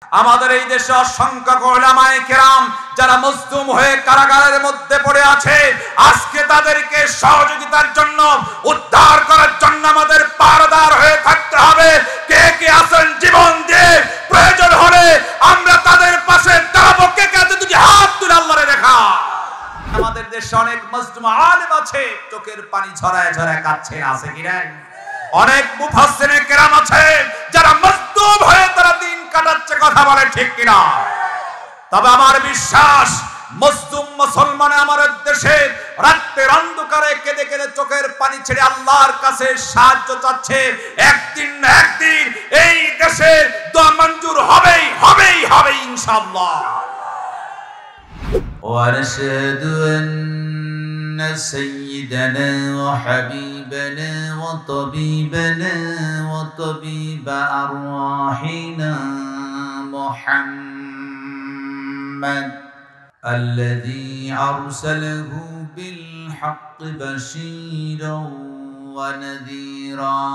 আমাদের এই দেশে অসংখ্য উলামায়ে কেরাম যারা মজলুম হয়ে কারাগারের মধ্যে পড়ে আছে, আজকে তাদেরকে সহযোগিতার জন্য, উদ্ধার করার জন্য আমাদের পাহারাদার হয়ে থাকতে হবে। কে কে আছেন জীবন দিয়ে, প্রয়োজন হলে আমরা তাদের পাশে দাঁড়াবো। কে কে আছে দুটি হাত তুলে আল্লাহরে দেখা। আমাদের দেশে অনেক মজলুম আলেম আছে, চোখের পানি ঝরায় ঝরায় কাঁদছে, আছে কি না? অনেক মুফাসসিরে কেরাম আছে যারা মজলুম হয়ে তারা দিন কাটাচ্ছে, কথা বলে ঠিক কিনা? তবে আমার বিশ্বাস, মুসলিম মুসলমান আমাদের দেশে রাতের অন্ধকারে কেঁদে কেঁদে চোখের পানি ছেড়ে আল্লাহর কাছে সাহায্য চাচ্ছে। একদিন না একদিন এই দেশে দোয়া মঞ্জুর হবেই হবেই হবে ইনশাআল্লাহ। ونشهد أن سيدنا وحبيبنا وطبيبنا وطبيب أرواحنا محمد الذي أرسله بالحق بشيرا ونذيرا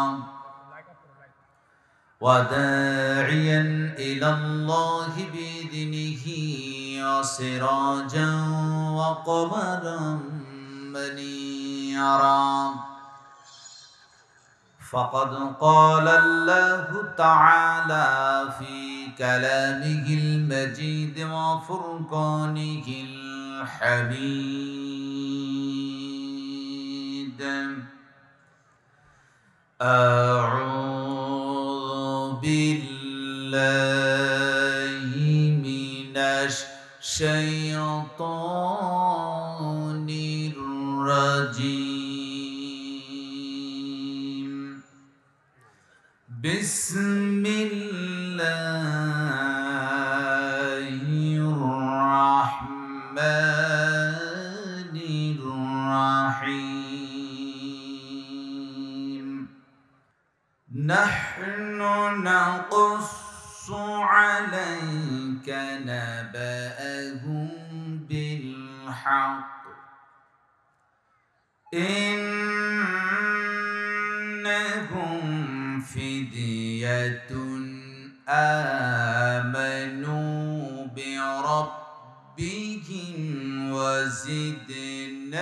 وداعيا إلى الله بإذنه وسراجا وقمرا منيرا فقد قال الله تعالى في كلامه المجيد وفرقانه الحميد أعوذ بالله من الشيطان الرجيم بسم الله الرحمن الرحيم نحن نقص عليك نبأهم بالحق إنهم فدية آمنوا بربهم وزدناهم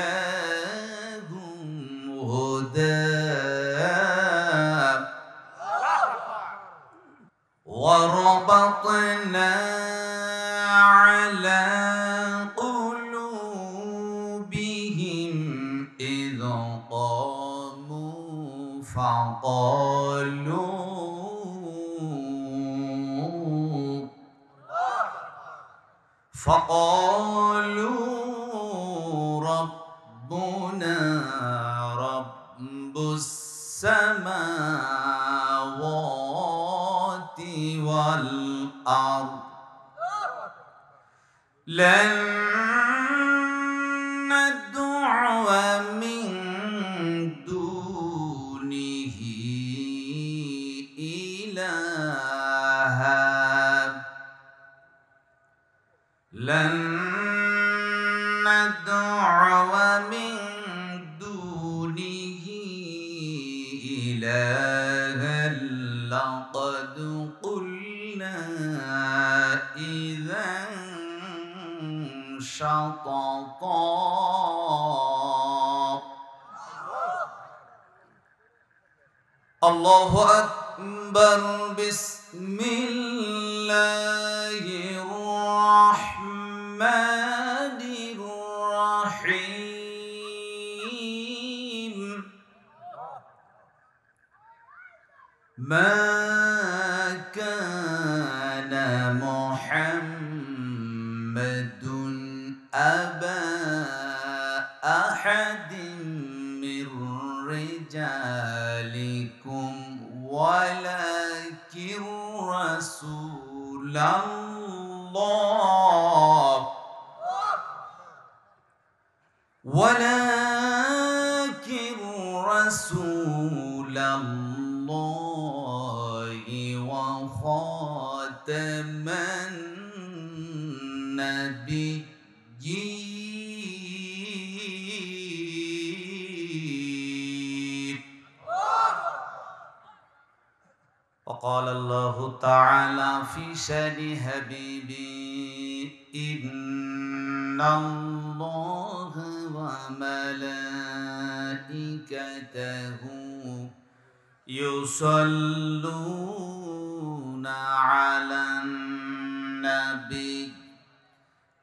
هدى وربطنا على قلوبهم إذ قاموا فقالوا ربنا رب السماوات والأرض لن ندعو من دونه إلها لن ندعو من دونه إلها لقد قلنا إذا شططا الله أكبر بسم الله الرحمن الرحيم ما كان محمد أبا أحد من رجالكم ولكن رسول الله وخاتم النبيين وقال الله تعالى في شأن حبيبي إن الله وملائكته يصلون على النبي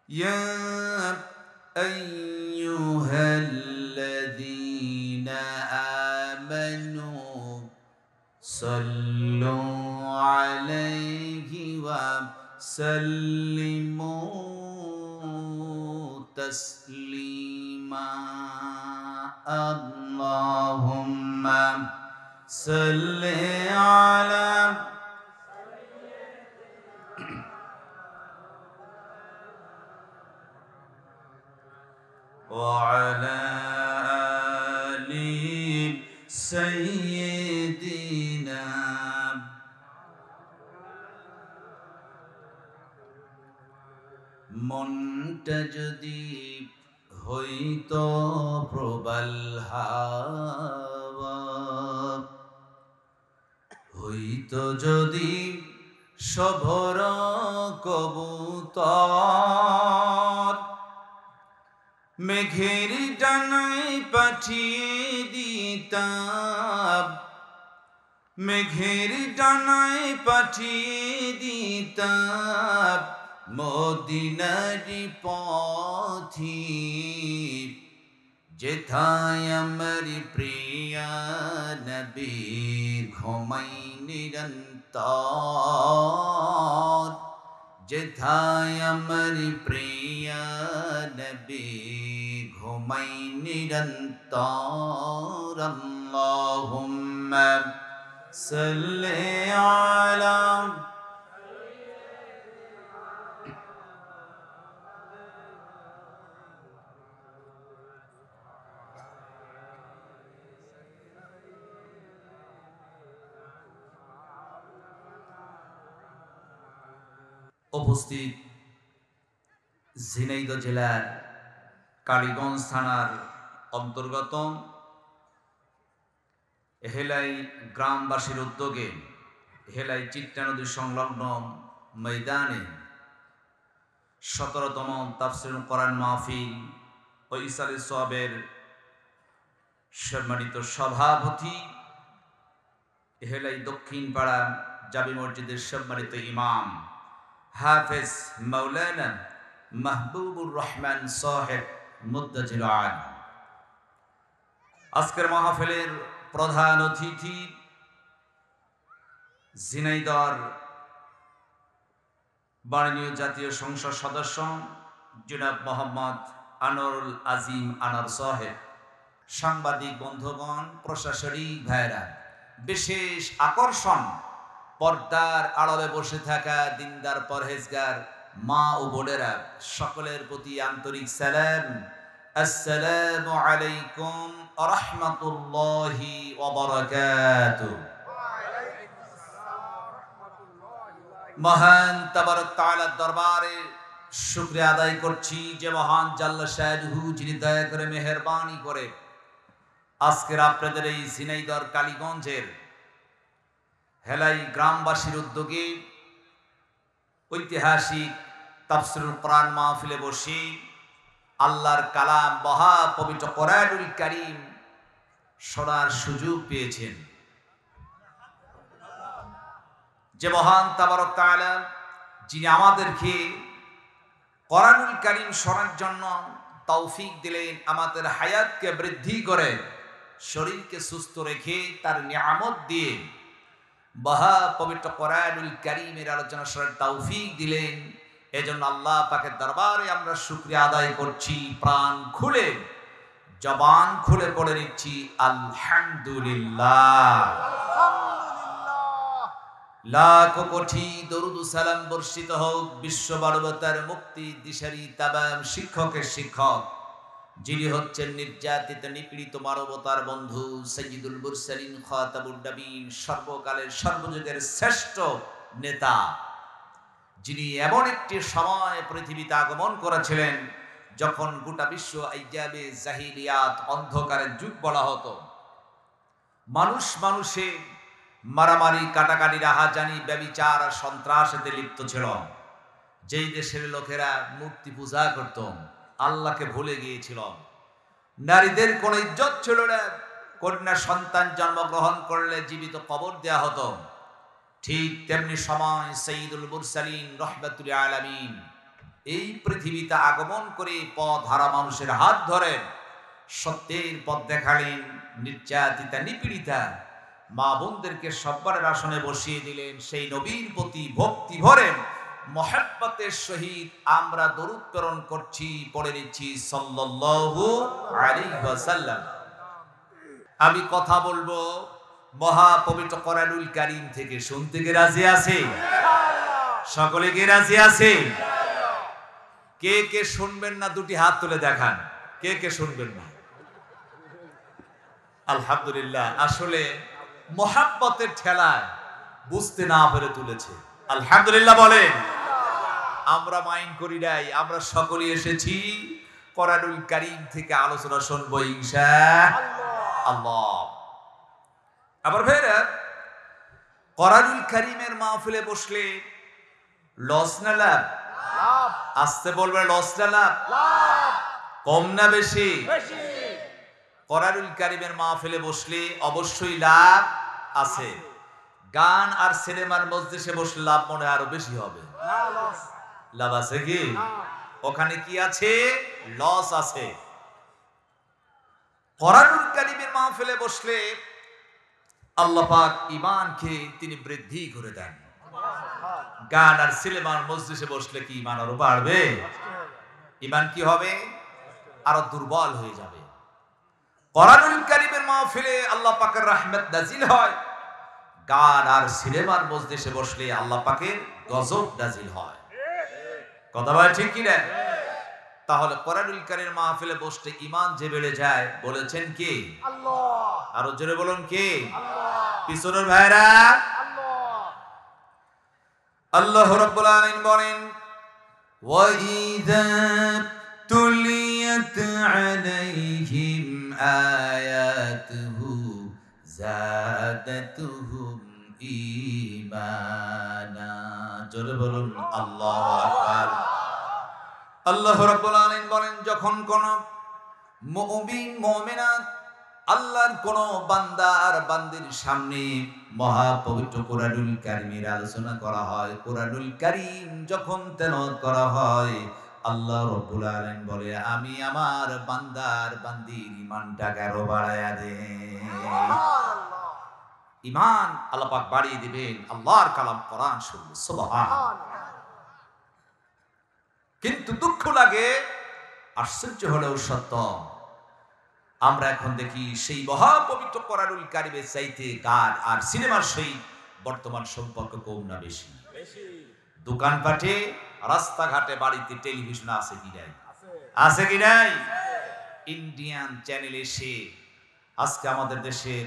يا أيها الذين آمنوا صلوا عليه وسلموا تسليما اللهم صل على وعلى آل سيدنا মনটা যদি হইতো প্রবল হাওয়া হইতো যদি সভর কবুতর মেঘের ডানায় পাঠিয়ে দিতাম মেঘের ডানায় পাঠিয়ে দিতাম মদিনারি পথি যেথায় আমার প্রিয়া নবী ঘুমাই নিরন্তর যেথায় আমার প্রিয়া নবী ঘুমাই নিরন্তর আল্লাহুম্মা সাল্লি আলা উপস্থিত ঝিনাইদহ জেলার কালীগঞ্জ থানার অন্তর্গত হেলাই গ্রামবাসীর উদ্যোগে হেলাই চিত্রা নদী সংলগ্ন ময়দানে 17তম তাফসীরুল কোরআন মাহফিল ও ইসালে সওয়াবের সম্মানিত সভাপতি হেলাই দক্ষিণ পাড়া জামি মসজিদের সম্মানিত ইমাম হাফেজ মাওলানা মাহবুবুর রহমান সাহেব মুদ্দাজিল আলী আজকের মাহফিলের প্রধান অতিথি ঝিনাইদহ মাননীয় জাতীয় সংসদ সদস্য জনাব মোহাম্মদ আনোয়ারুল আজিম আনোয়ার সাহেব, সাংবাদিক বন্ধুগণ, প্রশাসনিক ভাইরা, বিশেষ আকর্ষণ পর্দার আড়ালে বসে থাকা দিনদার পরহেজগার মা ও বোনেরা, সকলের প্রতি আন্তরিক সালাম। আসসালামু আলাইকুম ওয়া রাহমাতুল্লাহি ওয়া বারাকাতুহু। মহান তাবারক তাআলার দরবারে শুকরিয়া আদায় করছি যে মহান জাল্লা শাহরুহু যিনি দয়া করে মেহেরবানি করে আজকের আপনাদের এই ঝিনাইদহ কালীগঞ্জের হেলাই গ্রামবাসীর উদ্যোগে ঐতিহাসিক তাফসীরুল কোরআন মাহফিলে বসে আল্লাহর কালাম মহা পবিত্র কোরআনুল কারীম শোনার সুযোগ পেয়েছেন। যে মহান তাবারক তাআলা যিনি আমাদেরকে কোরআনুল কারীম শোনার জন্য তৌফিক দিলেন, আমাদের হায়াতকে বৃদ্ধি করে শরীরকে সুস্থ রেখে তার নিয়ামত দিয়ে মহা পবিত্র কোরআনুল কারীমের আলোচনা শোনার তৌফিক দিলেন। এজন্য আল্লাহ পাকের দরবারে আমরা শুকরিয়া আদায় করছি, প্রাণ খুলে জবান খুলে পড়ে নিচ্ছি আলহামদুলিল্লাহ। লাখ কোটি দরুদ সালাম বর্ষিত হোক বিশ্ব মানবতার মুক্তি দিশারি তামাম শিক্ষকের শিক্ষক, যিনি হচ্ছেন নির্যাতিত নিপীড়িত মানবতার বন্ধু সাইয়্যিদুল মুরসালিন খাতামুন নবীন, সর্বকালের সর্বযুগের শ্রেষ্ঠ নেতা, যিনি এমন একটি সময় পৃথিবীতে আগমন করেছিলেন যখন গোটা বিশ্ব আইয়াবে জাহিলিয়াত অন্ধকারের যুগ বলা হতো। মানুষে মারামারি, কাটাকাটি, রাহাজানি, ব্যভিচার আর সন্ত্রাসেতে লিপ্ত ছিল। যেই দেশের লোকেরা মূর্তি পূজা করত, আল্লাহকে ভুলে গিয়েছিল, নারীদের কোনো ইজ্জত ছিল না, কন্যা সন্তান জন্মগ্রহণ করলে জীবিত কবর দেয়া হতো। ঠিক তেমনি সময় সাইয়্যিদুল মুরসালিন রাহমাতুল আলামিন এই পৃথিবীতে আগমন করে পথ হারা মানুষের হাত ধরে সত্যের পথ দেখালেন। নির্যাতিতা, নিপীড়িতা মা বোনদেরকে সব্বারের আসনে বসিয়ে দিলেন। সেই নবীর প্রতি ভক্তি ভরে মহব্বতের সহিত আমরা দরুদ প্রেরণ করছি, পড়ে নিচ্ছি সাল্লাল্লাহু আলাইহি ওয়াসাল্লাম। আমি কথা বলবো মহা পবিত্র কোরআনুল কারীম থেকে। শুনতে কি রাজি আছে? সকলে কি রাজি আছে? কে কে শুনবেন না দুটি হাত তুলে দেখান। কে কে শুনবেন না? আলহামদুলিল্লাহ। আসলে মহব্বতের ঠেলায় বুঝতে না পেরে তুলেছে। আলহামদুলিল্লাহ বলেন। আমরা মাইন্ড করি নাই, আমরা সকলেই এসেছি কোরআনুল কারীম থেকে আলোচনা শুনবো ইনশাআল্লাহ। আবার ভাইরা, কোরআনুল কারীমের মাহফিলে বসলে লস না লাভ? আসতে বলবে, লস না লাভ? কম না বেশি? কোরআনুল কারীমের মাহফিলে বসলে অবশ্যই লাভ আছে। গান আর সিনেমার মজলিসে বসলে লাভ মনে হয় আরো বেশি হবে। লাভ আছে কি? ওখানে কি আছে? লস আছে। কোরআনুল কারীমের মাহফিলে বসলে আল্লাহ পাক ঈমানকে তিনি বৃদ্ধি করে দেন। গান আর সিনেমার মজলিসে বসলে কি ঈমান আরো বাড়বে? ঈমান কি হবে? আরো দুর্বল হয়ে যাবে। কোরআনুল কারীমের মাহফিলে আল্লাহ পাকের রহমত নাজিল হয়। গান আর সিনেমার মজলিসে বসলে আল্লাহ পাকের গজব নাজিল হয়। কথা বলে ঠিক কি না? তাহলে কোরআনুল কারীমের মাহফিলে বসতে ঈমান যে বেড়ে যায়, বলেছেন কে? আল্লাহ। আরো জোরে বলুন কে? আল্লাহ। পিছনের ভাইরা, আল্লাহ রাব্বুল আলামিন বলেন, ওয়া ইযা তুলিয়াত আলাইহিম আয়াতুহু যাদাতুহুম ঈমানা। জোরে বলুন আল্লাহু আকবার। আল্লাহ রাব্বুল আলামিন বলেন, যখন কোন মুমিন মুমিনাত আল্লাহর কোন বান্দা আর বান্দির সামনে মহা পবিত্র কোরআনুল কারীমের আলোচনা করা হয়, কোরআনুল কারীম যখন তেলাওয়াত করা হয়, আল্লাহ রাব্বুল আলামিন বলে, আমি আমার বান্দার বান্দির ঈমানটাকে আরো বাড়ায়া দেই। সুবহানাল্লাহ। ঈমান আল্লাহ পাক বাড়িয়ে দিবেন আল্লাহর কালাম কোরআন শুনলে। সুবহানাল্লাহ। কিন্তু দুঃখ লাগে, আশ্চর্য হলেও সত্য, আমরা এখন দেখি সেই মহা পবিত্র কোরআনুল কারীমের চাইতে গান আর সিনেমার সহিত বর্তমান সম্পর্ক কম না বেশি? দোকানপাটে, রাস্তাঘাটে, বাড়িতে টেলিভিশন আছে কি নাই? আছে কি নাই? ইন্ডিয়ান চ্যানেলে এসে আজকে আমাদের দেশের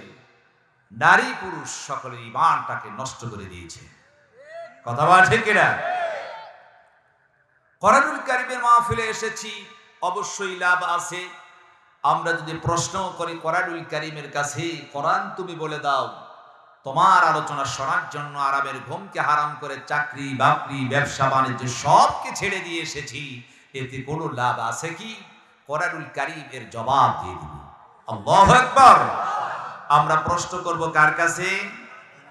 নারী পুরুষ সকলের ঈমানটাকে নষ্ট করে দিয়েছে। কথা বলা ঠিক কিনা? কোরআনুল কারীমের মাহফিলে এসেছি, অবশ্যই লাভ আছে। আমরা যদি প্রশ্ন করি কোরআনুল কারীমের কাছে, কোরআন তুমি বলে দাও, তোমার আলোচনা শোনার জন্য আরামের ঘুমকে হারাম করে চাকরি বাকরি ব্যবসা বাণিজ্য সবকে ছেড়ে দিয়ে এসেছি, এতে কোনো লাভ আছে কি? কোরআনুল কারীম এর জবাব দিয়ে দিবে। আল্লাহু আকবার। আমরা প্রশ্ন করব কার কাছে?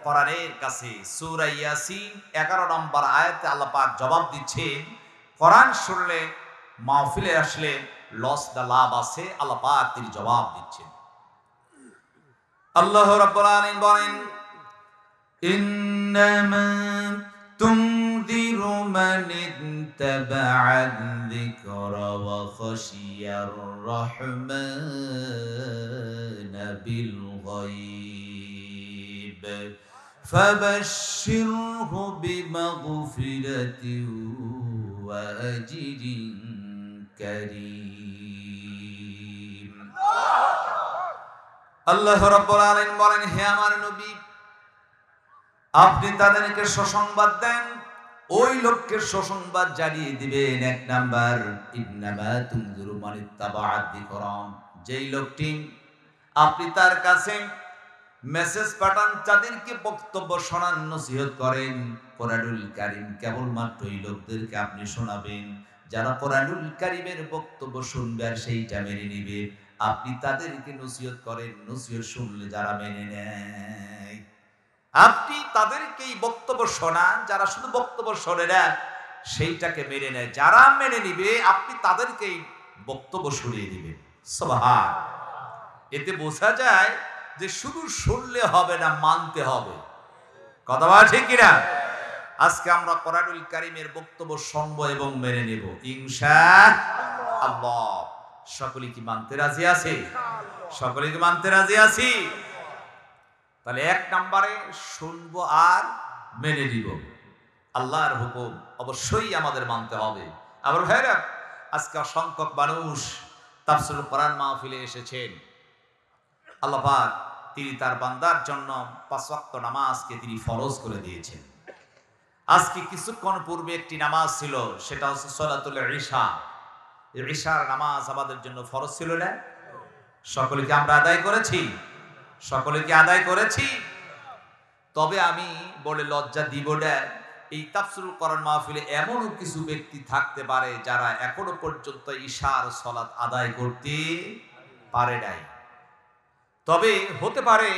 কোরআনের কাছে। সূরা ইয়াসিন 11 নম্বর আয়াতে আল্লাহ পাক জবাব দিচ্ছেন, কোরআন শুনলে, মাহফিলে আসলে লস দা লাভ আছে। আল্লাহ পাক তিনি জবাব দিচ্ছেন। আল্লাহ রাব্বুল আলামিন বলেন, ইন্নামা তুনযিরু মান ইত্তাবাআ যিকরা ওয়া খাশিয়ার রাহমান বিল গায়ব ফাবাশশিরহু বিমাগফিরাতিন ওয়া আজরিন কারীম। আল্লাহ রাব্বুল আলামিন বলেন, হে আমার নবী, আপনি তাদেরকে সুসংবাদ দেন, ওই লোককে সুসংবাদ জানিয়ে দিবেন। এক নাম্বার, ইন্নামা তুনযিরু মান ইত্তাবাআ যিকরা, যেই লোকটি আপনি তার কাছে মেসেজ পাঠান, তাদেরকে বক্তব্য শোনান, নসিহত করেন। কোরআনুল কারীম কেবলমাত্র এই লোকদেরকে আপনি শোনাবেন যারা কোরআনুল কারীমের বক্তব্য শুনবে আর সেইটা মেনে নিবে। আপনি তাদেরকে নসিহত করেন, নসিহত শুনলে যারা মেনে নেয়, আপনি তাদেরকেই বক্তব্য শোনান যারা শুধু বক্তব্য শোনে না, সেইটাকে মেনে নেয়। যারা মেনে নিবে আপনি তাদেরকেই বক্তব্য শুনিয়ে দিবেন। সুবহান। এতে বোঝা যায় যে শুধু শুনলে হবে না, মানতে হবে। কথা বলা ঠিক কিনা? আজকে আমরা কোরআনুল কারীমের বক্তব্য শুনবো এবং মেনে নেব ইনশাআল্লাহ। সকলে কি মানতে রাজি আছে? সকলে কি মানতে রাজি আছি? তাহলে এক নম্বরে শুনবো আর মেনে নিব। আল্লাহর হুকুম অবশ্যই আমাদের মানতে হবে। আবার ভাইরা, আজকে অসংখ্য মানুষ তাফসীরুল কোরআন মাহফিলে এসেছেন। আল্লাহ পাক তিনি তার বান্দার জন্য ৫ ওয়াক্ত নামাজকে তিনি ফরজ করে দিয়েছেন। আজকে কিছুক্ষণ পূর্বে একটি নামাজ ছিল, সেটা হচ্ছে সালাতুল ইশা। এই ইশার নামাজ আমাদের জন্য ফরজ ছিল না? সকলে কি আমরা আদায় করেছি? সকলে কি আদায় করেছি? তবে আমি বলে লজ্জা দিব না, এই তাফসীরুল কোরআন মাহফিলে এমনও কিছু ব্যক্তি থাকতে পারে যারা এখনো পর্যন্ত ইশার সালাত আদায় করতে পারে নাই। তবে হতে পারে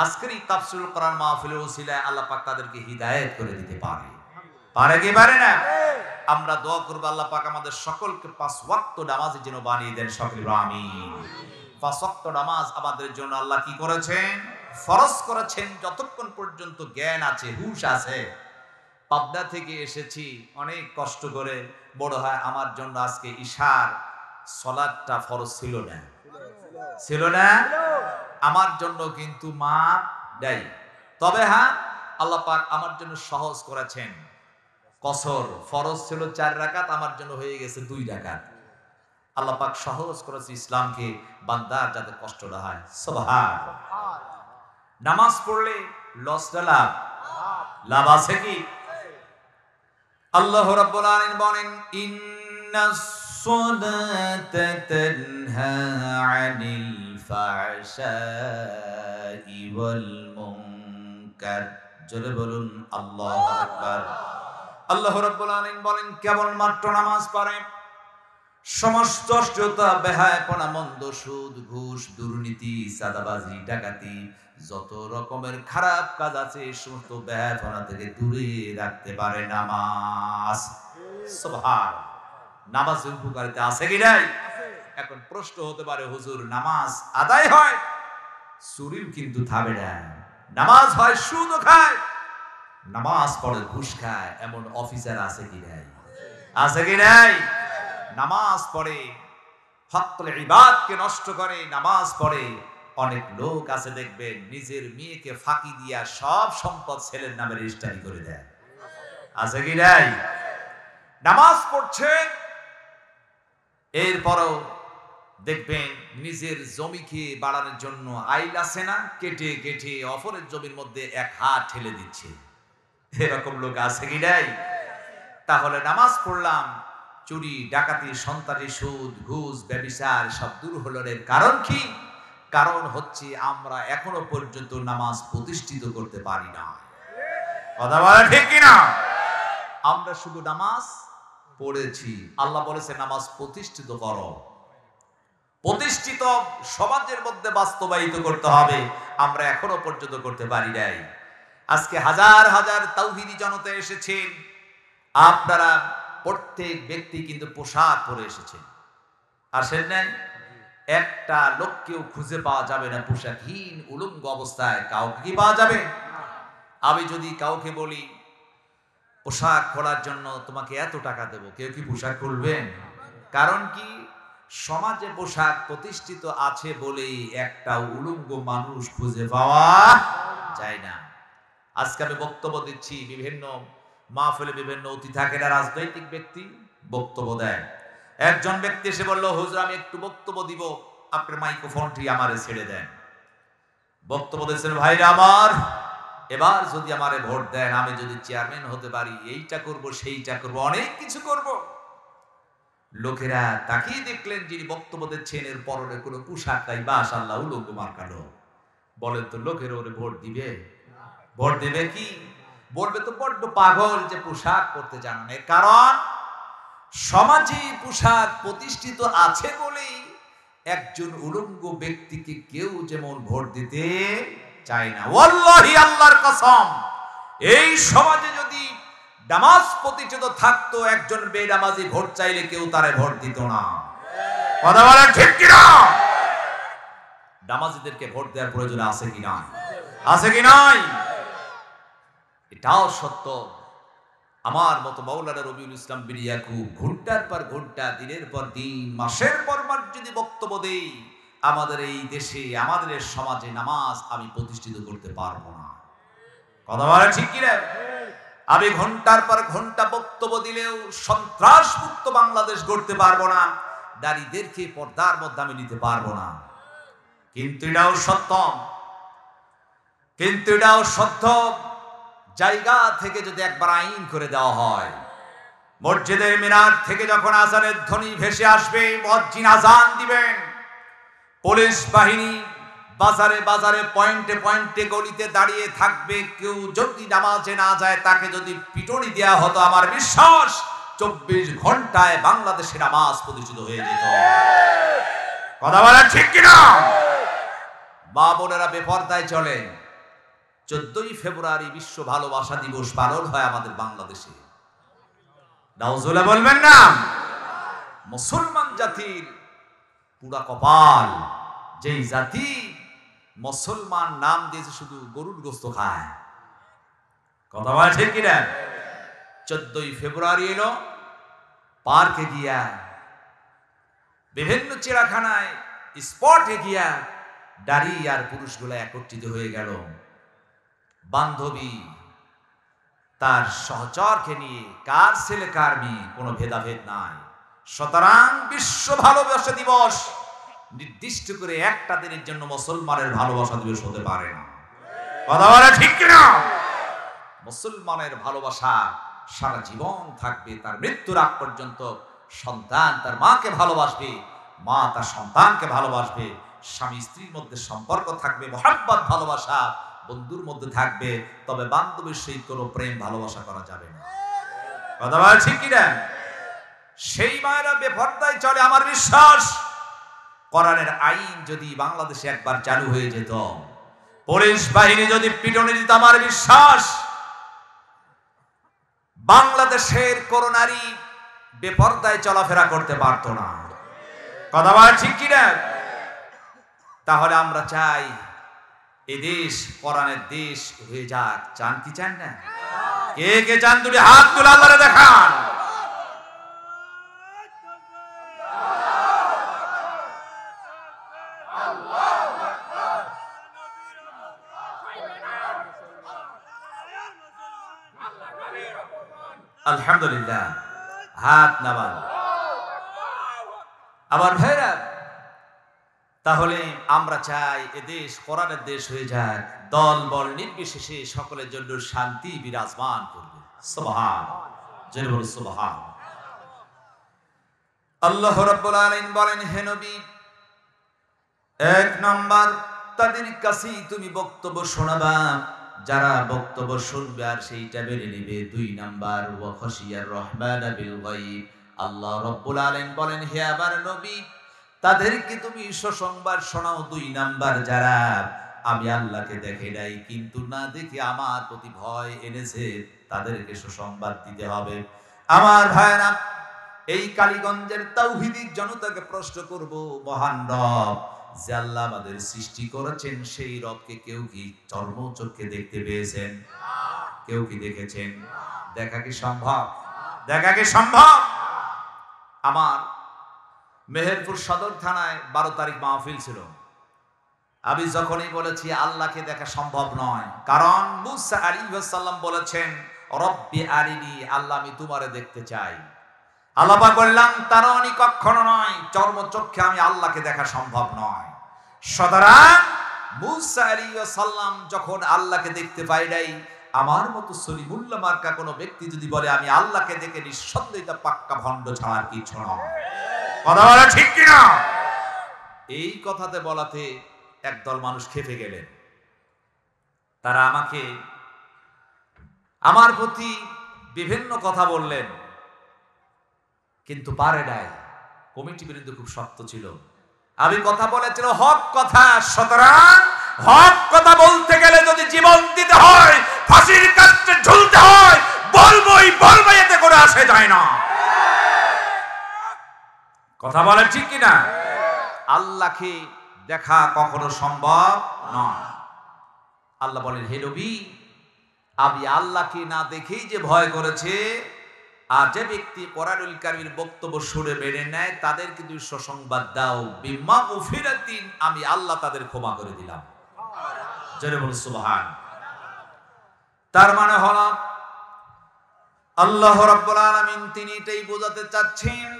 আজকের এই তাফসীরুল কোরআন মাহফিলের ওসিলায় আল্লাহ পাক তাদেরকে হিদায়াত করে দিতে পারে। পারে কি পারে না? আমরা দোয়া করব আল্লাহ পাক আমাদের সকলকে ৫ ওয়াক্ত নামাজের জন্য বানিয়ে দেন। সকলে আমিন। ৫ ওয়াক্ত নামাজ আমাদের জন্য আল্লাহ কি করেছেন? ফরজ করেছেন। যতক্ষণ পর্যন্ত জ্ঞান আছে, হুঁশ আছে। পাবনা থেকে এসেছি অনেক কষ্ট করে, বড় হয় আমার জন্য আজকে ইশার সালাতটা ফরজ ছিল না, ছিল না? আমার জন্য কিন্তু মাপ দেয়। তবে হ্যাঁ, আল্লাহ পাক আমার জন্য সহজ করেছেন। কসর ফরজ ছিল ৪ রাকাত, আমার জন্য হয়ে গেছে 2 রাকাত। আল্লাহ পাক সহজ করেছে ইসলামকে, বান্দার যাতে কষ্ট না হয়। সুবহানাল্লাহ। নামাজ পড়লে লস না লাভ? লাভ আছে কি? আল্লাহ রাব্বুল আলামিন বলেন, ইন্নাস সালাতা তানহা আনিল ফাহশাই ওয়াল মুনকার। জোরে বলুন আল্লাহু আকবার। আল্লাহ রাব্বুল আলামিন বলেন, কেবলমাত্র নামাজ পড়ে সমস্ত অশ্লীলতা, বেহায়াপনা, মন্দ, সুদ, ঘুষ, দুর্নীতি, চাঁদাবাজি, ডাকাতি, যত রকমের খারাপ কাজ আছে এই সমস্ত বেহায়াপনা থেকে দূরে রাখতে পারে নামাজ। সুবহানাল্লাহ। নামাজের উপকারিতা আছে কি নাই? এখন প্রশ্ন হতে পারে, হুজুর নামাজ আদায় হয়, চুরিও কিন্তু থামে না, নামাজ হয় সুদও খায়, নামাজ পড়ে ঘুষ খায়, এমন অফিসার আছে কি নাই? আছে কি নাই? নামাজ পড়ে হকুল ইবাদকে নষ্ট করে, নামাজ পড়ে অনেক লোক আছে দেখবেন নিজের মেয়েকে ফাঁকি দিয়া সব সম্পদ ছেলের নামে রেজিস্ট্রি করে দেয়। আছে কি নাই? নামাজ পড়ছে, এরপরও দেখবেন নিজের জমিকে বাড়ানোর জন্য আইল আছে না, কেটে কেটে অপরের জমির মধ্যে 1 হাত ঠেলে দিচ্ছে। এরকম লোক আছে কি নাই? তাহলে নামাজ পড়লাম, চুরি, ডাকাতি, সন্ত্রাসী, সুদ, ঘুষ, ব্যভিচার সব দূর হলো। এর কারণ কি? কারণ হচ্ছে আমরা এখনো পর্যন্ত নামাজ প্রতিষ্ঠিত করতে পারি না। কথা বলা ঠিক কিনা? আমরা শুধু নামাজ পড়েছি। আল্লাহ বলেছে নামাজ প্রতিষ্ঠিত করো। প্রতিষ্ঠিত সমাজের মধ্যে বাস্তবায়িত করতে হবে, আমরা এখনো পর্যন্ত করতে পারি নাই। আজকে হাজার হাজার তাওহীদি জনতা এসেছেন, আপনারা প্রত্যেক ব্যক্তি কিন্তু পোশাক পরে এসেছেন, আসেন নাই? একটা লোককেও খুঁজে পাওয়া যাবে না পোশাকহীন উলঙ্গ অবস্থায়। কাউকে কি পাওয়া যাবে? আমি যদি কাউকে বলি পোশাক খোলার জন্য তোমাকে এত টাকা দেব, কেউ কি পোশাক খুলবেন? কারণ কি? সমাজে পোশাক প্রতিষ্ঠিত আছে বলেই একটা উলঙ্গ মানুষ খুঁজে পাওয়া যায় না। আজকে আমি বক্তব্য দিচ্ছি, বিভিন্ন মাহফিলে বিভিন্ন অতিথি থাকে না, রাজনৈতিক ব্যক্তি বক্তব্য দেয়। একজন ব্যক্তি এসে বলল, হুজুর আমি একটু বক্তব্য দিব, আপনার মাইক্রোফোনটি আমারে ছেড়ে দেন। বক্তব্য দিয়েছেন, ভাইরা আমার, এবার যদি আমারে ভোট দেন, আমি যদি চেয়ারম্যান হতে পারি, এইটা করব, সেইটা করব, অনেক কিছু করব। লোকেরা তাকিয়ে দেখলেন যিনি বক্তব্য দিচ্ছেন এর পরনে কোনো পোশাক নাই, মাশাআল্লাহ উলঙ্গ মার্কা লোক। বলেন তো লোকের ওরে ভোট দিবে? ভোট দেবে কি? বলবে তো বড্ড পাগল যে পোশাক পরতে জানে না। কারণ সমাজে পোশাক প্রতিষ্ঠিত আছে বলেই একজন উলঙ্গ ব্যক্তিকে কেউ যেমন ভোট দিতে চায় না। ওয়াল্লাহি আল্লাহর কসম, এই সমাজে যদি নামাজ প্রতিষ্ঠিত থাকতো, একজন বেনামাজি ভোট চাইলে কেউ তারে ভোট দিত না। কথা বলেন ঠিক কিনা? নামাজিদেরকে ভোট দেওয়ার প্রয়োজন আছে কি না? আছে কি নাই? এটাও সত্য। আমার মতো মাওলানা রবিউল ইসলাম বিন ইয়াকুব ঘন্টার পর ঘন্টা, দিনের পর দিন, মাসের পর মাস যদি বক্তব্য দেই, আমাদের এই দেশে, আমাদের সমাজে নামাজ আমি প্রতিষ্ঠিত করতে পারবো না। কথা বলে ঠিক কিনা? আমি ঘন্টার পর ঘন্টা বক্তব্য দিলেও সন্ত্রাস মুক্ত বাংলাদেশ গড়তে পারবো না, নারীদেরকে পর্দার মধ্যে আমি নিতে পারবো না। কিন্তু এটাও সত্য, জায়গা থেকে যদি একবার আইন করে দেওয়া হয়, মসজিদের মিনার থেকে যখন আজানের ধ্বনি ভেসে আসবে, মুয়াজ্জিন আজান দিবেন, পুলিশ বাহিনী বাজারে বাজারে, পয়েন্টে পয়েন্টে, গলিতে দাঁড়িয়ে থাকবে, কেউ যদি নামাজে না যায় তাকে যদি পিটুনি দেওয়া হতো, আমার বিশ্বাস 24 ঘন্টায় বাংলাদেশে নামাজ প্রতিষ্ঠিত হয়ে যেত। কথা বলা ঠিক কিনা? মা বোনেরা বেপরদায় চলে। 14ই ফেব্রুয়ারি বিশ্ব ভালোবাসা দিবস পালন হয় আমাদের বাংলাদেশে। নাউজুবিল্লাহ বলবেন না? মুসলমান জাতির পুরা কপাল, যেই জাতি মুসলমান নাম দিয়েছে শুধু গরুর গোশত খায়। কথা বলা ঠিক কিনা? 14ই ফেব্রুয়ারি এলো, পার্কে গিয়া, বিভিন্ন চিড়াখানায়, স্পটে গিয়া নারী আর পুরুষগুলো একত্রিত হয়ে গেল। বান্ধবী তার সহচরকে নিয়ে, কার ছেলে কার মেয়ে, কোনো ভেদাভেদ নাই। সুতরাং বিশ্ব ভালোবাসা দিবস নির্দিষ্ট করে একটা দিনের জন্য মুসলমানের ভালোবাসা দিবস হতে পারে না। কথা বলা ঠিক কিনা? মুসলমানের ভালোবাসা সারা জীবন থাকবে, তার মৃত্যুর আগ পর্যন্ত। সন্তান তার মাকে ভালোবাসবে, মা তার সন্তানকে ভালোবাসবে, স্বামী স্ত্রীর মধ্যে সম্পর্ক থাকবে, মহব্বত ভালোবাসা বন্ধুর মধ্যে থাকবে। তবে বান্ধবীর সহিত কোনো প্রেম ভালোবাসা করা যাবে না। কথা বলা ঠিক কিনা? সেই মায়েরা বেপরদায় চলে। আমার বিশ্বাস কোরআনের আইন যদি বাংলাদেশে একবার চালু হয়ে যেত, পুলিশ বাহিনী যদি পিটুনি দিত, আমার বিশ্বাস বাংলাদেশের কোন নারী বেপরদায় চলাফেরা করতে পারতো না। কথা বলা ঠিক কিনা? তাহলে আমরা চাই এই দেশ কোরআনের দেশ হয়ে যাক। চান কি চান না? কে কে চান? দুটি হাত তুলে আল্লাহরে দেখান। আলহামদুলিল্লাহ, হাত নামান। আবার ভাইরা, তাহলে আমরা চাই এদেশ কোরআনের দেশ হয়ে যাক, দল বল নির্বিশেষে সকলের জন্য শান্তি বিরাজমান করবে। সুবহানাল্লাহ, জোরে বলুন সুবহানাল্লাহ। আল্লাহ রাব্বুল আলামিন বলেন, হে নবী, 1 নাম্বার তাদের কাছে তুমি বক্তব্য শোনাবা, যারা বক্তব্য শুনবে আর সেইটা মেনে নেবে। 2 নাম্বার ওয়া খাশিয়ার রহমান বিল গায়ব। আল্লাহ রাব্বুল আলামিন বলেন, হে আমার নবী, তাদেরকে তুমি সুসংবাদ শোনাও। 2 নাম্বার যারা আমি আল্লাহকে দেখে নাই কিন্তু না দেখে আমার প্রতি ভয় এনেছে, তাদেরকে সুসংবাদ দিতে হবে। আমার ভাইরা, এই কালীগঞ্জের তাওহীদি জনতাকে প্রশ্ন করব, মহান রব যে আল্লাহ আমাদের সৃষ্টি করেছেন, সেই রবকে কেউ কি চর্মচক্ষে দেখতে পেয়েছেন? কেউ কি দেখেছেন? দেখা কি সম্ভব? দেখা কি সম্ভব? আমার মেহেরপুর সদর থানায় 12 তারিখ মাহফিল ছিল। আমি যখনই বলেছি আল্লাহকে দেখা সম্ভব নয়, কারণ মুসা আলাইহিস সালাম বলেছেন, রব্বি আরিনি, আল্লাহ আমি তোমারে দেখতে চাই। আল্লাহ পাক বললেন, তারানি, কখনো নয়, চর্মচক্ষে আমি আল্লাহকে দেখা সম্ভব নয়। সুতরাং মুসা আলাইহিস সালাম যখন আল্লাহকে দেখতে পাই নাই, আমার মতো সলিমুল্লাহ মার্কা কোনো ব্যক্তি যদি বলে আমি আল্লাহকে দেখে, নিঃসন্দেহে এটা পাক্কা ভণ্ড ছাড়া আর কিছু নয়। কথা বলা ঠিক কিনা? এই কথাতে বলাতে একদল মানুষ খেপে গেলেন। তারা আমাকে আমার প্রতি বিভিন্ন কথা বললেন, কিন্তু পারে নাই। কমিটি বিরুদ্ধে খুব শক্ত ছিল। আমি কথা বলেছিল হক কথা, সুতরাং হক কথা বলতে গেলে যদি জীবন দিতে হয়, ফাঁসির কাস্টে ঝুলতে হয়, বলবোই, এতে করে আসে যায় না। কথা বলে ঠিক কিনা? আল্লাহকে দেখা কখনো সম্ভব নয়। আল্লাহ বলেন, হে নবী, আমি আল্লাহকে না দেখেই যে ভয় করেছে, আর যে ব্যক্তি কোরআনুল কারীমের বক্তব্য শুনে মেনে নেয়, তাদেরকে তুমি সুসংবাদ দাও, বিমা উফিরাতিন, আমি আল্লাহ তাদের ক্ষমা করে দিলাম। জোরে বল সুবহান। তার মানে হলো আল্লাহ রাব্বুল আলামিন তিনি এটাই বোঝাতে চাচ্ছেন,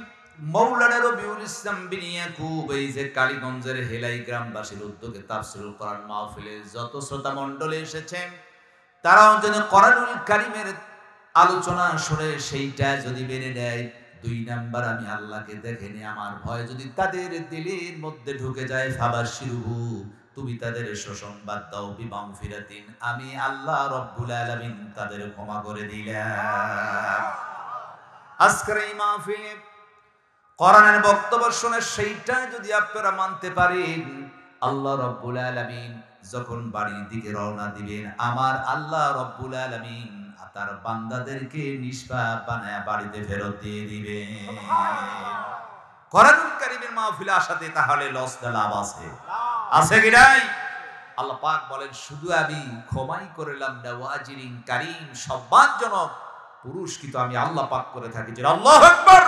মাওলানা রবিউল ইসলাম বিন ইয়াকুব এই যে কালীগঞ্জের হেলাই গ্রামবাসীর উদ্যোগে তাফসীরুল কোরআন মাহফিলে যত শ্রোতা মণ্ডলী এসেছেন, তারাও যেন কোরআনুল কারীমের আলোচনা শুনে সেইটা যদি মেনে নেয়, 2 নাম্বার আমি আল্লাহকে দেখেনি আমার ভয় যদি তাদের দিলের মধ্যে ঢুকে যায়, ফাবাশিরহু, তুমি তাদের সুসংবাদ দাও, বিমাগফিরাতিন, আমি আল্লাহ রাব্বুল আলামিন তাদের ক্ষমা করে দিলাম। আজকের এই মাহফিলে কোরআনের বক্তব্য শুনে সেইটা যদি আপনারা মানতে পারেন, আল্লাহ রাব্বুল আলামিন যখন বাড়ির দিকে রওনা দিবেন, আমার আল্লাহ রাব্বুল আলামিন তার বান্দাদেরকে নিষ্পাপ বানায়া বাড়িতে ফেরত দিয়ে দিবেন। কোরআনুল কারীমের মাহফিলে আসাতে তাহলে লস না লাভ আছে? আছে কি নাই? আল্লাহ পাক বলেন, শুধু আমি ক্ষমাই করলাম না, ওয়াজিরিন কারীম, সম্মানজনক পুরস্কৃত আমি আল্লাহ পাক করে থাকি। আল্লাহু আকবার।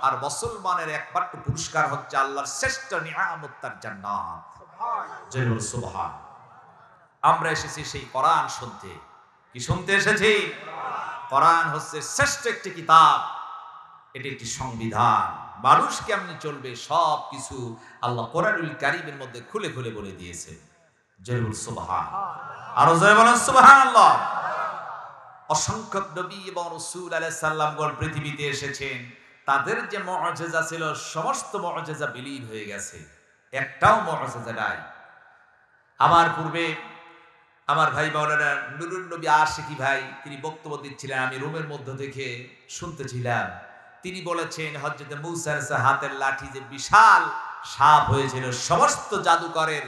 আর মুসলমানের একমাত্র পুরস্কার হচ্ছে আল্লাহর শ্রেষ্ঠ নিয়ামত, তার জান্নাত। জয় বল সুবহান। আমরা এসেছি সেই কোরআন শুনতে। কি শুনতে এসেছি? কোরআন হচ্ছে শ্রেষ্ঠ একটি কিতাব, এটি একটি সংবিধান। মানুষ কেমনি চলবে সব কিছু আল্লাহ কোরআনুল কারীমের মধ্যে খুলে খুলে বলে দিয়েছে। জয় বল সুবহান। আর জয় বলেন সুবহানাল্লাহ। অসংখ্য নবী এবং রাসূল আলাইহিস সালামগণ পৃথিবীতে এসেছেন, তাদের যে মুআজিজা ছিল সমস্ত মুআজিজা বিলীন হয়ে গেছে, একটাও মুআজিজা নাই। আমার পূর্বে আমার ভাই মাওলানা নুরুন নবী আশিকি ভাই তিনি বক্তব্য দিচ্ছিলেন, আমি রুমের মধ্য থেকে শুনতেছিলাম। তিনি বলেছেন হযরত মূসার হাতের লাঠি যে বিশাল সাপ হয়েছিল, সমস্ত জাদুকরের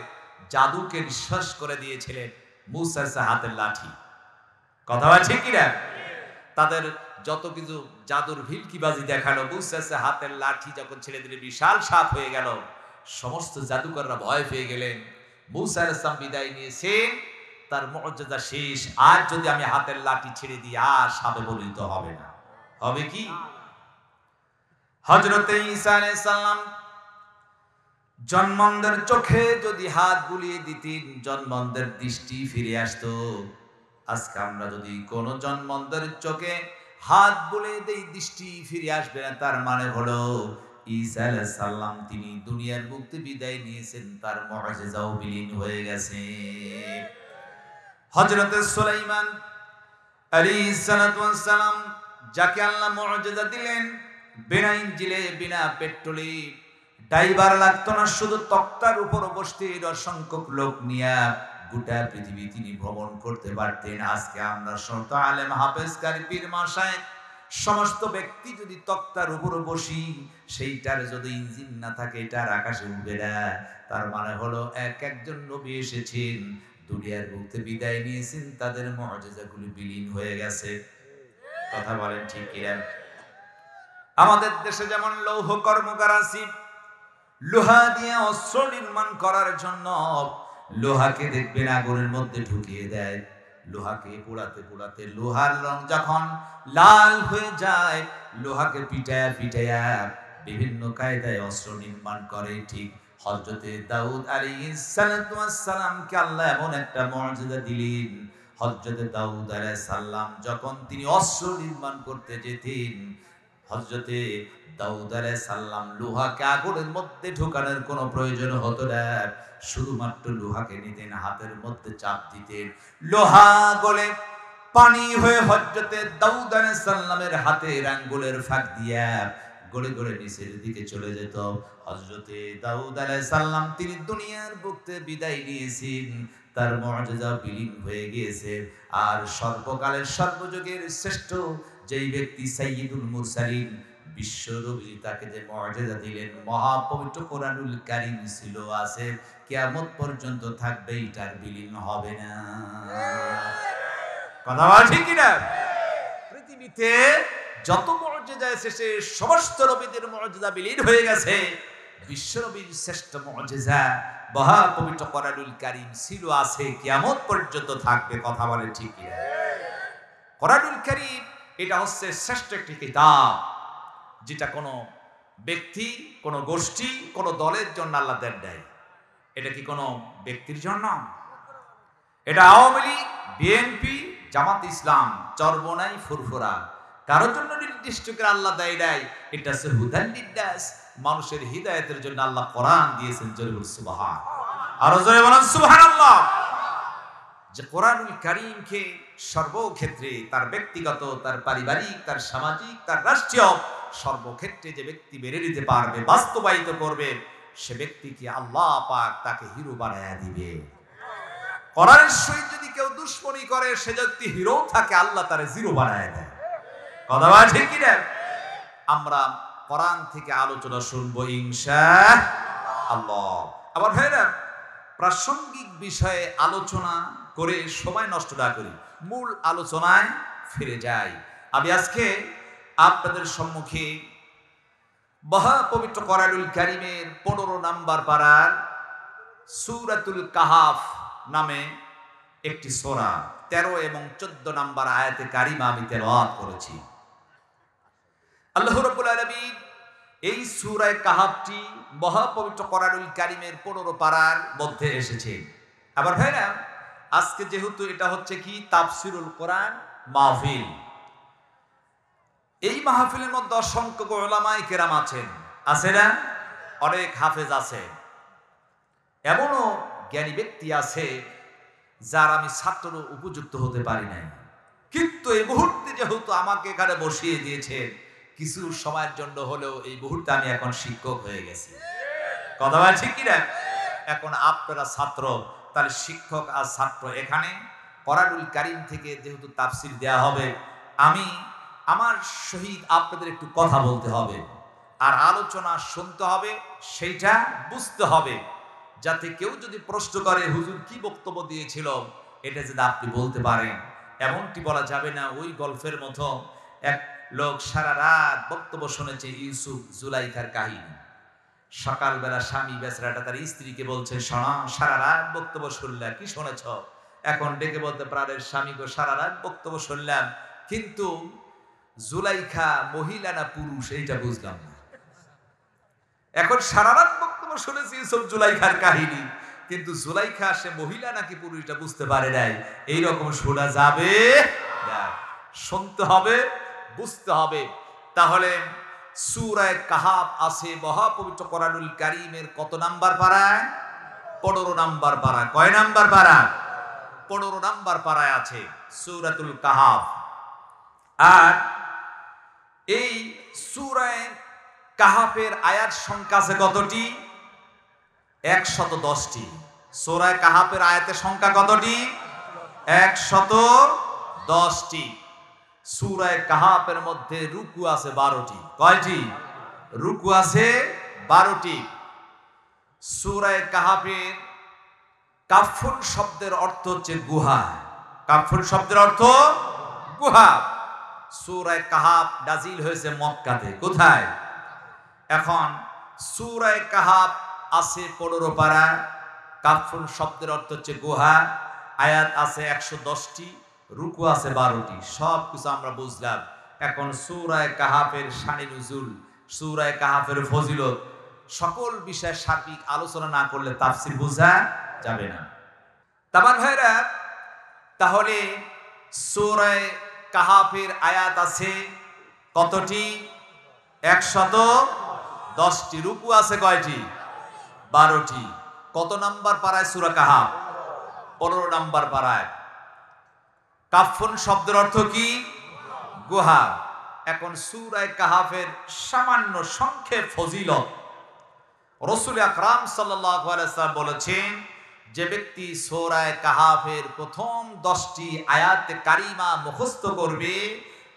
জাদুকে নিঃশেষ করে দিয়েছিলেন মূসার হাতের লাঠি। কথা বলছে কিনা? তাদের যত কিছু জাদুর ভিলকিবাজি দেখালো, মূসার হাতের লাঠি যখন ছেড়ে দিলে বিশাল সাপ হয়ে গেল, সমস্ত জাদুকররা ভয় পেয়ে গেলেন। মূসা আলাইহিস সালাম বিদায় নিয়েছেন, তার মুআজিজা শেষ। আর যদি আমি হাতের লাঠি ছেড়ে দিই, আর সাপে পরিণত হবে না। হবে কি? হযরত ঈসা আলাইহিস সালাম জন্মন্দের চোখে যদি হাত বুলিয়ে দিতেন, জন্মন্দের দৃষ্টি ফিরে আসতো। আজকে আমরা যদি কোন জন্মন্দের চোখে হাত বুলিয়ে দেই, দৃষ্টি ফিরে আসবে না। তার মানে হলো ঈসা আলাইহিস সালাম তিনি দুনিয়ার মুক্তি বিদায় নিয়েছেন, তার মুআজিজাও বিলীন হয়ে গেছে। হযরত সুলাইমান আলাইহিস সালাতু ওয়াস সালাম যাকে আল্লাহ মুআজিজা দিলেন, বিনা ইঞ্জিলে বিনা পেট্রোলে ড্রাইভার লাগতো না, শুধু তক্তার উপর বসতেন, অসংখ্য লোক নিয়ে গোটা পৃথিবী তিনি ভ্রমণ করতে পারতেন। আজকে আমরা শত আলেম হাফেজ কারি পীর মাশায়েখ সমস্ত ব্যক্তি যদি তক্তার উপর বসি, সেইটার যদি ইঞ্জিন না থাকে, এটার আকাশে উড়বে না। তার মানে হলো একজন নবী এসেছেন, দুনিয়ার মুক্তি বিদায় নিয়েছেন, তাদের মুআজিজাগুলি বিলীন হয়ে গেছে। কথা বলেন ঠিক কিনা? আমাদের দেশে যেমন লৌহ কর্মকার আছে, লোহা দিয়ে অস্ত্র নির্মাণ করার জন্য লোহাকে দেখবেন আগুনের মধ্যে ঢুকিয়ে দেয়। লোহাকে পোড়াতে পোড়াতে লোহার রং যখন লাল হয়ে যায়, লোহাকে পিটায়া পিটায়া বিভিন্ন কায়দায় অস্ত্র নির্মাণ করে। ঠিক হযরতে দাউদ আলাইহিস সালাতু ওয়াস সালামকে আল্লাহ এমন একটা মুআজিজা দিলেন। হযরতে দাউদ আলাইহিস সালাম যখন তিনি অস্ত্র নির্মাণ করতে যেতেন, হযরতে দাউদ আলাইহিস সালাম লোহাকে আগুনের মধ্যে ঢোকানোর কোনো প্রয়োজন হতো না, শুধুমাত্র লোহাকে নিতেন, হাতের মধ্যে চাপ দিতেন, লোহা গলে পানি হয়ে হযরতে দাউদ আলাইহিস সালামের হাতের আঙ্গুলের ফাঁক দিয়া গলে গলে নিচের দিকে চলে যেত। হযরতে দাউদ আলাইহিস সালাম তিনি দুনিয়ার বুকে বিদায় নিয়েছেন, তার মুআজিজা বিলীন হয়ে গিয়েছে। আর সর্বকালের সর্বযুগের শ্রেষ্ঠ যেই ব্যক্তি সাইয়্যিদুল মুরসালিন বিশ্বনবী, তাকে যে মুআজিজা দিলেন মহাপবিত্র কোরআনুল কারীম ছিল, আছে কিয়ামত পর্যন্ত থাকবে, এটার বিলীন হবে না। কথা বল ঠিক কি না? পৃথিবীতে যত মুআজিজা এসেছে সমস্ত নবীদের মুআজিজা বিলীন হয়ে গেছে। বিশ্বনবীর শ্রেষ্ঠ মুআজিজা মহাপবিত্র কোরআনুল কারীম ছিল, আছে কিয়ামত পর্যন্ত থাকবে। কথা বলে ঠিক কি না? কোরআনুল কারীম এটা হচ্ছে শ্রেষ্ঠ একটি কিতাব, যেটা কোনো ব্যক্তি, কোনো গোষ্ঠী, কোনো দলের জন্য আল্লাহ দেন নাই। এটা কি কোনো ব্যক্তির জন্য? এটা আওয়ামী লীগ, বিএনপি, জামাত ইসলাম, চরবনাই, ফুরফুরা কারোর জন্য নির্দিষ্ট করে আল্লাহ দেয় নাই। এটা হচ্ছে হুদান লিন্নাস, মানুষের হিদায়াতের জন্য আল্লাহ কোরআন দিয়েছেন। জোরে বলুন সুবহান, আর জোরে বলুন সুবহানাল্লাহ। যে কোরআনুল কারীমকে সর্বক্ষেত্রে, তার ব্যক্তিগত, তার পারিবারিক, তার সামাজিক, তার রাষ্ট্রীয় সর্বক্ষেত্রে যে ব্যক্তি মেনে নিতে পারবে, বাস্তবায়িত করবে, সে ব্যক্তিকে আল্লাহ পাক তাকে হিরো বানায়া দিবে। কোরআনের সহিত যদি কেউ দুশমনি করে, সে ব্যক্তি হিরো থাকে, আল্লাহ তারে জিরো বানায়া দেয়। কথা বলা ঠিক কি না? আমরা কোরআন থেকে আলোচনা শুনবো ইনশাআল্লাহ। আবার ভাইরা, প্রাসঙ্গিক বিষয়ে আলোচনা করে সময় নষ্ট না করি, মূল আলোচনায় ফিরে যাই। আমি আজকে আপনাদের সম্মুখে মহাপবিত্র কোরআনুল কারীমের 15 নম্বর পারার সূরাতুল কাহাফ নামে একটি সূরা 13 এবং 14 নম্বর আয়াতে কারিমা আমি তেলাওয়াত করেছি। আল্লাহ রাব্বুল আলামিন এই সূরা কাহাফটি মহাপবিত্র কোরআনুল কারীমের 15 পারার মধ্যে এসেছে। আবার ভাইরা, আজকে যেহেতু এটা হচ্ছে কি তাফসিরুল কোরআন মাহফিল, এই মাহফিলের মধ্যে অসংখ্য উলামায়ে কেরাম আছেন, আছে না? অনেক হাফেজ আছে, এমনও জ্ঞানী ব্যক্তি আছে যার আমি ছাত্র উপযুক্ত হতে পারি নাই, কিন্তু এই মুহূর্তে যেহেতু আমাকে এখানে বসিয়ে দিয়েছে, কিছু সময়ের জন্য হলেও এই মুহূর্তে আমি এখন শিক্ষক হয়ে গেছি। কথা বলা ঠিক কি না? এখন আপনারা ছাত্র, তাহলে শিক্ষক আর ছাত্র, এখানে কোরআনুল কারীম থেকে যেহেতু তাফসীর দেয়া হবে, আমি আমার সহিত আপনাদের একটু কথা বলতে হবে, আর আলোচনা শুনতে হবে, সেইটা বুঝতে হবে, যাতে কেউ যদি প্রশ্ন করে হুজুর কি বক্তব্য দিয়েছিল, এটা যদি আপনি বলতে পারেন। এমনটি বলা যাবে না ওই গল্পের মতো এক লোক সারা রাত বক্তব্য শুনেছে ইউসুফ জুলাইখার কাহিনী। সকালবেলা স্বামী বেচারাটা তার স্ত্রীকে বলছে, শোনো, সারা রাত বক্তব্য শুনলাম, কি শুনেছ? এখন ডেকে বলতে প্রাণের স্বামী গো, সারা রাত বক্তব্য শুনলাম, কিন্তু জুলাইখা মহিলা না পুরুষ এইটা বুঝলাম না। এখন সারা রাত বক্তব্য শুনেছি ইউসুফ জুলাইখার কাহিনী, কিন্তু জুলাইখা সে মহিলা নাকি পুরুষ এটা বুঝতে পারে নাই। এইরকম শোনা যাবে না, শুনতে হবে, বুঝতে হবে। তাহলে সূরা কাহাফ আছে মহাপবিত্র কোরআনুল কারীমের কত নাম্বার পারায়? 15 নাম্বার পারা। কয় নাম্বার পারা? 15 নাম্বার পারায় আছে সূরাতুল কাহাফ। আর এই সূরা কাহাফের আয়াত সংখ্যা আছে কতটি? 110টি। সূরা কাহাফের আয়াতের সংখ্যা কতটি? 110টি। সূরা কাহাফের মধ্যে রুকু আছে 12টি। কয়টি? রুকু আছে 12টি। সূরা কাহাফের কাফুন শব্দের অর্থ হচ্ছে গুহা। কাফুন শব্দের অর্থ গুহা। সূরা কাহাফ নাজিল হয়েছে মক্কাতে। কোথায়? এখন সূরা কাহাফ আছে 15 পারা, কাফুন শব্দের অর্থ হচ্ছে গুহা, আয়াত আছে 110টি, রুকু আছে 12টি। সব কিছু আমরা বুঝলাম। এখন সূরা কাহাফের শানি নুজুল, সূরা কাহাফের ফজিলত, সকল বিষয়ে সার্বিক আলোচনা না করলে তাফসীর বোঝা যাবে না। তাবার ভাইরা, তাহলে সূরা কাহাফের আয়াত আছে কতটি? 110টি। রুকু আছে কয়টি? 12টি। কত নাম্বার পারায় সূরা কাহাফ? 15 নাম্বার পারায়। কাফুন শব্দের অর্থ কি? গুহা। এখন সূরা কাহাফের সামান্য সংক্ষেপ ফজিলত রাসূল আকরাম সাল্লাল্লাহু আলাইহি ওয়াসাল্লাম বলেছেন, যে ব্যক্তি সূরা কাহাফের প্রথম 10টি আয়াতে কারিমা মুখস্থ করবে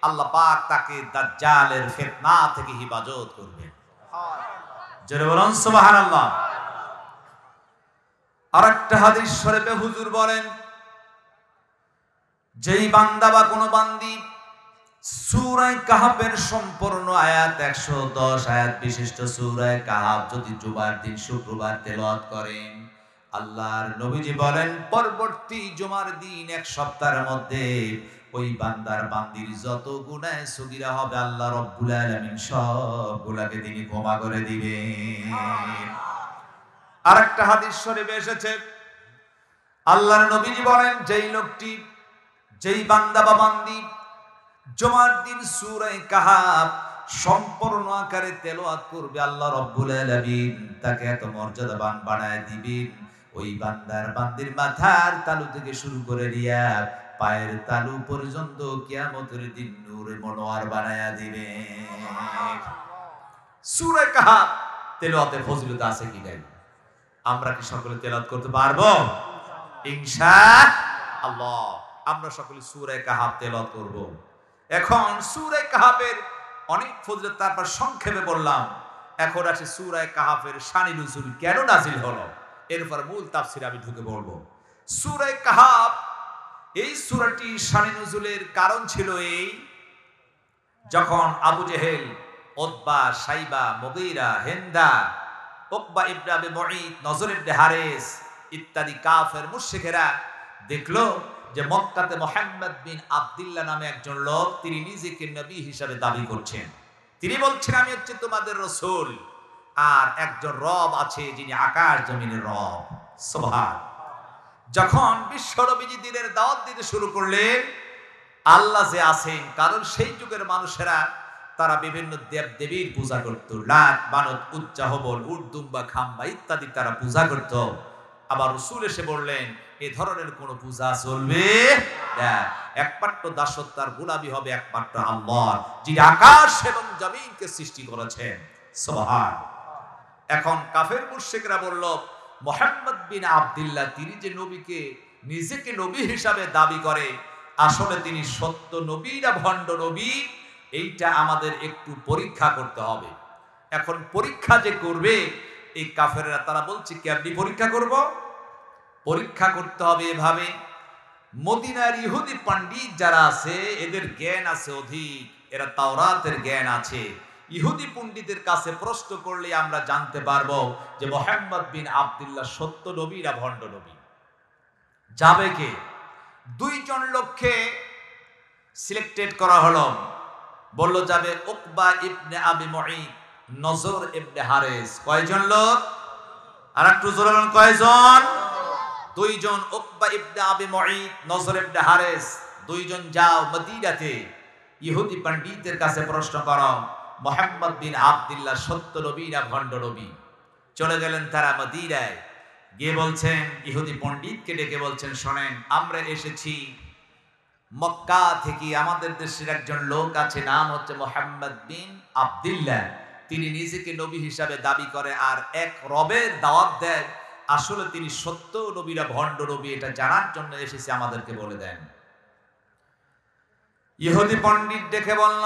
আল্লাহ পাক তাকে দাজ্জালের ফিতনা থেকে হিফাজত করবে। জোরে বলুন সুবহানাল্লাহ। আরেকটা হাদিস শরীফে হুজুর বলেন, যেই বান্দা বা কোনো বান্দি সূরা কাহাফের সম্পূর্ণ আয়াত 110 আয়াত বিশিষ্ট সূরা কাহাফ যদি জুমার দিন শুক্রবার তেলাওয়াত করেন, আল্লাহর নবীজি বলেন পরবর্তী জুমার দিন এক সপ্তাহের মধ্যে ওই বান্দির যত গুনাহ সগীরা হবে আল্লাহ রাব্বুল আলামিন সবগুলোকে তিনি ক্ষমা করে দিবেন। আরেকটা হাদিস শরীফে এসেছে, আল্লাহর নবীজি বলেন যেই বান্দা বা বান্দি জুমার দিন সূরা কাহাফ সম্পূর্ণ আকারে তেলাওয়াত করবে আল্লাহ রাব্বুল আলামিন তাকে এত মর্যাদাবান বানায় দিবেন, ওই বান্দির মাথার তালু থেকে শুরু করে দিয়া পায়ের তালু পর্যন্ত কিয়ামতের দিন নূরে মনোয়ার বানায়া দিবেন। সূরা কাহাফ তেলাওয়াতের ফজিলত আছে কি নাই? আমরা কি সকলে তেলাওয়াত করতে পারবো? ইনশাআল্লাহ আমরা সকলে সূরা কাহাফ তেলাওয়াত করব। এখন সূরা কাহাফের অনেক ফজিলত তারপর সংক্ষেপে বললাম। এখন আসে সূরা কাহাফের শানি নুজুল কেন নাজিল হলো, এরপর মূল তাফসীরে আমি ঢুকে পড়বো। সূরা কাহাফ এই সূরাটি শানি নুজুলের কারণ ছিল এই, যখন আবু জেহেল, উতবা, শাইবা, মুগীরা, হিন্দা, উকবা ইবনে আবি মুঈত, নজর ইবনে হারিস ইত্যাদি কাফের মুশরিকেরা দেখলো যে মক্কাতে মুহাম্মদ বিন আব্দুল্লাহ নামে একজন লোক তিনি নিজেকে নবী হিসেবে দাবি করছেন। তিনি বলছেন আমি হচ্ছে তোমাদের রাসূল, আর একজন রব আছে যিনি আকাশ জমিনের রব। সুবহান। যখন বিশ্ব নবীজি দ্বীনের দাওয়াত দিতে শুরু করলেন, আল্লাহ যে আছেন, কারণ সেই যুগের মানুষেরা তারা বিভিন্ন দেব দেবীর পূজা করত, লাত, মানত, উজ্জা, হবল, উর্দুম্বা, খাম্বা ইত্যাদি তারা পূজা করত। আবার রাসূল এসে বললেন এই ধরনের কোন পূজা চলবে না, একমাত্র দাসত্ব আর গোলামি হবে একমাত্র আল্লাহর, যিনি আকাশ এবং জমিনকে সৃষ্টি করেছেন। সুবহান। এখন কাফের মুশরিকরা বলল মুহাম্মদ বিন আব্দুল্লাহ তিনি যে নবীকে নিজেকে নবী হিসাবে দাবি করে, আসলে তিনি সত্য নবী না ভণ্ড নবী, এইটা আমাদের একটু পরীক্ষা করতে হবে। এখন পরীক্ষা যে করবে এই কাফেররা তারা বলছে কেমনি পরীক্ষা করব? পরীক্ষা করতে হবে এভাবে, মদিনার ইহুদি পণ্ডিত যারা আছে এদের জ্ঞান আছে অধিক, এরা তাওরাতের জ্ঞান আছে। ইহুদি পণ্ডিতের কাছে প্রশ্ন করলে আমরা জানতে পারবো যে মুহাম্মদ বিন আব্দুল্লাহ সত্য নবী না ভণ্ড নবী। যাবে কে? দুইজন লোককে সিলেক্টেড করা হলো। বলল যাবে উকবা ইবনে আবি মুঈত, নজর ইবনে হারিস। কয়জন লোক? আর একটু জোরে বলুন কয়জন? দুইজন। উকবা ইবনে আবি মুঈত, নজর ইবনে হারিস, দুইজন যাও মদিনাতে ইহুদি পণ্ডিতদের কাছে প্রশ্ন করো মুহাম্মদ বিন আব্দুল্লাহ সত্য নবী না ভণ্ড নবী। চলে গেলেন তারা মদিনায়, গিয়ে বলছেন ইহুদি পণ্ডিতকে ডেকে বলছেন শোনেন আমরা এসেছি মক্কা থেকে, আমাদের দেশের একজন লোক আছে নাম হচ্ছে মুহাম্মদ বিন আব্দুল্লাহ, তিনি নিজেকে নবী হিসাবে দাবি করে আর এক রবের দাওয়াত দেয়, আসলে তিনি সত্য নবী না ভণ্ড নবী এটা জানার জন্য এসেছে, আমাদেরকে বলে দেন। ইহুদি পণ্ডিত ডেকে বলল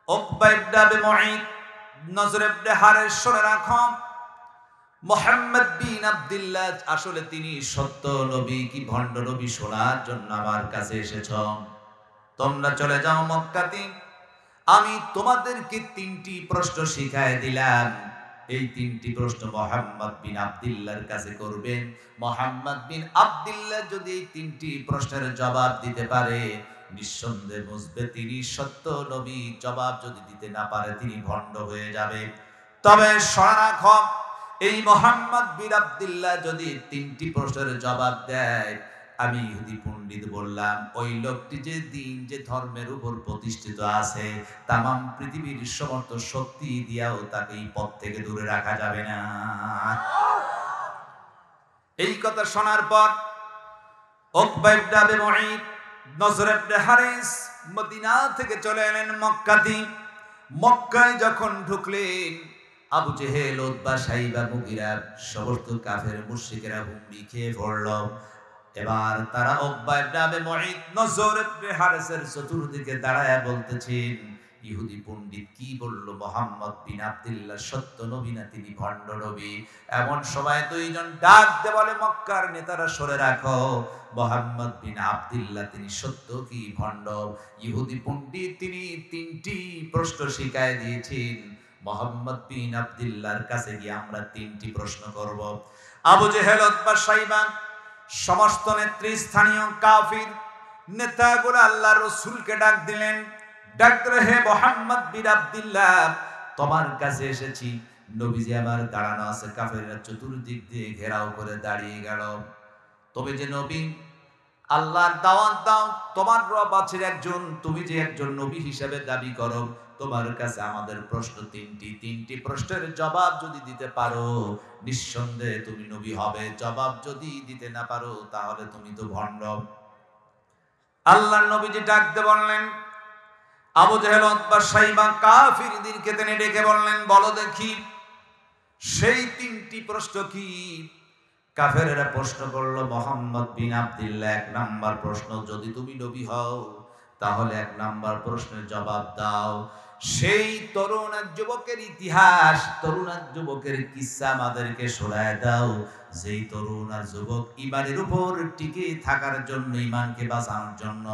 উকবা ইবনে আবি মুঈত, নজর ইবনে হারিস শুনে রাখো মুহাম্মদ বিন আব্দুল্লাহ আসলে তিনি সত্য নবী কি ভণ্ড নবী শোনার জন্য আমার কাছে এসেছো। তোমরা চলে যাও মক্কাতে, আমি তোমাদেরকে 3টি প্রশ্ন শিখায় দিলাম, এই 3টি প্রশ্ন মুহাম্মদ বিন আব্দুল্লাহর কাছে করবেন। মুহাম্মদ বিন আব্দুল্লাহ যদি এই 3টি প্রশ্নের জবাব দিতে পারে নিঃসন্দেহে বুঝবে তিনি সত্য নবী, জবাব যদি দিতে না পারে তিনি ভণ্ড হয়ে যাবে। তবে শোনা রাখো এই মুহাম্মদ বিন আব্দুল্লাহ যদি 3টি প্রশ্নের জবাব দেয়, আমি ইহুদি পণ্ডিত বললাম ওই লোকটি যে দিন যে ধর্মের উপর প্রতিষ্ঠিত আছে তামাম পৃথিবীর সমস্ত শক্তি দিয়াও তাকে এই পথ থেকে দূরে রাখা যাবে না। এই কথা শোনার পর উকবা ইবনে আবি মুঈত, নজর ইবনে হারিস মদিনা থেকে চলে এলেন মক্কাতে। মক্কায় যখন ঢুকলেন আবু জেহেল, উতবা, সাইবা, মুগিরা সমস্ত কাফের মুশরিকেরা হুমড়ি খেয়ে পড়ল। এবার তারা উকবা ইবনে আবি মুঈত, নজর ইবনে হারিসের চতুর্দিকে দাঁড়ায় বলতেছেন, ইহুদি পণ্ডিত কি বলল, মুহাম্মদ বিন আব্দুল্লাহ সত্য নবী না তিনি ভণ্ড নবী? এমন সময় দুইজন ডাক দিয়ে বলে, মক্কার নেতারা সরে রাখো, মুহাম্মদ বিন আব্দুল্লাহ তিনি সত্য কি ভণ্ড? ইহুদি পণ্ডিত তিনি তিনটি প্রশ্ন শিখায় দিয়েছেন, মুহাম্মদ বিন আব্দুল্লাহর কাছে গিয়ে আমরা তিনটি প্রশ্ন করব। আবু জেহেল, উতবা, সাইবা সমস্ত নেতৃস্থানীয় কাফির নেতাগুলো আল্লাহর রাসূলকে ডাক দিলেন, ডাক ধরে, হে মুহাম্মদ বিন আব্দুল্লাহ, তোমার কাছে এসেছি। নবীজি আমার দাঁড়ানো আছে, কাফেররা চতুর্দিক দিয়ে ঘেরাও করে দাঁড়িয়ে গেল। তবে যে নবী, আল্লাহর দাওয়াত দাও, তোমার রব আছে একজন, তুমি যে একজন নবী হিসেবে দাবি করো, তোমার কাছে আমাদের প্রশ্ন তিনটি প্রশ্নের জবাব যদি দিতে পারো নিঃসন্দেহে তুমি নবী হবে, জবাব যদি দিতে না পারো তাহলে তুমি তো ভণ্ড। আল্লাহর নবীজি ডাক দিয়ে বললেন, আবু জেহেল, উতবা, সাইবা কাফিরদেরকে তিনি ডেকে বললেন, বলো দেখি সেই তিনটি প্রশ্ন কি? কাফেরেরা প্রশ্ন করলো, মুহাম্মদ বিন আব্দুল্লাহ, এক নাম্বার প্রশ্ন, যদি তুমি নবী হও তাহলে এক নাম্বার প্রশ্নের জবাব দাও। সেই তরুণ এক যুবকের ইতিহাস, তরুণ এক যুবকের কিসসা আমাদেরকে শোনায় দাও, যেই তরুণ আর যুবক ইমানের উপর টিকে থাকার জন্য, ইমানকে বাঁচানোর জন্য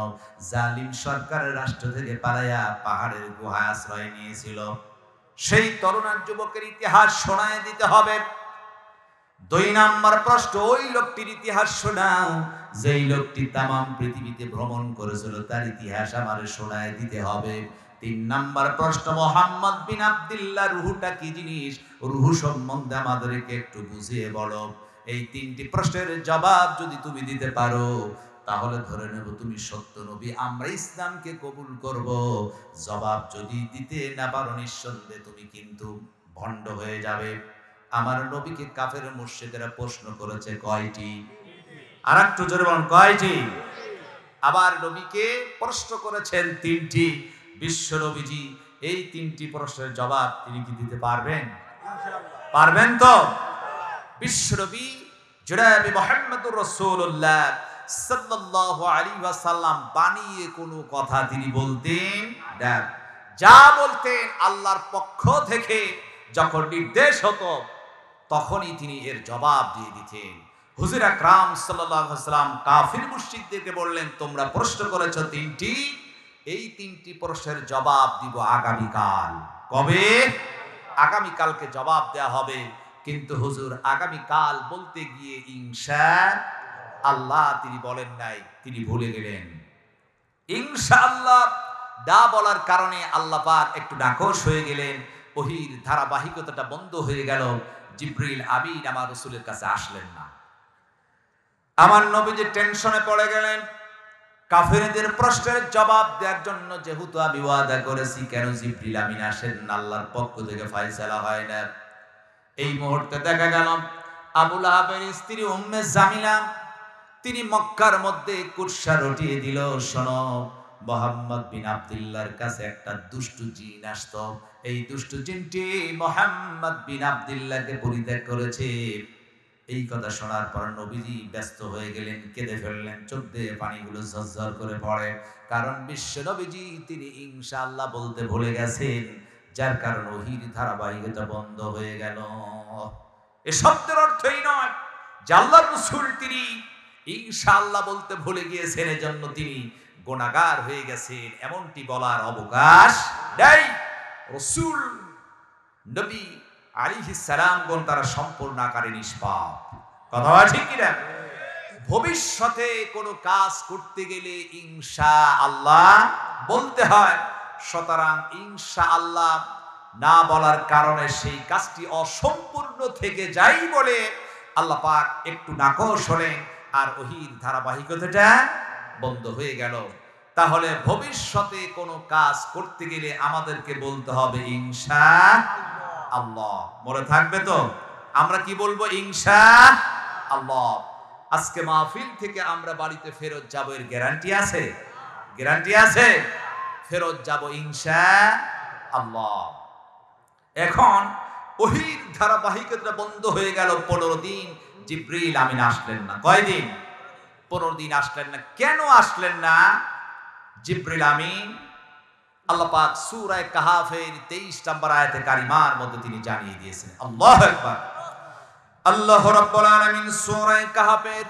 জালিম সরকারের রাষ্ট্র থেকে পালাইয়া পাহাড়ের গুহায় আশ্রয় নিয়েছিল। সেই তরুণ আর যুবকের ইতিহাস শোনায় দিতে হবে। দুই নাম্বার প্রশ্ন, ওই লোকটির ইতিহাস শোনাও, যেই লোকটি তামাম পৃথিবীতে ভ্রমণ করেছিল তার ইতিহাস আমারে শোনায় দিতে হবে। তিন নাম্বার প্রশ্ন, মুহাম্মদ বিন আব্দুল্লাহ রূহটা কি জিনিস, রূহ সম্বন্ধে আমাদেরকে একটু বুঝিয়ে বলো। এই তিনটি প্রশ্নের জবাব যদি তুমি দিতে পারো তাহলে ধরে নেব তুমি সত্য নবী, আমরা ইসলামকে কবুল করব। জবাব যদি দিতে না পারো নিঃসন্দেহে তুমি কিন্তু ভণ্ড হয়ে যাবে। আমার নবীকে কাফের মুশরিকরা প্রশ্ন করেছে কয়টি? আর একটু জোরে বলুন, কয়টি? আবার নবীকে প্রশ্ন করেছেন তিনটি। বিশ্ব নবীজি এই তিনটি প্রশ্নের জবাব তিনি কি দিতে পারবেন? পারবেন তো? বিশ্ব নবী জনাব মুহাম্মদুর রাসূলুল্লাহ সাল্লাল্লাহু আলাইহি ওয়াসাল্লাম বানিয়ে কোনো কথা তিনি বলতেন না। যা বলতেন আল্লাহর পক্ষ থেকে যখন নির্দেশ হতো তখনই তিনি এর জবাব দিয়ে দিতেন। হুজুর আকরাম সাল্লাল্লাহু আলাইহি ওয়াসাল্লাম কাফির মুশরিকদেরকে বললেন, তোমরা প্রশ্ন করেছো তিনটি, এই তিনটি প্রশ্নের জবাব দিব আগামীকাল। কবে? আগামীকালকে জবাব দেয়া হবে। কিন্তু হুজুর আগামীকাল বলতে গিয়ে ইনশাআল্লাহ তিনি বলেন নাই, তিনি ভুলে গেলেন। ইনশাআল্লাহ দা বলার কারণে আল্লাহ পাক একটু নাকশ হয়ে গেলেন, ওহীর ধারাবাহিকতাটা বন্ধ হয়ে গেল। জিবরিল আমিন আমার রাসূলের কাছে আসলেন না। আমার নবীজি টেনশনে পড়ে গেলেন, কাফেরদের প্রশ্নের জবাব দেওয়ার জন্য যেহেতু আমি ওয়াদা করেছি, কেন জিবরিল আমিন আসেন না, আল্লাহর পক্ষ থেকে ফয়সালা হয় না। এই মুহূর্তে দেখা গেল আবু লাহাবের স্ত্রী উম্মে জামিলা তিনি মক্কার মধ্যে কুরসা রটিয়ে দিল, শোনো মুহাম্মদ বিন আব্দুল্লাহর কাছে একটা দুষ্টু জিন আসতো, এই দুষ্টু জিনটি মুহাম্মদ বিন আব্দুল্লাহকে পরিত্যাগ করেছে। এই কথা শোনার পর নবীজি ব্যস্ত হয়ে গেলেন, কেঁদে ফেললেন, চোখ দিয়ে পানিগুলো ঝরঝর করে পড়ে। কারণ বিশ্ব নবীজি তিনি ইনশাআল্লাহ বলতে ভুলে গেছেন, যার কারণ ওহীর ধারাবাহিকতা বন্ধ হয়ে গেল। এ শব্দের অর্থই নয় যে আল্লাহর রাসূল তিনি ইনশাআল্লাহ বলতে ভুলে গিয়েছেন, এজন্য তিনি গুনাহগার হয়ে গেছেন, এমনটি বলার অবকাশ নেই। রাসূল নবী আলাইহিস সালামগণ তারা সম্পূর্ণ আকারে নিষ্পাপ। কথা ঠিক কি না? ভবিষ্যতে কোনো কাজ করতে গেলে ইনশাআল্লাহ বলতে হয়। সুতরাং ইনশাআল্লাহ না বলার কারণে সেই কাজটি অসম্পূর্ণ থেকে যায় বলে আল্লাহ পাক একটু নাকশ হলেন, আর ওহীর ধারাবাহিকতাটা বন্ধ হয়ে গেল। তাহলে ভবিষ্যতে কোনো কাজ করতে গেলে আমাদেরকে বলতে হবে ইনশাআল্লাহ। মনে থাকবে তো? আমরা কি বলবো? ইনশাআল্লাহ। আজকে মাহফিল থেকে আমরা বাড়িতে ফেরত যাব, এর গ্যারান্টি আছে? গ্যারান্টি আছে? ফেরত যাব ইনশাআল্লাহ। এখন ওহীর ধারাবাহিকতা বন্ধ হয়ে গেল 15 দিন। জিবরিল আমিন আসলেন না। কয়দিন? 15 দিন আসলেন না। কেন আসলেন না জিবরিল আমিন? আল্লাহ পাক সূরা কাহাফের 23 নম্বর আয়াতে কারিমার মধ্যে তিনি জানিয়ে দিয়েছেন। আল্লাহু আকবার। আল্লাহ রাব্বুল আলামিন সূরা কাহাফের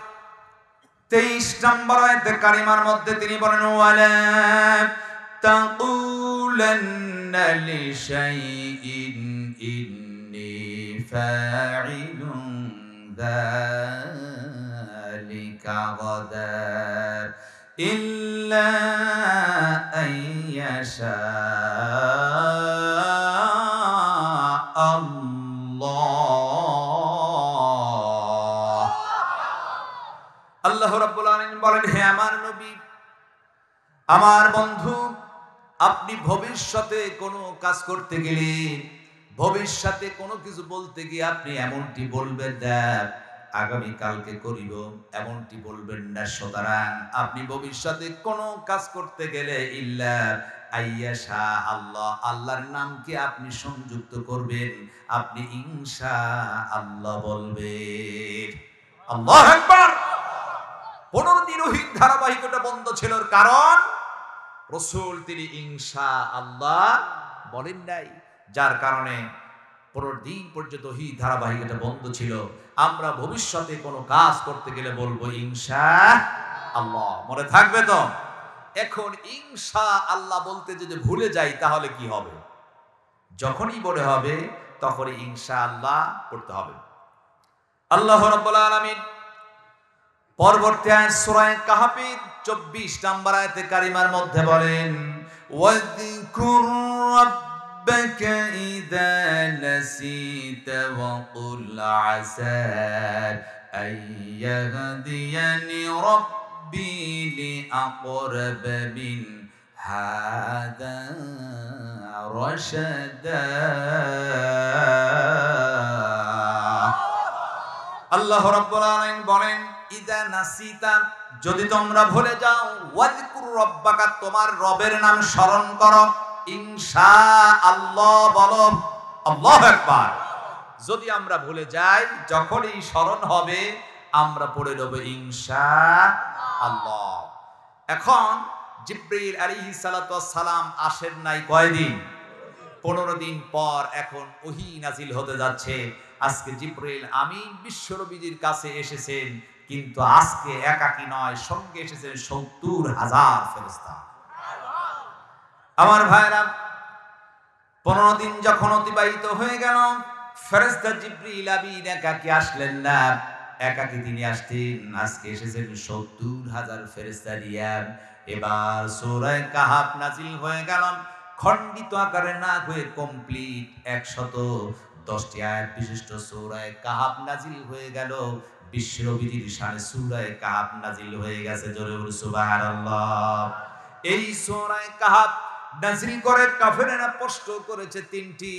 23 নম্বর আয়াতে কারিমার মধ্যে তিনি বলেন, ওয়ালা তাকুলান্না লিশাইইন ইন্নী ফাইলুন যালিকা গাদার ইল্লা আইয়াশা আল্লাহ রাব্বুল আলামিন বলেন, হে আমার নবী, আমার বন্ধু, আপনি ভবিষ্যতে কোনো কাজ করতে গেলে, ভবিষ্যতে কোনো কিছু বলতে গিয়ে আপনি এমনটি বলবেন না আগামী কালকে করিব, এমনটি বলবেন না। সুতরাং আপনি ভবিষ্যতে কোনো কাজ করতে গেলে ইল্লা আইয়াশা আল্লাহ, আল্লাহর নামকে আপনি সংযুক্ত করবেন, আপনি ইনশাআল্লাহ বলবেন। আল্লাহু আকবার। 15 দিন ওহীর ধারাবাহিকতা বন্ধ ছিল, কারণ রাসূল তিনি ইনশাআল্লাহ বলেন নাই, যার কারণে 15 দিন পর্যন্ত ওহীর ধারাবাহিকতা বন্ধ ছিল। আমরা ভবিষ্যতে কোনো কাজ করতে গেলে বলবো ইনশাআল্লাহ। মনে থাকবে তো? এখন ইনশাআল্লাহ বলতে যদি ভুলে যাই তাহলে কি হবে? যখনই বলে হবে তখনই ইনশাআল্লাহ করতে হবে। আল্লাহ রাব্বুল আলামিন পরবর্তী আয়াত সূরা কাহাফের 24 নম্বর আয়াতে কারিমার মধ্যে বলেন, ওয়াযকুর রাব্বাকা ইযা নাসিতা ওয়া কুল আসা আইয়াহদিয়ানি রাব্বি লিআকরাব মিন হাযা রাশাদা। আল্লাহ রাব্বুল আলামিন বলেন, ইদা নাসিতা, যদি তোমরা ভুলে যাও, ওয়াজকুর রাব্বাকা, তোমার রবের নাম স্মরণ করো, ইনশাআল্লাহ বলো। আল্লাহু আকবার। যদি আমরা ভুলে যাই, যখনই স্মরণ হবে আমরা পড়ে দেব ইনশাআল্লাহ। এখন জিবরিল আলাইহিস সালাতু ওয়াস সালাম আসেন নাই কয়দিন? 15 দিন পর এখন ওহী নাজিল হতে যাচ্ছে। আজকে জিবরিল আমিন বিশ্বনবীর কাছে এসেছেন, কিন্তু আজকে একাকী নয়, সঙ্গে এসেছেন 70,000 ফেরেশতা। আমার ভাইরা, 15 দিন যখন অতিবাহিত হয়ে গেল, ফেরেশতা জিবরিল আমিন একাকী আসলেন না, একাকী তিনি আসতেন। আজকে এসেছেন 70,000 ফেরেশতা নিয়ে। এবার সূরা কাহাফ নাজিল হয়ে গেল, খণ্ডিত আকারে না হয়ে কমপ্লিট 110টি আয়াত বিশিষ্ট সূরা কাহাফ নাজিল হয়ে গেল। বিশ্বনবীর শানে সূরা কাহাফ নাজিল হয়ে গেছে। জোরে বলুন সুবহানাল্লাহ। এই সূরা কাহাফ নাজিল করে কাফেররা প্রশ্ন করেছে 3টি।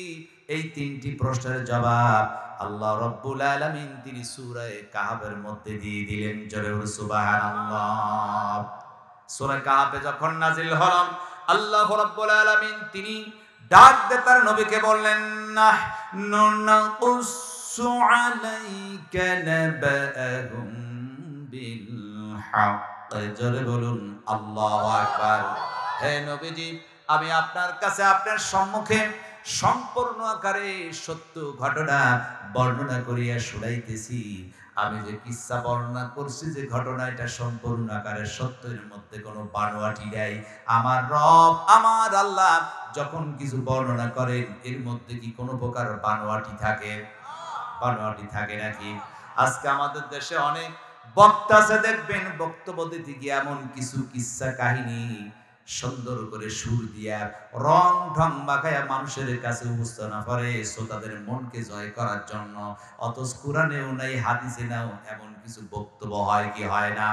এই 3টি প্রশ্নের জবাব আল্লাহ রাব্বুল আলামিন তিনি সূরা কাহাফের মধ্যে দিয়ে দিলেন। জোরে বলুন সুবহানাল্লাহ। সূরা কাহাফে যখন নাজিল হলো, আল্লাহ রাব্বুল আলামিন তিনি ডাক দিয়ে তার নবীকে বললেন, নাহনু নাকুসু আলাইকা নাবাহুম বিল হক। জোরে বলুন আল্লাহু আকবার। হে নবীজি, আমি আপনার কাছে আপনার সম্মুখে সম্পূর্ণ আকারে সত্য ঘটনা বর্ণনা করিয়া শোনাইতেছি। আমি যে কিসসা বর্ণনা করছি, যে ঘটনা, এটা সম্পূর্ণ আকারে সত্যের মধ্যে কোনো বানোয়াটি নাই। আমার রব, আমার আল্লাহ যখন কিছু বর্ণনা করেন এর মধ্যে কি কোনো প্রকার বানোয়াটি থাকে? বানোয়াটি থাকে নাকি? আজকে আমাদের দেশে অনেক বক্তা আছে, দেখবেন বক্তব্য দিতে গিয়ে এমন কিছু কিসসা কাহিনী সুন্দর করে সুর দিয়া রং ঢং মাখায়া মানুষের কাছে উপস্থাপনা করে শ্রোতাদের মনকে জয় করার জন্য। অথচ কোরআনেও নাই, হাদিসে নাও এমন কিছু বক্তব্য হয় কি হয় না?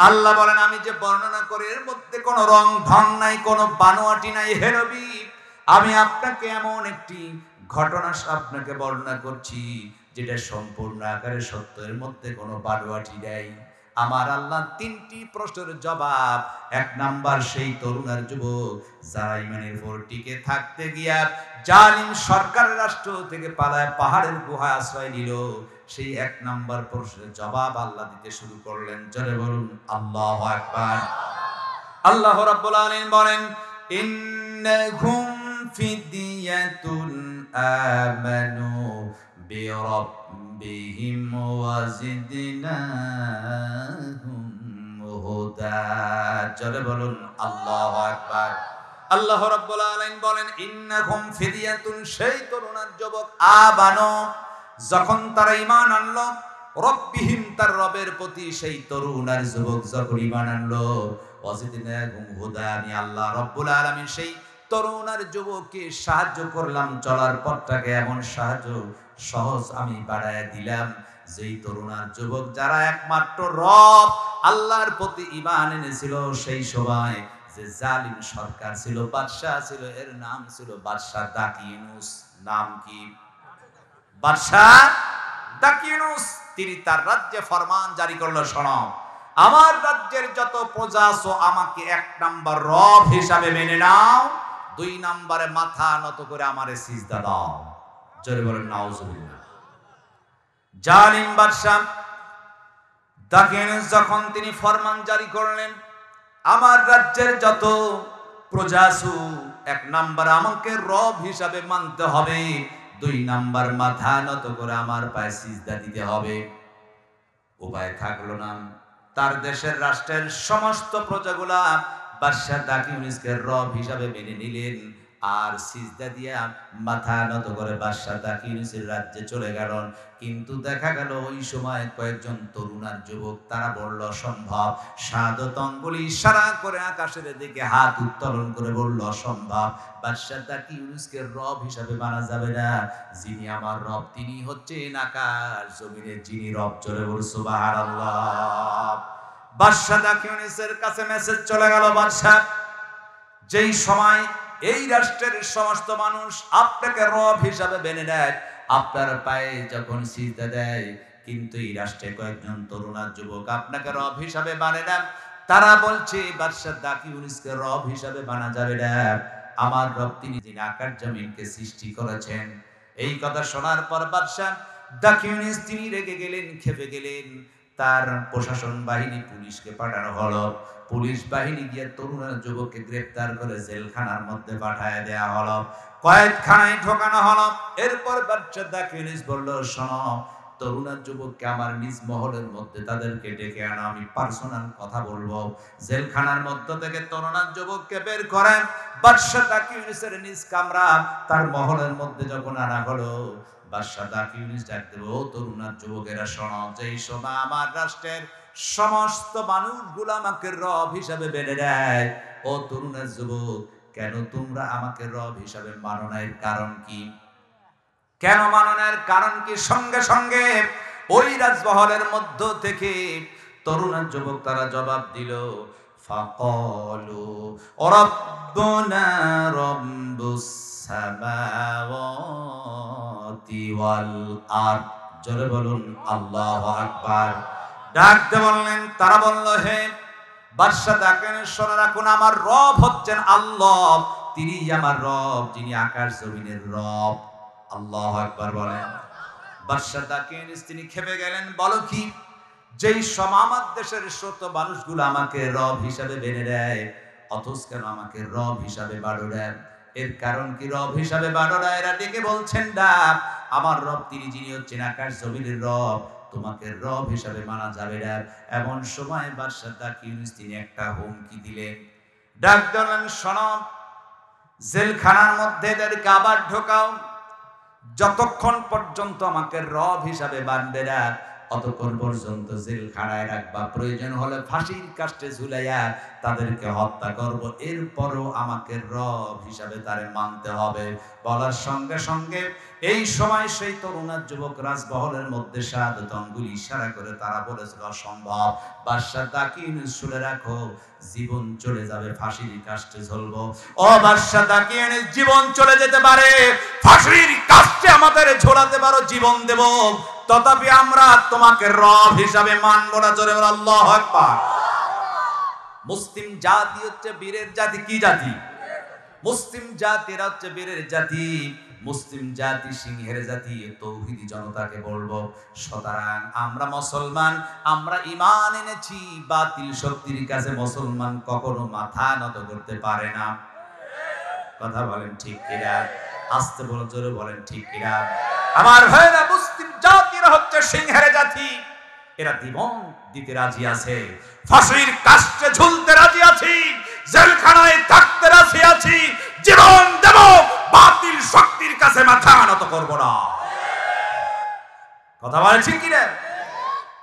আল্লাহ বলেন, আমি যে বর্ণনা করি এর মধ্যে কোনো রং ঢং নাই, কোনো বানোয়াটি নাই। হে নবী, আমি আপনাকে এমন একটি ঘটনা আপনাকে বর্ণনা করছি যেটা সম্পূর্ণ আকারে সত্য, এর মধ্যে কোনো বানোয়াটি নাই। আমার আল্লাহ তিনটি প্রশ্নের জবাব। এক নাম্বার, সেই তরুণ আর যুবক যারা ইমানের উপর টিকে থাকতে গিয়া জালিম সরকারের রাষ্ট্র থেকে পালায় পাহাড়ের গুহায় আশ্রয় নিল, সেই এক নাম্বার প্রশ্নের জবাব আল্লাহ দিতে শুরু করলেন। জোরে বলুন আল্লাহু আকবার। আল্লাহ রাব্বুল আলামিন বলেন, ইন্নাহুম ফিদিয়াতুন আমানু বিরাব্বিহিম ওয়াজিদনাহুম হুদা। জোরে বলুন আল্লাহু আকবার। আল্লাহ রাব্বুল আলামিন বলেন, ইন্নাহুম ফিদিয়াতুন, সেই তরুণ আর যুবক আমানু, যখন তারা ঈমান আনলো, রব্বিহিম, তার রবের প্রতি, সেই তরুণ আর যুবক যখন ঈমান আনলো, ওয়াজিদনাহুম হুদা, আমি আল্লাহ রাব্বুল আলামিন সেই তরুণ আর যুবককে সাহায্য করলাম, চলার পথটাকে এমন সাহায্য সহজ আমি বাড়ায় দিলাম, যেই তরুণ আর যুবক যারা একমাত্র রব আল্লাহর প্রতি ঈমান এনেছিল, সেই সময় যে জালিম সরকার ছিল, বাদশা ছিল, এর নাম ছিল বাদশা দাকিয়ানুস। নাম কি? বাদশা দাকিয়ানুস। তিনি তার রাজ্যে ফরমান জারি করলো, শোনো, আমার রাজ্যের যত প্রজা আছো আমাকে এক নাম্বার রব হিসাবে মেনে নাও, দুই নাম্বারে মাথা নত করে আমারে সিজদা দাও। জোরে বলেন নাউজুবিল্লাহ। জালিম বাদশা দাকিয়ানুস যখন তিনি ফরমান জারি করলেন, আমার রাজ্যের যত প্রজা আছো এক নাম্বার আমাকে রব হিসাবে মানতে হবে, দুই নাম্বার মাথা নত করে আমার পায়ে সিজদা দিতে হবে। উপায় থাকলো না, তার দেশের রাষ্ট্রের সমস্ত প্রজাগুলা বাদশা দাকিয়ানুসকে রব হিসাবে মেনে নিলেন, আর সিজদা দিয়া মাথা নত করে বাদশা দাকিয়ানুসের রাজ্যে চলে গেল। কিন্তু দেখা গেল ওই সময় কয়েকজন তরুণ আর যুবক তারা বলল, অসম্ভব। শাহাদাত আঙ্গুল ইশারা করে আকাশের দিকে হাত উত্তোলন করে বলল, অসম্ভব, বাদশা দাকিয়ানুসকে রব হিসাবে মানা যাবে না, যিনি আমার রব তিনি হচ্ছেন আকাশ জমিনের যিনি রব। চলে বল সুবহানাল্লাহ। বাদশা দাকিয়ানুসের কাছে মেসেজ চলে গেল, বাদশা, যেই সময় এই রাষ্ট্রের সমস্ত মানুষ আপনাকে রব হিসাবে মেনে নেয়, আপনার পায়ে যখন সিজদা দেয়, কিন্তু এই রাষ্ট্রে কয়েকজন তরুণ আর যুবক আপনাকে রব হিসাবে মানে না, তারা বলছে বাদশা দাকিয়ানুসকে রব হিসাবে মানা যাবে না, আমার রব তিনি যিনি আকাশ জমিনকে সৃষ্টি করেছেন। এই কথা শোনার পর বাদশা দাকিয়ানুস তিনি রেগে গেলেন, ক্ষেপে গেলেন। তার প্রশাসন বাহিনী পুলিশকে পাঠানো হলো, পুলিশ বাহিনী গিয়ে তরুণ আর যুবককে গ্রেফতার করে জেলখানার মধ্যে পাঠায় দেয়া হলো, কয়েদখানায় ঢোকানো হলো। এরপর বাদশা দাকিয়ানুস বলল, শোনো, তরুণ আর যুবককে আমার নিজ মহলের মধ্যে তাদেরকে ডেকে আনো, আমি পার্সোনাল কথা বলবো। জেলখানার মধ্য থেকে তরুণ আর যুবককে বের করেন বাদশা দাকিয়ানুসের নিজ কামরা, তার মহলের মধ্যে যখন আনা হলো, বাদশা দাকিয়ানুস ডাক দিল, ও তরুণ আর যুবকেরা শোনো, যেই সময় আমার রাষ্ট্রের সমস্ত মানুষগুলো আমাকে রব হিসাবে মেনে নেয়, ও তরুণ আর যুবক, কেন তোমরা আমাকে রব হিসাবে মানো না? এর কারণ কি? কেন মানো না? এর কারণ কি? সঙ্গে সঙ্গে ওই রাজমহলের মধ্য থেকে তরুণ আর যুবক তারা জবাব দিল, ফাকালু রাব্বুনা রাব্বুস সামাওয়াতি ওয়াল আরদ। জোরে বলুন আল্লাহু আকবার। ডাকতে বললেন, তারা বলল, হে বাদশা দাকিয়ানুস, শোনো রাখুন, আমার রব হচ্ছেন আল্লাহ, তিনি আমার রব, যিনি আকাশ জমিনের রব। আল্লাহু আকবার বলেন। বাদশা দাকিয়ানুস তিনি খেপে গেলেন, বলো কি, যেই সমাজ দেশের শত মানুষগুলো আমাকে রব হিসাবে মেনে নেয়, অথচ কেন আমাকে রব হিসাবে বাড়ো দেয়? এর কারণ কি? রব হিসাবে বাড়ো না, এরা ডেকে বলছেন না, আমার রব তিনি যিনি হচ্ছেন আকাশ জমিনের রব, তোমাকে রব হিসাবে মানা যাবে না। এমন সময় বাদশা দাকিয়ানুস তিনি একটা হুমকি দিলেন, ডাক দিলেন, শোনো, জেলখানার মধ্যে এদেরকে আবার ঢোকাও, যতক্ষণ পর্যন্ত আমাকে রব হিসাবে মানবে না, অতক্ষণ পর্যন্ত জেলখানায় রাখবা, প্রয়োজন হলে ফাঁসির কাস্টে ঝুলাইয়া তাদেরকে হত্যা করব, এরপরও আমাকে রব হিসাবে তারে মানতে হবে। বলার সঙ্গে সঙ্গে এই সময় সেই তরুণ আর যুবক রাজমহলের মধ্যে শাহাদাত আঙ্গুল ইশারা করে তারা বলেছিল, অসম্ভব, বাদশা দাকিয়ানুস শুনে রাখো, জীবন চলে যাবে, ফাঁসির কাস্টে ঝুলবো। ও বাদশা দাকিয়ানুস, জীবন চলে যেতে পারে, ফাঁসির কাস্টে আমাদের ঝোলাতে পারো, জীবন দেব, তথাপি আমরা তোমাকে রব হিসাবে মানব না। জোরে বলো আল্লাহু আকবার। মুসলিম জাতি হচ্ছে বীরের জাতি। কি জাতি? মুসলিম জাতিরা হচ্ছে বীরের জাতি, মুসলিম জাতি সিংহের জাতি। তৌহিদি জনতাকে বলবো, সুতরাং আমরা মুসলমান, আমরা ঈমান এনেছি। বাতিল শক্তির কাছে মুসলমান কখনো মাথা নত করতে পারে না। কথা বলেন ঠিক কিনা? আস্তে বলো, জোরে বলেন ঠিক কিনা? আমার ভাইরা, মুসলিম জাতিরা হচ্ছে সিংহের জাতি। এরা জীবন দিতে রাজি আছে, ফাঁসির কাস্টে ঝুলতে রাজি আছি, জেলখানায় থাকতে রাজি আছি, জীবন দেব, বাতিল শক্তির কাছে মাথা নত করব না। কথা বলছি কি না?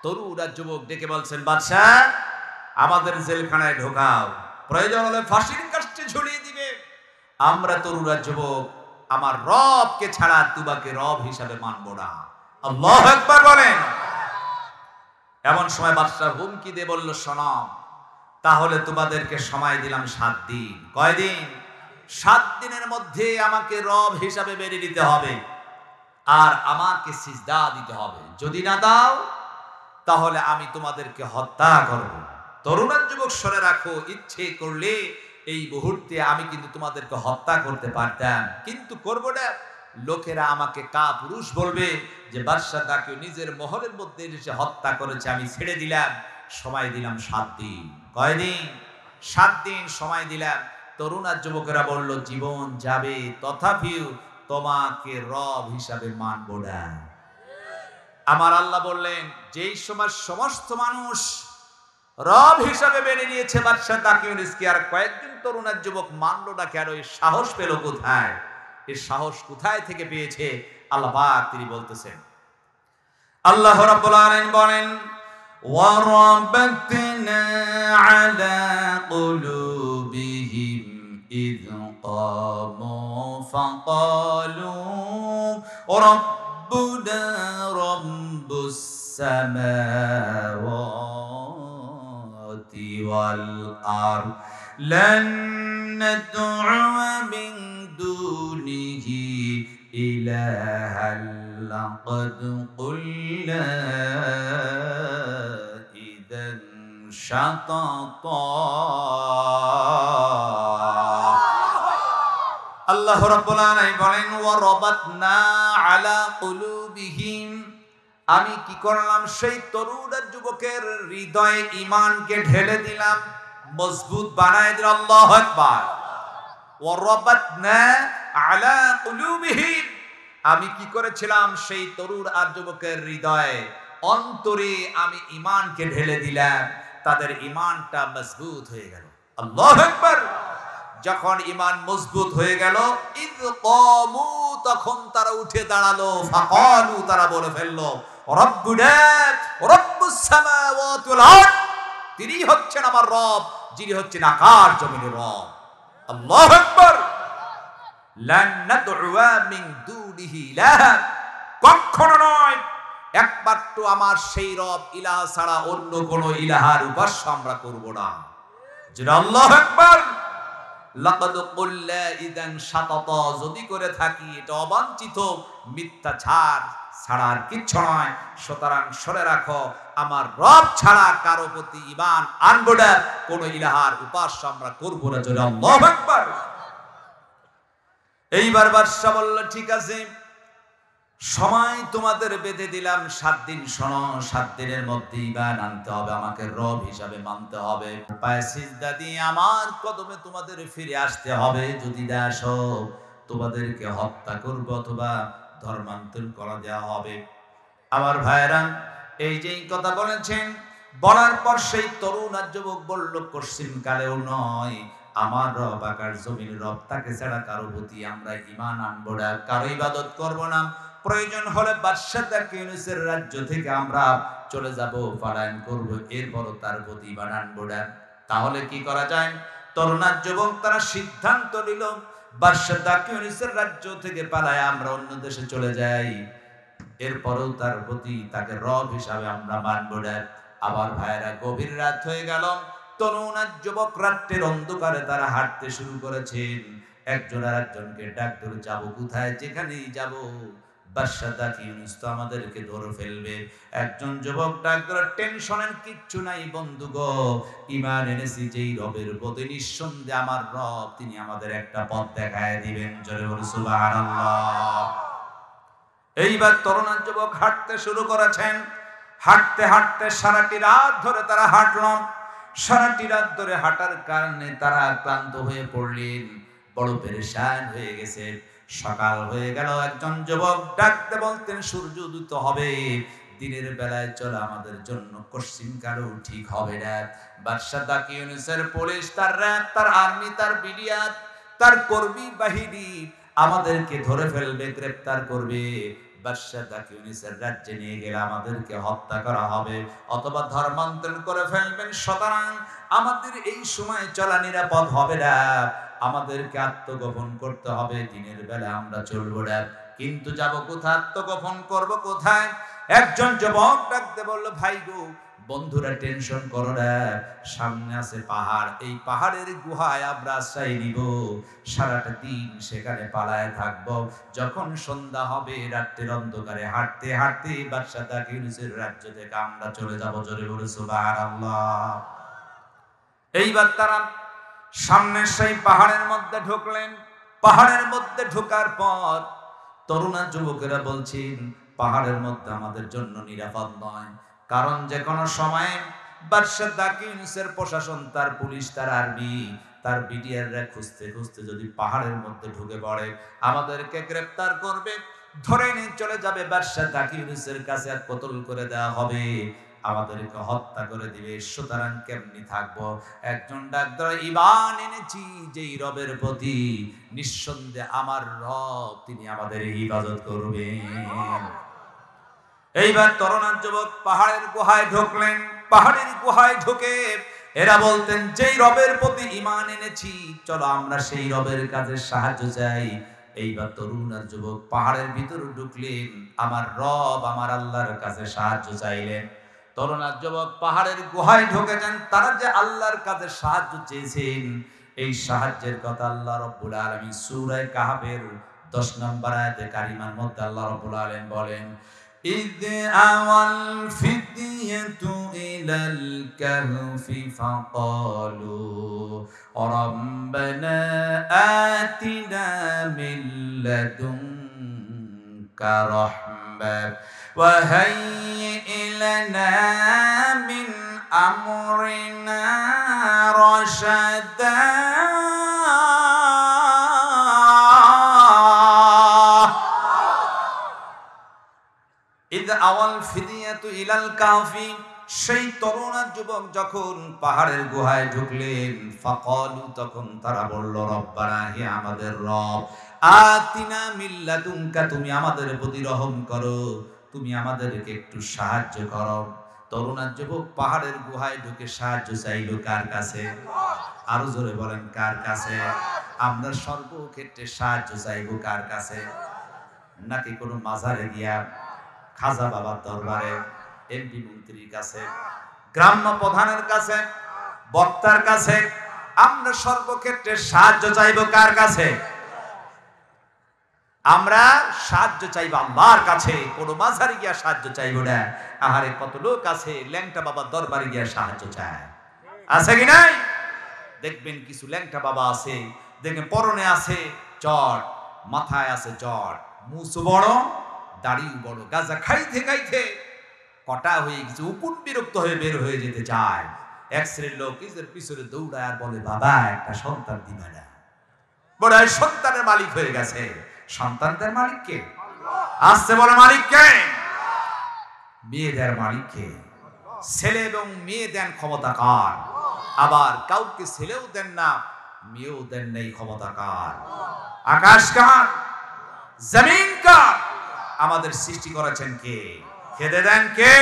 তরুণ আর যুবক ডেকে বলছেন, বাদশাহ আমাদের জেলখানায় ঢোকাও, প্রয়োজন হলে ফাঁসির কাস্টে ঝুলিয়ে দিবে। আমরা তরুণ আর যুবক আমার রবকে ছাড়া তোমাকে রব হিসাবে মানব না। আল্লাহু আকবার বলেন। এমন সময় বাদশাহ হুমকি দিয়ে বলল, শোনো, তাহলে তোমাদেরকে সময় দিলাম 7 দিন। কয়দিন? 7 দিনের মধ্যে আমাকে রব হিসাবে মেনে নিতে হবে আর আমাকে সিজদা দিতে হবে। যদি না দাও তাহলে আমি তোমাদেরকে হত্যা করব। তরুণ আর যুবক শুনে রাখো, ইচ্ছে করলে এই মুহূর্তে আমি কিন্তু তোমাদেরকে হত্যা করতে পারতাম, কিন্তু করব না। লোকেরা আমাকে কাপুরুষ বলবে যে বাদশা তাকে নিজের মহলের মধ্যে এসে হত্যা করেছে, আমি ছেড়ে দিলাম। সময় দিলাম 7 দিন। কয়দিন? 7 দিন সময় দিলাম। তরুণ আর যুবকেরা বলল, জীবন যাবে, তথাপিও তোমাকে রব হিসাবে মানব না। আমার আল্লাহ বললেন, যেই সময় সমস্ত মানুষ রব হিসাবে মেনে নিয়েছে বাদশা তাকিউনিসকে, আর কয়েকজন তরুণ আর যুবক মানলো না কেন? এই সাহস পেল কোথায়? এই সাহস কোথায় থেকে পেয়েছে? আল্লাহ পাক তিনি বলতেছেন, আল্লাহ রাব্বুল আলামিন বলেন, ওয়ারাবাতনা আলা কুলুবিহিম ইয কামু ফাকালু রাব্বুনা রাব্বুস সামাওয়াতি ওয়াল আরদ লান নাদ'উ মিন দুনিহি ইলাহান লাকাদ কুলনা ইযান শাতাতা। আল্লাহ রাব্বুল আলামিন বলেন, ওয়ারাবাতনা আলা কুলুবিহিম, আমি কি করলাম? সেই তরুণ আর যুবকের হৃদয়ে ঈমানকে ঢেলে দিলাম, মজবুত বানায় দিলাম। আল্লাহু আকবার। ওয়ারাবাতনা আলা কুলুবিহিম, আমি কি করেছিলাম? সেই তরুণ আর যুবকের হৃদয়ে, অন্তরে আমি ঈমানকে ঢেলে দিলাম, তাদের ঈমানটা মজবুত হয়ে গেল। আল্লাহু আকবার। যখন ঈমান মজবুত হয়ে গেল, ইয কামু, তখন তারা উঠে দাঁড়ালো, ফাকালু, তারা বলে ফেললো, রব্বুনা রব্বুস সামাওয়াতি ওয়াল আরদ, তিনি হচ্ছেন আমার রব, যিনি হচ্ছেন আকাশ জমিনের রব। আল্লাহু আকবার। লান নাদ'উ মিন দুনিহি ইলাহা, কখনো নয়, একমাত্র আমার সেই রব ইলাহ ছাড়া অন্য কোন ইলাহার উপাস্য আমরা করব না। যেটা আল্লাহু আকবার। লাকাদ কুল্লা ইযান শাতাতা, যদি করে থাকি এটা অবাঞ্ছিত, মিথ্যাচার ছাড়া আর কিচ্ছু নয়। সুতরাং শুনে রাখো, আমার রব ছাড়া কারো প্রতি ঈমান আনবো না, কোন ইলাহার উপাস্য আমরা করব না। যেটা আল্লাহু আকবার। এইবার বাদশা বলল, ঠিক আছে, সময় তোমাদের বেঁধে দিলাম 7 দিন। শোনো, 7 দিনের মধ্যে ঈমান আনতে হবে, আমাকে রব হিসাবে মানতে হবে, পায়ে সিজদা দিয়ে আমার কদমে তোমাদের ফিরে আসতে হবে। যদি না আসো তোমাদেরকে হত্যা করব অথবা ধর্মান্তর করা দেওয়া হবে। আমার ভাইরা, এই যে কথা বলেছেন, বলার পর সেই তরুণ আর যুবক বলল, কশিন কালেও নয়, আমার রব আকাশ জমিন রব, তাকে ছাড়া কারো প্রতি আমরা ঈমান আনবো না, কারো ইবাদত করব না। প্রয়োজন হলে বাদশা তাকিউনিসের রাজ্য থেকে আমরা চলে যাব, পলায়ন করব, এরপরও তার প্রতি ঈমান আনবো না। তাহলে কি করা যায়? তরুণ আর যুবক তারা সিদ্ধান্ত নিল, বাদশা তাকিউনিসের রাজ্য থেকে পালায় আমরা অন্য দেশে চলে যাই, এরপরও তার প্রতি তাকে রব হিসাবে আমরা মানব না। আবার ভাইরা, গভীর রাত হয়ে গেল, তরুণ আর যুবক রাত্রের অন্ধকারে তারা হাঁটতে শুরু করেছেন। একজন আর একজনকে ডাক ধরে, যাবো কোথায়? যেখানেই যাব বাদশা দাকি ইউনূস তো আমাদেরকে ধরে ফেলবে। একজন যুবক ডাক দিল, টেনশনের কিচ্ছু নাই বন্ধু গো, ঈমান এনেছি যেই রবের প্রতি, নিঃসন্দেহে আমার রব তিনি আমাদের একটা পথ দেখায় দিবেন। জোরে বলি সুবহানাল্লাহ। এইবার তরুণ যুবক হাঁটতে শুরু করেছেন। হাঁটতে হাঁটতে সারাটি রাত ধরে তারা হাঁটলেন। সারাটি রাত ধরে হাঁটার কারণে তারা ক্লান্ত হয়ে পড়লেন, বড় পেরেশান হয়ে গেছে। সকাল হয়ে গেল। একজন যুবক ডাকতে বলতেন, সূর্য উদিত হবে, দিনের বেলায় চলা আমাদের জন্য কশ্চিন কারো ঠিক হবে না। বাদশা দাকি ইউনূসের পুলিশ, তার র্যাব, তার আর্মি, তার বিডিআর, তার কর্মী বাহিনী আমাদেরকে ধরে ফেলবে, গ্রেফতার করবে। বাদশা দাকি ইউনূসের রাজ্যে নিয়ে গেলে আমাদেরকে হত্যা করা হবে অথবা ধর্মান্তরণ করে ফেলবেন। সুতরাং আমাদের এই সময় চলা নিরাপদ হবে না, আমাদেরকে আত্মগোপন করতে হবে, দিনের বেলা আমরা চলবো না। কিন্তু যাব কোথায়, আত্মগোপন করব কোথায়? একজন যুবক ডাকতে বলল, ভাই গো, বন্ধুরা টেনশন করো না, সামনে আছে পাহাড়, এই পাহাড়ের গুহায় আমরা আশ্রয় নিব, সারাটা দিন সেখানে পালায় থাকবো। যখন সন্ধ্যা হবে, রাত্রির অন্ধকারে হাঁটতে হাঁটতে বাদশা দাকি ইউনূসের রাজ্য থেকে আমরা চলে যাব। জোরে বলে সুবহানাল্লাহ। এইবার তারা সামনে সেই পাহাড়ের মধ্যে ঢুকলেন। পাহাড়ের মধ্যে ঢোকার পর তরুণা যুবকেরা বলছেন, পাহাড়ের মধ্যে আমাদের জন্য নিরাপদ নয়, কারণ যে কোনো সময় বাদশা দাকি ইউনূসের প্রশাসন, তার পুলিশ, তার আর্মি, তার বিডিআররা খুঁজতে খুঁজতে যদি পাহাড়ের মধ্যে ঢুকে পড়ে আমাদেরকে গ্রেফতার করবে, ধরে নিয়ে চলে যাবে বাদশা দাকি ইউনূসের কাছে, আর কতল করে দেওয়া হবে, আমাদেরকে হত্যা করে দিবে। সুতরাং কেমনি থাকবো? একজন ডাক্তার, ঈমান এনেছি যেই রবের প্রতি, নিঃসন্দেহে আমার রব তিনি আমাদের হিফাজত করবেন। এইবার তরুণ যুবক পাহাড়ের গুহায় ঢুকলেন। পাহাড়ের গুহায় ঢুকে এরা বলতেন, যেই রবের প্রতি ঈমান এনেছি, চলো আমরা সেই রবের কাছে সাহায্য চাই। এইবার তরুণ আর যুবক পাহাড়ের ভিতরে ঢুকলেন, আমার রব, আমার আল্লাহর কাছে সাহায্য চাইলেন। তরুণ আর যুবক পাহাড়ের গুহায় ঢুকেছেন। তারা যে আল্লাহর কাছে সাহায্য চেয়েছেন, এই সাহায্যের কথা আল্লাহ রাব্বুল আলামিন সূরা কাহফের 10 নম্বর আয়াতে কারিমার মধ্যে আল্লাহ রাব্বুল আলামিন বলেন, إذ أوى الفتية إلى الكهف فقالوا ربنا آتنا من لدنك رحمة وهيئ لنا من أمرنا رشدا إذ أوى الفتية إلى الكهف। সেই তরুণ যুবক যখন পাহাড়ের গুহায় ঢুকলেন, ফাকালু, তখন তারা বলল, রব্বানা, হে আমাদের রব, আতিনা মিন লাদুনকা, তুমি আমাদের প্রতি রহম করো, তুমি আমাদেরকে একটু সাহায্য করো। তরুণ যুবক পাহাড়ের গুহায় ঢুকে সাহায্য চাইল কার কাছে? আরো জোরে বলেন, কার কাছে? আমরা সর্বক্ষেত্রে সাহায্য চাইব কার কাছে? নাকি কোনো মাজারে গিয়া, খাজা বাবার দরবারে, এমপি মন্ত্রীর কাছে, গ্রাম্য প্রধানের কাছে, বক্তার কাছে? আমরা সর্বক্ষেত্রে সাহায্য চাইব কার কাছে? আমরা সাহায্য চাইব আল্লাহর কাছে, কোনো মাজারে গিয়া সাহায্য চাইব না। আহারে, কত লোক আছে ল্যাংটা বাবার দরবারে গিয়া সাহায্য চায়, আছে কি নাই? দেখবেন কিছু ল্যাংটা বাবা আছে, দেখবেন পরনে আছে চট, মাথায় আছে চট, মুছ বড়, দাড়ি বড়, গাঁজা খাইতে খাইতে কটা হয়ে গেছে, উকুন বিরক্ত হয়ে বের হয়ে যেতে চায়। এক শ্রেণীর লোক নিজের পিছনে দৌড়ায় আর বলে, বাবা একটা সন্তান দিবে না। বড় সন্তানের মালিক হয়ে গেছে। সন্তানদের মালিক কে? আসছে বলে মালিক কে? মেয়েদের মালিক কে? ছেলে এবং মেয়ে দেন ক্ষমতা কার? আবার কাউকে ছেলেও দেন না, মেয়েও দেন নেই, ক্ষমতা কার? আকাশ কার? জমিন কার? আমাদের সৃষ্টি করেছেন কে? খেতে দেন কে?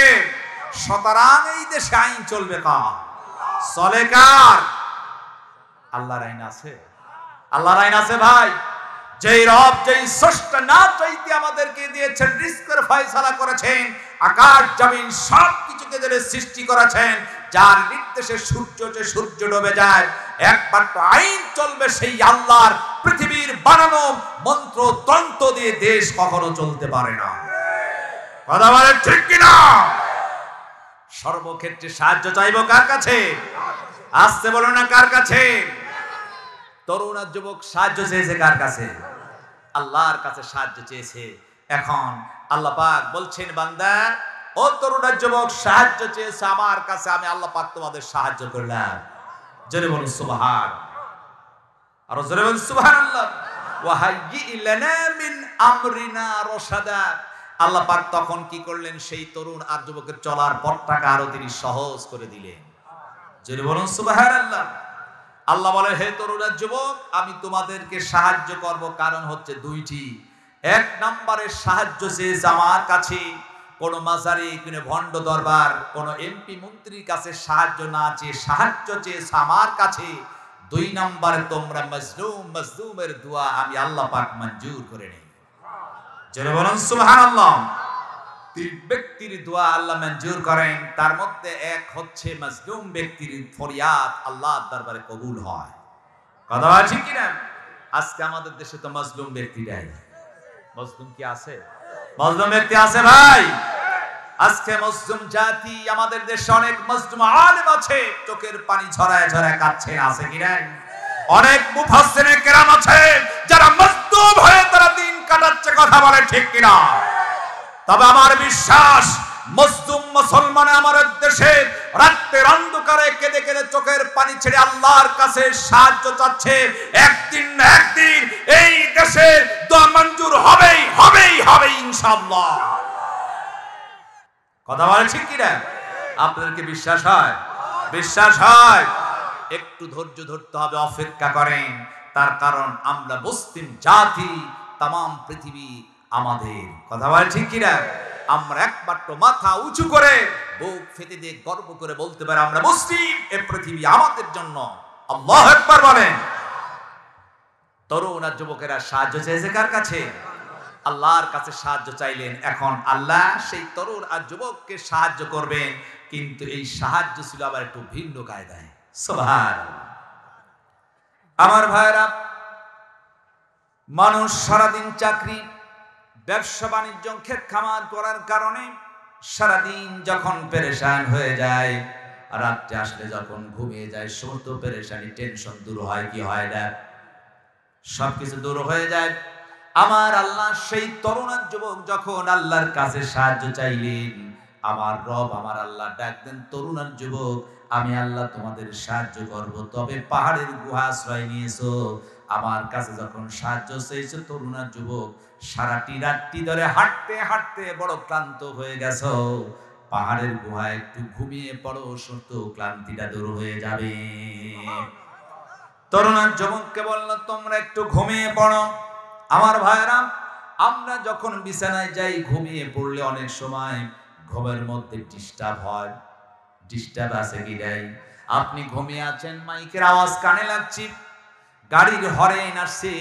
সুতরাং এই দেশে আইন চলবে কার? চলে কার? আল্লাহর আইন আছে। আল্লাহর আইন আছে ভাই। যেই রব, যেই স্রষ্টা না চাইতে আমাদেরকে দিয়েছেন, রিজকের ফয়সালা করেছেন, আকাশ জমিন সব কিছুকে যারা সৃষ্টি করেছেন, যার নির্দেশে সূর্য ডুবে যায়, একমাত্র আইন চলবে সেই আল্লাহর। পৃথিবীর বানানো মন্ত্র তন্ত্র দিয়ে দেশ কখনো চলতে পারে না। কথা বলে ঠিক কিনা? সর্বক্ষেত্রে সাহায্য চাইবো কার কাছে? আসতে বলো না কার কাছে? তরুণ আর যুবক সাহায্য চেয়েছে কার কাছে? আল্লাহর কাছে সাহায্য চেয়েছে। এখন আল্লাহ পাক বলছেন, বান্দা ও তরুণ আর যুবক সাহায্য চেয়েছে আমার কাছে, আমি আল্লাহ পাক তোমাদের সাহায্য করলাম। জোরে বলুন সুবহান। আর জোরে বলুন সুবহানাল্লাহ। ওয়া হাইয়্যি লানা মিন আমরিনা রশাদা। আল্লাহ পাক তখন কি করলেন? সেই তরুণ আর যুবকের চলার পথটাকে আরো তিনি সহজ করে দিলেন। জোরে বলুন সুবহানাল্লাহ। আল্লাহ বলে, হে তরুণ আর যুবক, আমি তোমাদেরকে সাহায্য করব, কারণ হচ্ছে দুইটি। এক নম্বরে সাহায্য চেয়েছে আমার কাছে, কোন মাজারি, কোন ভণ্ড দরবার, কোন এমপি মন্ত্রীর কাছে সাহায্য না চেয়ে সাহায্য চেয়েছে আমার কাছে। দুই নম্বরে তোমরা মাজলুমের দোয়া আমি আল্লাহ পাক মঞ্জুর করে নেই। জোরে বলুন সুবহানাল্লাহ। তিন ব্যক্তির দোয়া আল্লাহ মঞ্জুর করেন, তার মধ্যে এক হচ্ছে মাজলুম ব্যক্তির ফরিয়াদ আল্লাহর দরবারে কবুল হয়। কথা আছে কিনা? আজকে আমাদের দেশে তো মাজলুম ব্যক্তি নাই। মাজলুম কি আছে? মাজলুম ব্যক্তি আছে ভাই? আজকে মাজলুম জাতি আমাদের দেশে অনেক মাজলুম আলেম আছে, চোখের পানি ঝরায় ঝরায় কাঁদছে, আছে কিনা? অনেক মুফাসসিরে কেরাম আছে যারা মাজলুম হয়ে তারা দিন কাটাচ্ছে। কথা বলে ঠিক কিনা? তবে আমার বিশ্বাস, মুসলিম মুসলমান আমাদের দেশে রাতের অন্ধকারে কেঁদে কেঁদে চোখের পানি ছেড়ে আল্লাহর কাছে সাহায্য চাচ্ছে। একদিন না একদিন এই দেশে দোয়া মঞ্জুর হবেই হবেই হবে ইনশাআল্লাহ। কথা বলে ঠিক কিনা? আপনাদেরকে বিশ্বাস হয়? বিশ্বাস হয়? একটু ধৈর্য ধরতে হবে, অপেক্ষা করেন। তার কারণ আমরা মুসলিম জাতি, তাম পৃথিবী আমাদের। কথা বলে ঠিক কিনা? আমরা একমাত্র মাথা উঁচু করে বুক ফেটে দিয়ে গর্ব করে বলতে পারি আমরা মুসলিম, এই পৃথিবী আমাদের জন্য। আল্লাহু আকবার বলেন। তরুণ আর যুবকেরা সাহায্য চেয়েছে কার কাছে? আল্লাহর কাছে সাহায্য চাইলেন। এখন আল্লাহ সেই তরুণ আর যুবককে সাহায্য করবেন, কিন্তু এই সাহায্য ছিল আবার একটু ভিন্ন কায়দায়। সুবহানাল্লাহ। আমার ভাইরা, মানুষ সারাদিন চাকরি, ব্যবসা বাণিজ্য, ক্ষেত খামার করার কারণে সারাদিন যখন পেরেশান হয়ে যায়, রাত্রে আসলে যখন ঘুমিয়ে যায়, সমস্ত পেরেশানি টেনশন দূর হয় কি হয় না? সবকিছু দূর হয়ে যায়। আমার আল্লাহ সেই তরুণ যুবক যখন আল্লাহর কাছে সাহায্য চাইলেন, আমার রব আমার আল্লাহ ডাক দেন, তরুণ যুবক আমি আল্লাহ তোমাদের সাহায্য করব, তবে পাহাড়ের গুহা আশ্রয় নিয়েছো। আমার কাছে যখন সাহায্য চেয়েছো তরুণ যুবক, সারাটি রাত্রি ধরে হাঁটতে হাঁটতে বড় ক্লান্ত হয়ে গেছো, পাহাড়ের গুহায় একটু ঘুমিয়ে পড়ো, সত্য ক্লান্তিটা দূর হয়ে যাবে। তরুণ যুবককে বলল, তোমরা একটু ঘুমিয়ে পড়ো। আমার ভাইরা, আমরা যখন বিছানায় যাই, ঘুমিয়ে পড়লে অনেক সময় ঘুমের মধ্যে ডিস্টার্ব হয়। ডিস্টার্ব আছে কি নাই? আপনি ঘুমিয়ে আছেন, মাইকের আওয়াজ কানে লাগছে, গাড়ির হরেন আসছে,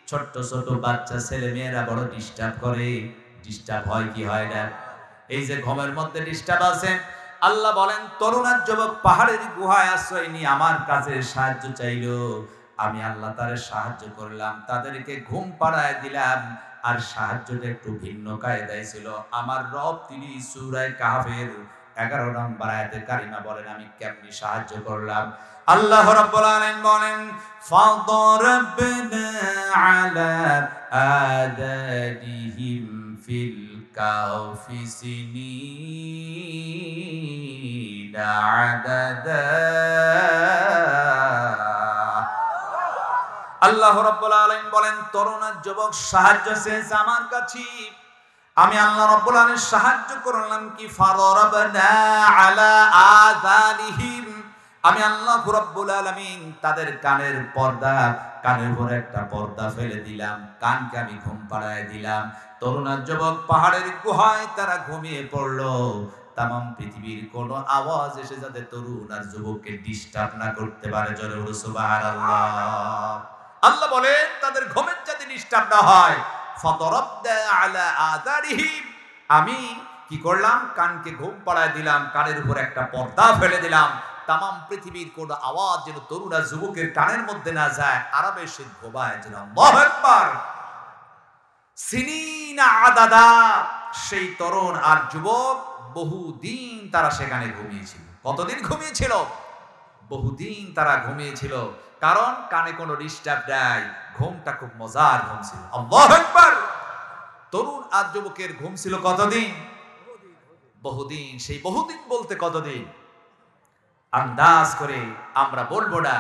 ছোট্ট ছোট বাচ্চা ছেলে মেয়েরা বড় ডিস্টার্ব করে। ডিস্টার্ব হয় কি হয় না? এই যে ঘুমের মধ্যে ডিস্টার্ব আছে, আল্লাহ বলেন তরুণ যুবক পাহাড়ের গুহায় আশ্রয় নিয়ে আমার কাছে সাহায্য চাইলো, আমি আল্লাহ তারে সাহায্য করলাম, তাদেরকে ঘুম পাড়ায় দিলাম। আর সাহায্যটা একটু ভিন্ন কায়দায় ছিল। আমার রব তিনি সূরা কাহফের 11 নম্বর আয়াতে কারিমা বলেন আমি কেমনি সাহায্য করলাম। আল্লাহ রাব্বুল আলামিন বলেন, ফাদরাবনা আলা আদাদিহিম ফিল কাহফি সিনিনা আদাদা। আল্লাহ রাব্বুল আলামিন বলেন তরুণ যুবক সাহায্য চেয়েছে আমার কাছে, আমি আল্লাহ রাব্বুল আলামিন সাহায্য করলাম কি? ফাদরাবনা আলা আযানিহিম, আমি আল্লাহ রাব্বুল আলামিন তাদের কানের পর্দা, কানের উপরে একটা পর্দা ফেলে দিলাম, কানকে আমি ঘুম পাড়ায় দিলাম। তরুণ যুবক পাহাড়ের গুহায় তারা ঘুমিয়ে পড়লো। তাম পৃথিবীর কোন আওয়াজ এসে যাতে তরুণ আর যুবককে ডিস্টার্ব না করতে পারে। জোরে বলো সুবহানাল্লাহ। আল্লাহ বলেন তাদের ঘুমের যাতে ডিস্টার্ব না হয়, ফাদরাবনা আলা আযানিহিম, আমি কি করলাম? কানকে ঘুম পাড়ায় দিলাম, কানের উপর একটা পর্দা ফেলে দিলাম, তাম পৃথিবীর কোন আওয়াজ যেন তরুণ আর যুবকের কানের মধ্যে না যায়, আরামে সে ঘুমায় যেন। আল্লাহু আকবার। সিনিনা আদাদা, সেই তরুণ আর যুবক বহুদিন তারা সেখানে ঘুমিয়েছিল। কতদিন ঘুমিয়েছিল? বহুদিন তারা ঘুমিয়েছিল, কারণ কানে কোনো ডিস্টার্ব নাই, ঘুমটা খুব মজার ঘুম ছিল। আল্লাহু আকবার। তরুণ আর যুবকের ঘুম ছিল কতদিন? বহুদিন। সেই বহুদিন বলতে কতদিন আন্দাজ করে আমরা বলবো না,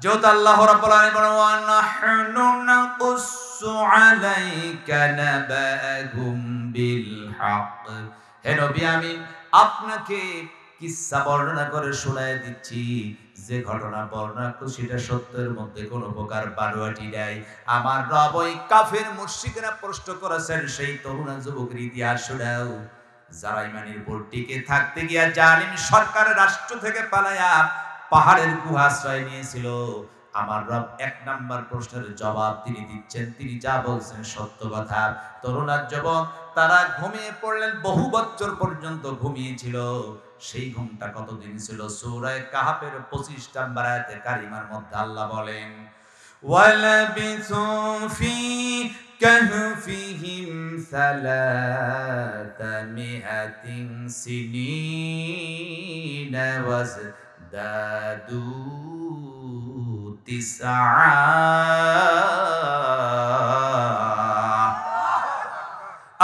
যেহেতু আল্লাহ রাব্বুল আলামিন বলেন ওয়া নাহনু নাকুসসু আলাইকা নাবাহুম বিল হক। হে নবী, আমি আপনাকে কিসসা বর্ণনা করে শোনায় দিচ্ছি, যে ঘটনা বর্ণনা করছি সেটা সত্যের মধ্যে কোনো প্রকার বানোয়াটি নাই। আমার রব ওই কাফের মুশরিকরা প্রশ্ন করেছেন সেই তরুণ যুবকের ইতিহাস শোনাও, যারা ইমানের উপর টিকে থাকতে গিয়া জালিম সরকারের রাষ্ট্র থেকে পালায়া পাহাড়ের গুহাশ্রয় নিয়েছিল। আমার রব এক নাম্বার প্রশ্নের জবাব তিনি দিচ্ছেন, তিনি যা বলছেন সত্য কথা। তরুণ আর যুবক তারা ঘুমিয়ে পড়লেন, বহু বছর পর্যন্ত ঘুমিয়েছিল। সেই ঘুমটা কতদিন ছিল? সূরা কাহাফের 25 নম্বর আয়াতে কারিমার মধ্যে আল্লাহ বলেন ওয়ালাবিসু ফি কাহফিহিম সালাতামিআতিন সিনিনা ওয়াজদাদু তিসআ।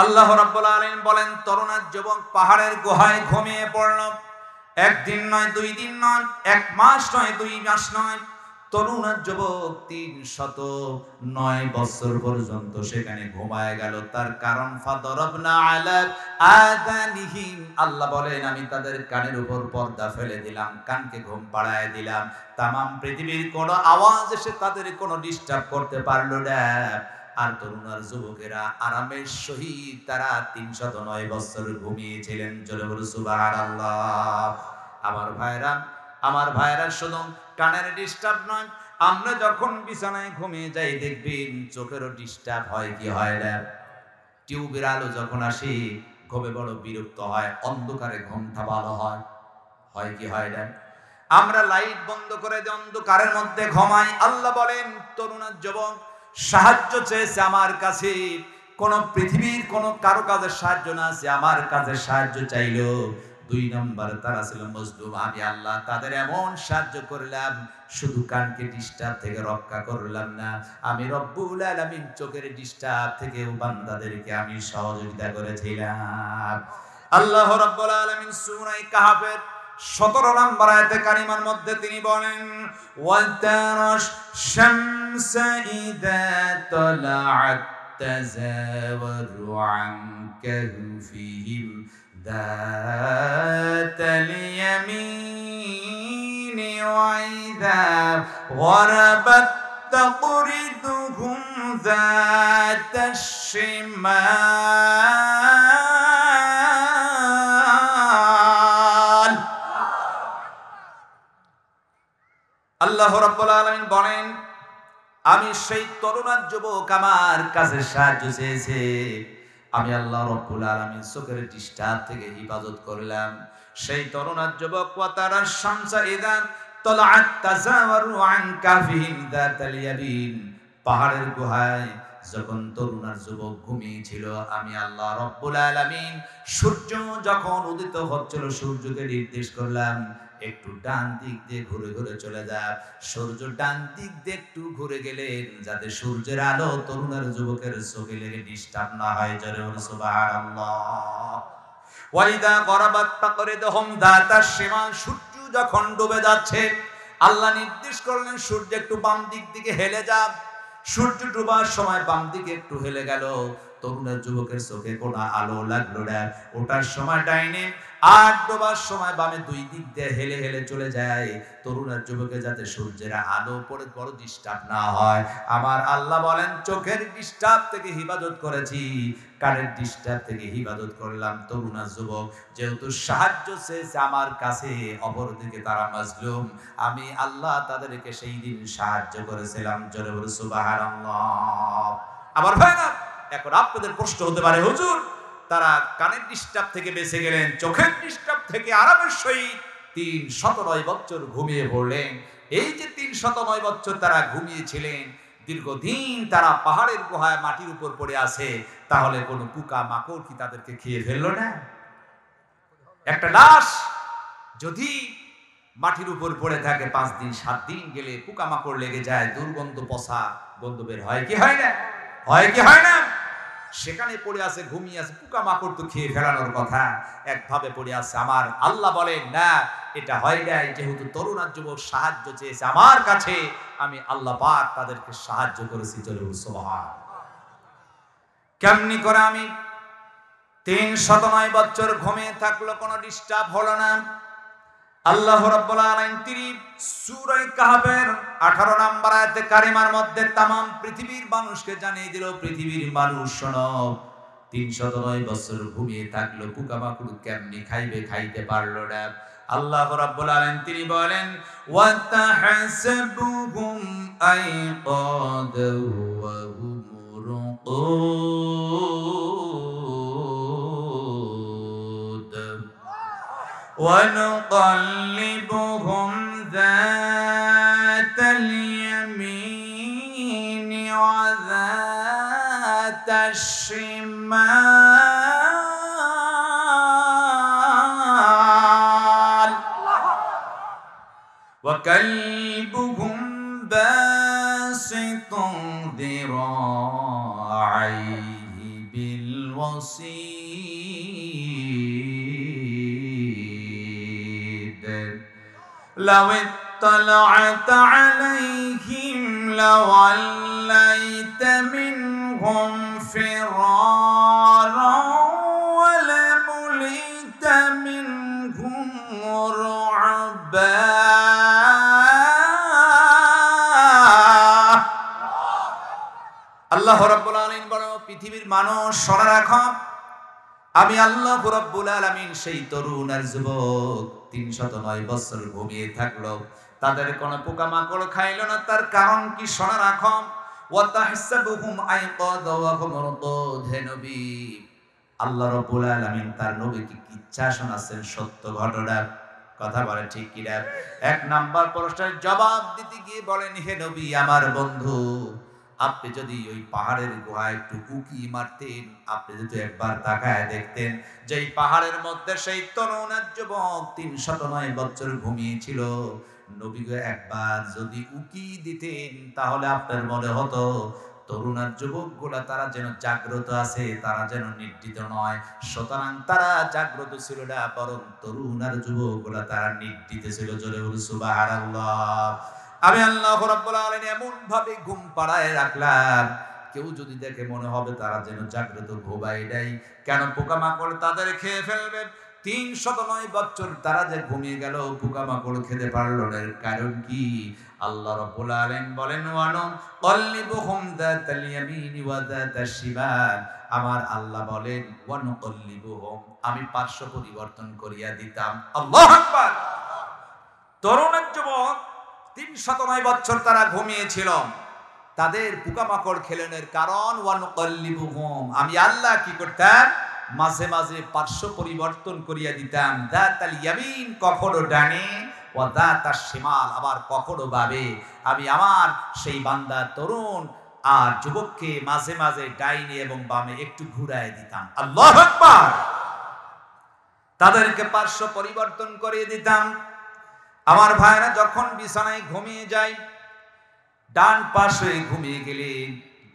আল্লাহ রাব্বুল আলামিন বলেন তরুণ আর যুবক পাহাড়ের গুহায় ঘুমিয়ে পড়ল। একদিন নয়, 2 দিন নয়, 1 মাস নয়, 2 মাস নয়, তরুণ আর যুবক 309 বছর পর্যন্ত সেখানে ঘুমায় গেল। তার কারণ ফাদরাবনা আলা আযানিহিম, আল্লাহ বলেন আমি তাদের কানের উপর পর্দা ফেলে দিলাম, কানকে ঘুম পাড়ায় দিলাম। তাম পৃথিবীর কোনো আওয়াজ এসে তাদের কোনো ডিস্টার্ব করতে পারলো না। আর তরুণ আর যুবকেরা আরামের সহিত তারা 309 বছর ঘুমিয়েছিলেন। জোরে বলো সুবহানাল্লাহ। আমার ভাইরা শুনুন, কানের ডিস্টার্ব নয়, আমরা যখন বিছানায় ঘুমিয়ে যাই দেখবেন চোখেরও ডিস্টার্ব হয় কি হয় না? টিউবের আলো যখন আসে ঘুমে বড় বিরক্ত হয়, অন্ধকারে ঘুমটা ভালো হয়, হয় কি হয় না? আমরা লাইট বন্ধ করে দিয়ে অন্ধকারের মধ্যে ঘুমাই। আল্লাহ বলেন তরুণ আর যুবক সাহায্য চেয়েছে আমার কাছে, কোন পৃথিবীর কোন কারো কাজের সাহায্য না, সে আমার কাজের সাহায্য চাইলো। 2 নম্বর তারা ছিল মজলুম, আমি আল্লাহ তাদের এমন সাহায্য করলাম, শুধু কানকে ডিস্টার্ব থেকে রক্ষা করলাম না, আমি রব্বুল আলামিন চোখের ডিস্টার্ব থেকে বান্দাদেরকে আমি সহযোগিতা করেছিলাম। আল্লাহ রাব্বুল আলামিন সূরা কাহফের 17 নম্বর আয়াতে কারিমার মধ্যে তিনি বলেন ওয়াতারাশ শামসা ইযা তালাআত তাযাওয়ারু আন কাহফিহিম যাতাল ইয়ামিনি ওয়া ইযা গরাবাত তাকরিদুহুম যাতাশ শিমাল। আল্লাহ রাব্বুল আলামিন বলেন আমি সেই তরুণ আর যুবক আমার কাছে সাহায্য চেয়েছে, আমি আল্লাহ রাব্বুল আলামিন চোখের ডিস্টার্ব থেকে হেফাজত করলাম। সেই তরুণ আর যুবক ওয়াতারা শামসা ইযা তালাআত তাযাওয়ারু আন কাফিহিম যাতাল ইয়ামিন, পাহাড়ের গুহায় যখন তরুণ আর যুবক ঘুমিয়েছিল, আমি আল্লাহ রাব্বুল আলামিন সূর্য যখন উদিত হচ্ছিল সূর্যকে নির্দেশ করলাম একটু ডান দিক দিয়ে ঘুরে ঘুরে চলে যা। সূর্য ডান দিক দিয়ে একটু ঘুরে গেলেন যাতে সূর্যের আলো তরুণ আর যুবকের চোখে লেগে ডিস্টার্ব না হয়। জোরে বলো সুবহানাল্লাহ। ওয়াইদা গরাবাত তাকরিদুহুম যাতাশ শিমাল, সূর্য যখন ডুবে যাচ্ছে আল্লাহ নির্দেশ করলেন সূর্য একটু বাম দিক দিকে হেলে যা। সূর্য ডুবার সময় বাম দিকে একটু হেলে গেল, তরুণের যুবকের চোখে কোনো আলো লাগলো না। ওটার সময় ডাইনে আর ডোবার সময় বামে, 2 দিক দিয়ে হেলে হেলে চলে যায় তরুণের যুবকে যাতে সূর্যের আলো পড়ে বড় ডিস্টার্ব না হয়। আমার আল্লাহ বলেন চোখের ডিস্টার্ব থেকে হিফাজত করেছি, কানের ডিস্টার্ব থেকে হিফাজত করলাম। তরুণ আর যুবক যেহেতু সাহায্য চেয়েছে আমার কাছে, অপরদিকে তারা মাজলুম, আমি আল্লাহ তাদেরকে সেই দিন সাহায্য করেছিলাম। জোরে বলে সুবহানাল্লাহ। আবার ভাইরা এখন আপনাদের প্রশ্ন হতে পারে হুজুর তারা কানের ডিস্টার্ব থেকে বেঁচে গেলেন, চোখের ডিস্টার্ব থেকে আরামের সহিত 309 বছর ঘুমিয়ে পড়লেন। এই যে 309 বছর তারা ঘুমিয়েছিলেন, দীর্ঘদিন তারা পাহাড়ের গুহায় মাটির উপর পড়ে আছে, তাহলে কোনো পোকা মাকড় কি তাদেরকে খেয়ে ফেললো না? একটা লাশ যদি মাটির উপর পড়ে থাকে 5 দিন 7 দিন গেলে পোকা মাকড় লেগে যায়, দুর্গন্ধ পচা গন্ধ বের হয় কি হয় না? হয় কি হয় না? সেখানে পড়ে আছে, ঘুমিয়ে আছে, পোকা মাকড় তো খেয়ে ফেলানোর কথা, একভাবে পড়ে আছে। আমার আল্লাহ বলেন না, এটা হয় নাই, যেহেতু তরুণ আর যুবক সাহায্য চেয়েছে আমার কাছে, আমি আল্লাহ পাক তাদেরকে সাহায্য করেছি। চলে সুবহান। কেমনি করে আমি 309 বছর ঘুমিয়ে থাকলো, কোনো ডিস্টার্ব হলো না। আল্লাহ রাব্বুল আলামিন তিনি সূরা কাহফের 18 নম্বর আয়াতে কারিমার মধ্যে তাম পৃথিবীর মানুষকে জানিয়ে দিল, পৃথিবীর মানুষ শোনো, 309 বছর ঘুমিয়ে থাকলো, পোকামাকড় কেমনি খাইবে? খাইতে পারলো না। আল্লাহ রাব্বুল আলামিন তিনি বলেন, ওয়া তাহসাবুহুম আইকাদা ওয়া হুম রুকুদ ونقلبهم ذات اليمين وذات الشمال وكلبهم باسط ذراعيه بالوصيد لو اطلعت عليهم لوليت منهم فرارا ولملئت منهم رعبا আল্লাহ রাব্বুল আলামিন বলেন, পৃথিবীর মানুষ শোনা রাখো, আমি আল্লাহ রাব্বুল আলামিন সেই তরুণ আর যুবক 309 বছর ঘুমিয়ে থাকলো, তাদের কোনো পোকামাকড় খাইলো না। তার কারণ কি? শোনা রাখো, ওয়া তাহসাবুহুম আইকাদা ওয়া হুম রুকুদ। হে নবী, আল্লাহ রাব্বুল আলামিন তার নবীকে কিচ্ছা শোনাচ্ছেন, সত্য ঘটনা। কথা বলে ঠিক কি না? 1 নাম্বার প্রশ্নের জবাব দিতে গিয়ে বলেন, হে নবী আমার বন্ধু, আপনি যদি ওই পাহাড়ের গুহায় একটু উকি মারতেন, আপনি যদি একবার তাকায় দেখতেন যে এই পাহাড়ের মধ্যে সেই তরুণ যুবক 309 বছর ঘুমিয়েছিল, নবী গো একবার যদি উকি দিতেন, তাহলে আপনার মনে হতো তরুণ আর যুবকগুলা তারা যেন জাগ্রত আছে, তারা যেন নিদ্রিত নয়। সুতরাং তারা জাগ্রত ছিল না, বরং তরুণ আর যুবকগুলা তারা নিদ্রিত ছিল। জোরে বলি সুবহানাল্লাহ। আমি আল্লাহ রাব্বুল আলামিন এমন ভাবে ঘুম পাড়ায় রাখলাম, কেউ যদি দেখে মনে হবে তারা যেন জাগ্রত ঘুমায় নাই। কেন? পোকামাকড় তাদের খেয়ে ফেলবে। 309 বছর তারা যে ঘুমিয়ে গেল, পোকামাকড় খেতে পারলো না। কারণ কি? আল্লাহ রাব্বুল আলামিন বলেন, ওয়ানুকল্লিবুহুম যাতাল ইয়ামিনি ওয়া যাতাশ শিমাল। আমার আল্লাহ বলেন, ওয়ানুকল্লিবুহুম, আমি পার্শ্ব পরিবর্তন করিয়া দিতাম। আল্লাহু আকবার। তরুণ যুবক 309 বছর তারা ঘুমিয়েছিল, তাদের পোকামাকড় খেলেনের কারণ ওয়ানুকল্লিবুহুম, আমি আল্লাহ কি করতাম? মাঝে মাঝে পার্শ্ব পরিবর্তন করিয়া দিতাম। যাতাল ইয়ামিন, কখনো ডানে, ওয়া যাতাশ শিমাল, আবার কখনো বামে। আমি আমার সেই বান্দা তরুণ আর যুবককে মাঝে মাঝে ডাইনে এবং বামে একটু ঘুরায় দিতাম। আল্লাহু আকবার। তাদেরকে পার্শ্ব পরিবর্তন করিয়ে দিতাম। আমার ভাইরা যখন বিছানায় ঘুমিয়ে যায়, ডান পাশে ঘুমিয়ে গেলে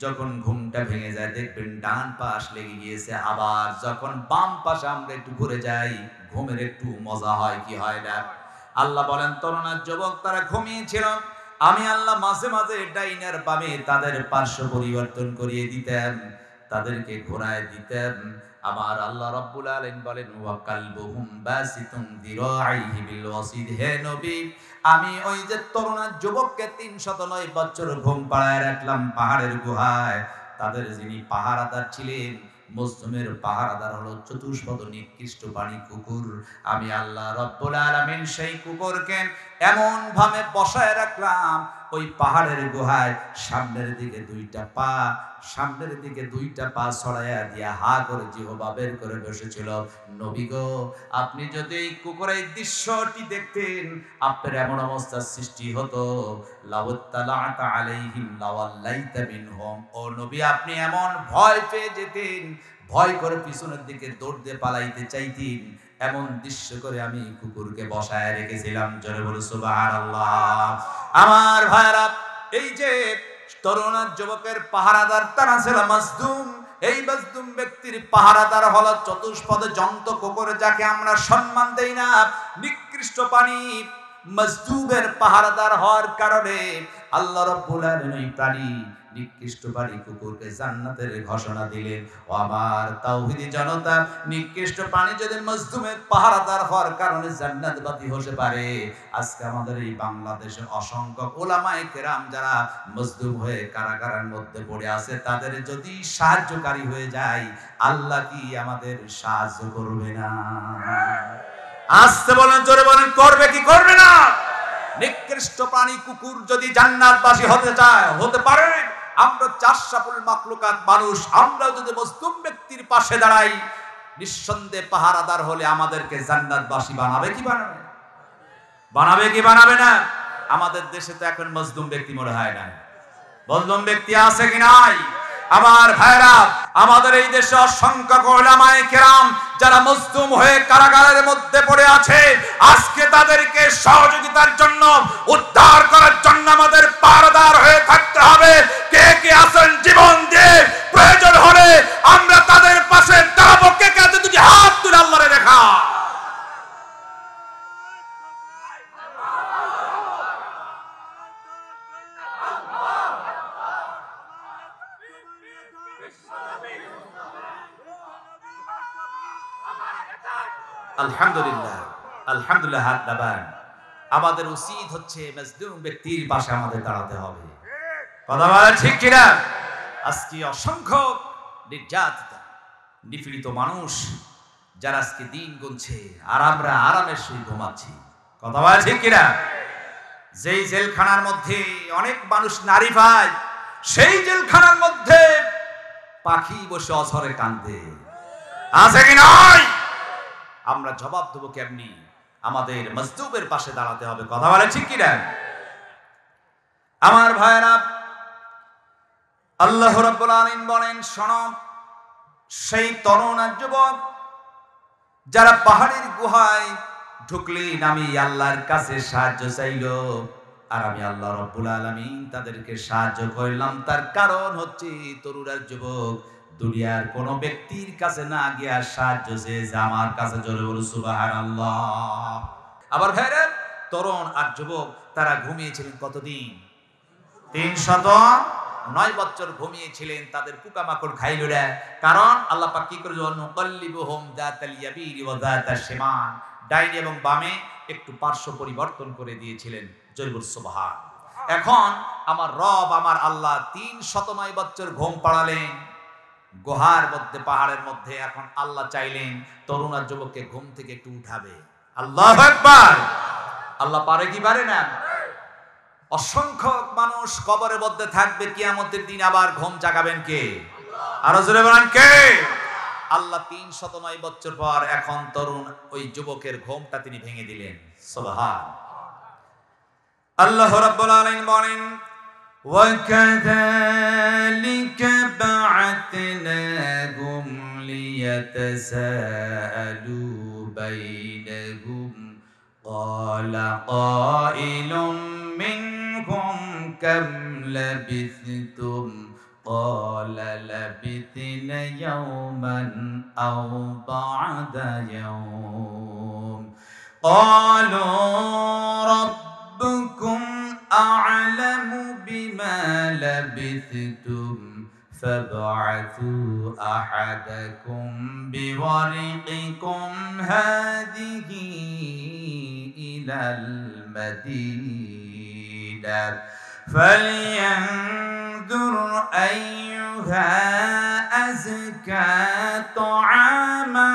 যখন ঘুমটা ভেঙে যায়, দেখবেন ডান পাশ লেগে গিয়েছে। আবার যখন বাম পাশে আমরা একটু ঘুরে যাই, ঘুমের একটু মজা হয় কি হয় না? আল্লাহ বলেন, তরুণ যুবক তারা ঘুমিয়েছিল, আমি আল্লাহ মাঝে মাঝে ডাইনার বামে তাদের পার্শ্ব পরিবর্তন করিয়ে দিতাম, তাদেরকে ঘোরায় দিতাম। আমার আল্লাহ রাব্বুল আলামিন বলেন, ওয়া কালবুহুম বাসিতুম যিরাইহি বিল ওয়াসিদ। হে নবী, আমি ওই যে তরুণ যুবককে 309 বছর ঘুম পাড়ায় রাখলাম পাহাড়ের গুহায়, তাদের যিনি পাহারাদার ছিলেন, মজলুমের পাহারাদার হলো চতুষ্পদ নিকৃষ্ট প্রাণী কুকুর। আমি আল্লাহ রাব্বুল আলামিন সেই কুকুরকে এমন ভাবে বসায় রাখলাম, ওই পাহাড়ের গুহায় সামনের দিকে দুইটা পা ছড়াইয়া দিয়া হা করে জিহ্বা বের করে বসেছিল। নবী গো, আপনি যদি এই কুকুরের দৃশ্যটি দেখতেন, আপনার এমন অবস্থার সৃষ্টি হতো, লাওয়াত্তালা'তা আলাইহিম লাওয়াল্লাইতা মিনহুম। ও নবী, আপনি এমন ভয় পেয়ে যেতেন, ভয় করে পিছনের দিকে দৌড় দিয়ে পালাইতে চাইতেন। এমন দৃশ্য করে আমি কুকুরকে বসায় রেখেছিলাম। জোরে বলো সুবহানাল্লাহ। আমার ভাইরা, এই যে তরুণ যুবকের পাহারাদার তারা ছিল মাজদুম। এই মাজদুম ব্যক্তির পাহারাদার হলো চতুষ্পদে জন্ত কুকুর, যাকে আমরা সম্মান দেই না। নিকৃষ্ট প্রাণী মাজদুমের পাহারাদার হওয়ার কারণে আল্লাহ রাব্বুল আলামিন এই প্রাণী নিকৃষ্ট প্রাণী কুকুরকে জান্নাতের ঘোষণা দিলেন। ও আমার তাওহীদি জনতা, নিকৃষ্ট প্রাণী যদি মাজদুমের পাহারাদার হওয়ার কারণে জান্নাতবাদী হতে পারে, আজকে আমাদের এই বাংলাদেশে অসংখ্য উলামায়ে কেরাম যারা মাজদুম হয়ে কারাগারের মধ্যে পড়ে আছে, তাদের যদি সাহায্যকারী হয়ে যায়, আল্লাহ কি আমাদের সাহায্য করবে না? আসতে বলেন, জোরে বলেন, করবে কি করবে না? নিকৃষ্ট প্রাণী কুকুর যদি জান্নাতবাসী হতে চায়, হতে পারে। আমরা চারশাফুল মাখলুকাত মানুষ, আমরা যদি মাজলুম ব্যক্তির পাশে দাঁড়াই, নিঃসন্দেহে পাহারাদার হলে আমাদেরকে জান্নাতবাসী বানাবে কি বানাবে? বানাবে কি বানাবে না? আমাদের দেশে তো এখন মাজলুম ব্যক্তি মনে হয় না। মাজলুম ব্যক্তি আছে কি নাই? আমার ভাইরা, আমাদের এই দেশে অসংখ্য উলামায়ে কেরাম যারা মাজলুম হয়ে কারাগারের মধ্যে পড়ে আছে, আজকে তাদেরকে সহযোগিতার জন্য, উদ্ধার করার জন্য আমাদের পাহারাদার হয়ে থাকতে হবে। কে কে আছেন জীবন দিয়ে? প্রয়োজন হলে আমরা তাদের পাশে দাঁড়াবো। কে কে আছে দুটি হাত তুলে আল্লাহরে দেখা। আলহামদুলিল্লাহ, আলহামদুলিল্লাহ। হাত দাবান। আমাদের উচিত হচ্ছে মাজলুম ব্যক্তির পাশে আমাদের দাঁড়াতে হবে। কথা বলা ঠিক কিনা? আজকে অসংখ্য নির্যাতিত নিপীড়িত মানুষ যারা আজকে দিন গুনছে, আর আমরা আরামের সহিত ঘুমাচ্ছি। কথা বলা ঠিক কিনা? যেই জেলখানার মধ্যে অনেক মানুষ নারী ভাই, সেই জেলখানার মধ্যে পাখি বসে অঝরে কান্দে, আছে কি নাই? আমরা জবাব দেবো কেমনি? আমাদের মাজলুমের পাশে দাঁড়াতে হবে। কথা বলে ঠিক কিনা? আমার ভাইরা, আল্লাহ রাব্বুল আলামিন বলেন, শোনো, সেই তরুণ যুবক যারা পাহাড়ের গুহায় ঢুকলেন, আমি আল্লাহর কাছে সাহায্য চাইল, আর আমি আল্লাহ রাব্বুল আলামিন তাদেরকে সাহায্য করলাম। তার কারণ হচ্ছে তরুণ যুবক দুনিয়ার কোন ব্যক্তির কাছে না গিয়া সাহায্য চেয়েছে আমার কাছে। জোরে বলো সুবহানাল্লাহ। আবার ভাইরা, তরুণ আর যুবক তারা ঘুমিয়েছিলেন কতদিন? 309 বছর ঘুমিয়েছিলেন। তাদের পোকামাকড় খাইল না। কারণ আল্লাহ পাক কি করে? নুকাল্লিবুহুম যাতাল ইয়ামিনি ওয়া যাতাশ শিমাল, ডাইনে এবং বামে একটু পার্শ্ব পরিবর্তন করে দিয়েছিলেন। জোরে বলো সুবহান। এখন আমার রব, আমার আল্লাহ 309 বছর ঘুম পাড়ালেন গুহার মধ্যে, পাহাড়ের মধ্যে। এখন আল্লাহ চাইলেন তরুণ আর যুবককে ঘুম থেকে একটু উঠাবে। আল্লাহু আকবার। আল্লাহ পারে কি পারে না? অসংখ্য মানুষ কবরের মধ্যে থাকবে, কিয়ামতের দিন আবার ঘুম জাগাবেন কে? আরো জোরে বলেন কে? আল্লাহ 309 বছর পর এখন তরুণ ওই যুবকের ঘুমটা তিনি ভেঙে দিলেন। সুবহান। আল্লাহ রাব্বুল আলামিন বলেন, وَكَذَلِكَ بَعَثْنَاهُمْ لِيَتَسَاءَلُوا بَيْنَهُمْ قَالَ قَائِلٌ مِّنْهُمْ كَمْ لَبِثْتُمْ قَالَ لَبِثْنَا يَوْمًا أَوْ بَعْضَ يَوْمٍ قَالُوا رَبُّكُمْ أعلم بما لبثتم فابعثوا أحدكم بورقكم هذه إلى المدينة فلينظر أيها أزكى طعاما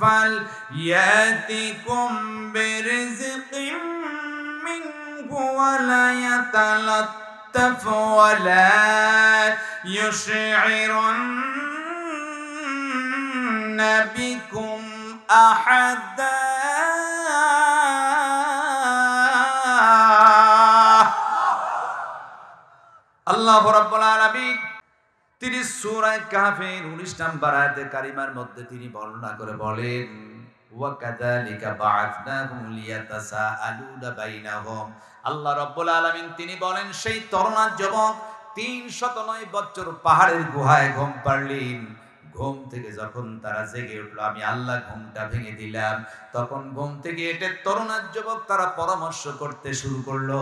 فليأتكم برزق ولا يتلطف ولا يشعرن بكم أحدا আল্লাহ রাব্বুল আলামিন তিনি সূরা কাহফের 19 নম্বর আয়াতে কারিমার মধ্যে তিনি বর্ণনা করে বলেন ওয়া কাযালিকা বা'আথনাহুম লিয়াতাসাআলুনা বাইনাহুম। আল্লাহ রাব্বুল আলামিন তিনি বলেন সেই তরুণ যুবক 309 বছর পাহাড়ের গুহায় ঘুম পাড়লেন। ঘুম থেকে যখন তারা জেগে উঠলো, আমি আল্লাহ ঘুমটা ভেঙে দিলাম। তখন ঘুম থেকে এটে তরুণ যুবক তারা পরামর্শ করতে শুরু করলো,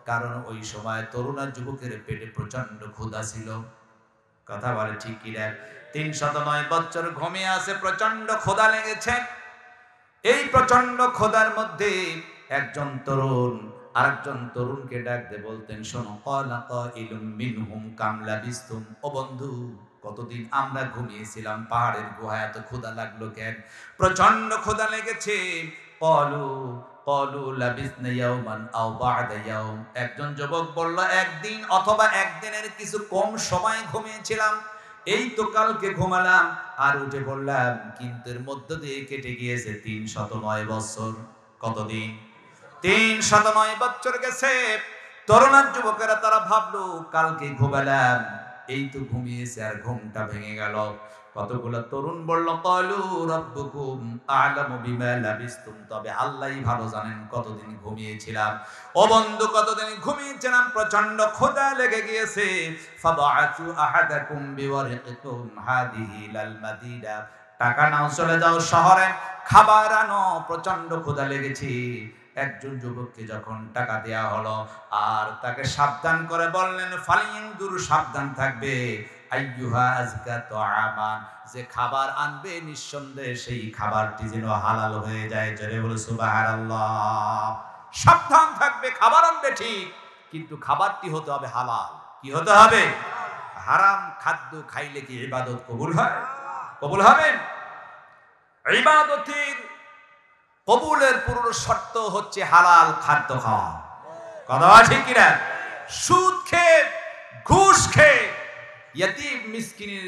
কারণ ওই সময় তরুণ যুবকের পেটে প্রচন্ড ক্ষুধা ছিল। কথা বলে ঠিক কি না? 309 বছর ঘুমিয়ে আছে, প্রচন্ড ক্ষুধা লেগেছে। এই প্রচন্ড ক্ষুধার মধ্যে একজন তরুণ আরেকজন তরুণকে ডাক দিয়ে বলতেন, শোনো, ক্বালা কাইলুম মিনহুম কাম লাবিসতুম, ও বন্ধু কতদিন আমরা ঘুমিয়েছিলাম পাহাড়ের গুহায়, এত ক্ষুধা লাগলো কেন? প্রচন্ড ক্ষুধা লেগেছে। ক্বালু লাবিসনা ইয়াওমান আও বা'দা ইয়াওম, একজন যুবক বলল একদিন অথবা একদিনের কিছু কম সময় ঘুমিয়েছিলাম, এই তো কালকে ঘুমালাম আর উঠে পড়লাম, কিন্তু এর মধ্য দিয়ে কেটে গিয়েছে 309 বছর। কতদিন? 309 বছর গেছে। তরুণ যুবকেরা তারা ভাবলো কালকে ঘুমালাম, এই তো ঘুমিয়েছে আর ঘুমটা ভেঙে গেল। কতগুলো তরুণ বলল ক্বালু রাব্বুকুম আ'লামু বিমা লাবিসতুম, তবে আল্লাহই ভালো জানেন কতদিন ঘুমিয়েছিলাম। ও বন্ধু কতদিন ঘুমিয়েছিলাম, প্রচন্ড ক্ষুধা লেগে গিয়েছে। ফাবা'আতু আহাদাকুম বিওয়ারিকিকুম হাদিহি ইলাল মাদিনা, টাকা নাও, চলে যাও শহরে, খাবার আনো, প্রচন্ড ক্ষুধা লেগেছে। একজন যুবককে যখন টাকা দেয়া হলো আর তাকে সাবধান করে বললেন ফালিয়ানজুর, সাবধান থাকবে, আইয়ুহা আযকা তুআমান, যে খাবার আনবে নিঃসন্দেহে সেই খাবারটি যেন হালাল হয়ে যায়। জোরে বলো সুবহানাল্লাহ। সাবধান থাকবে, খাবার আনবে ঠিক, কিন্তু খাবারটি হতে হবে হালাল। কি হতে হবে? হারাম খাদ্য খাইলে কি ইবাদত কবুল হয়? কবুল হবে? ইবাদতের কবুলের পুরো শর্ত হচ্ছে হালাল খাদ্য খাওয়া। কথা ঠিক কিনা? সুদ খেয়ে, ঘুষ খেয়ে, ইয়তীম মিসকিনের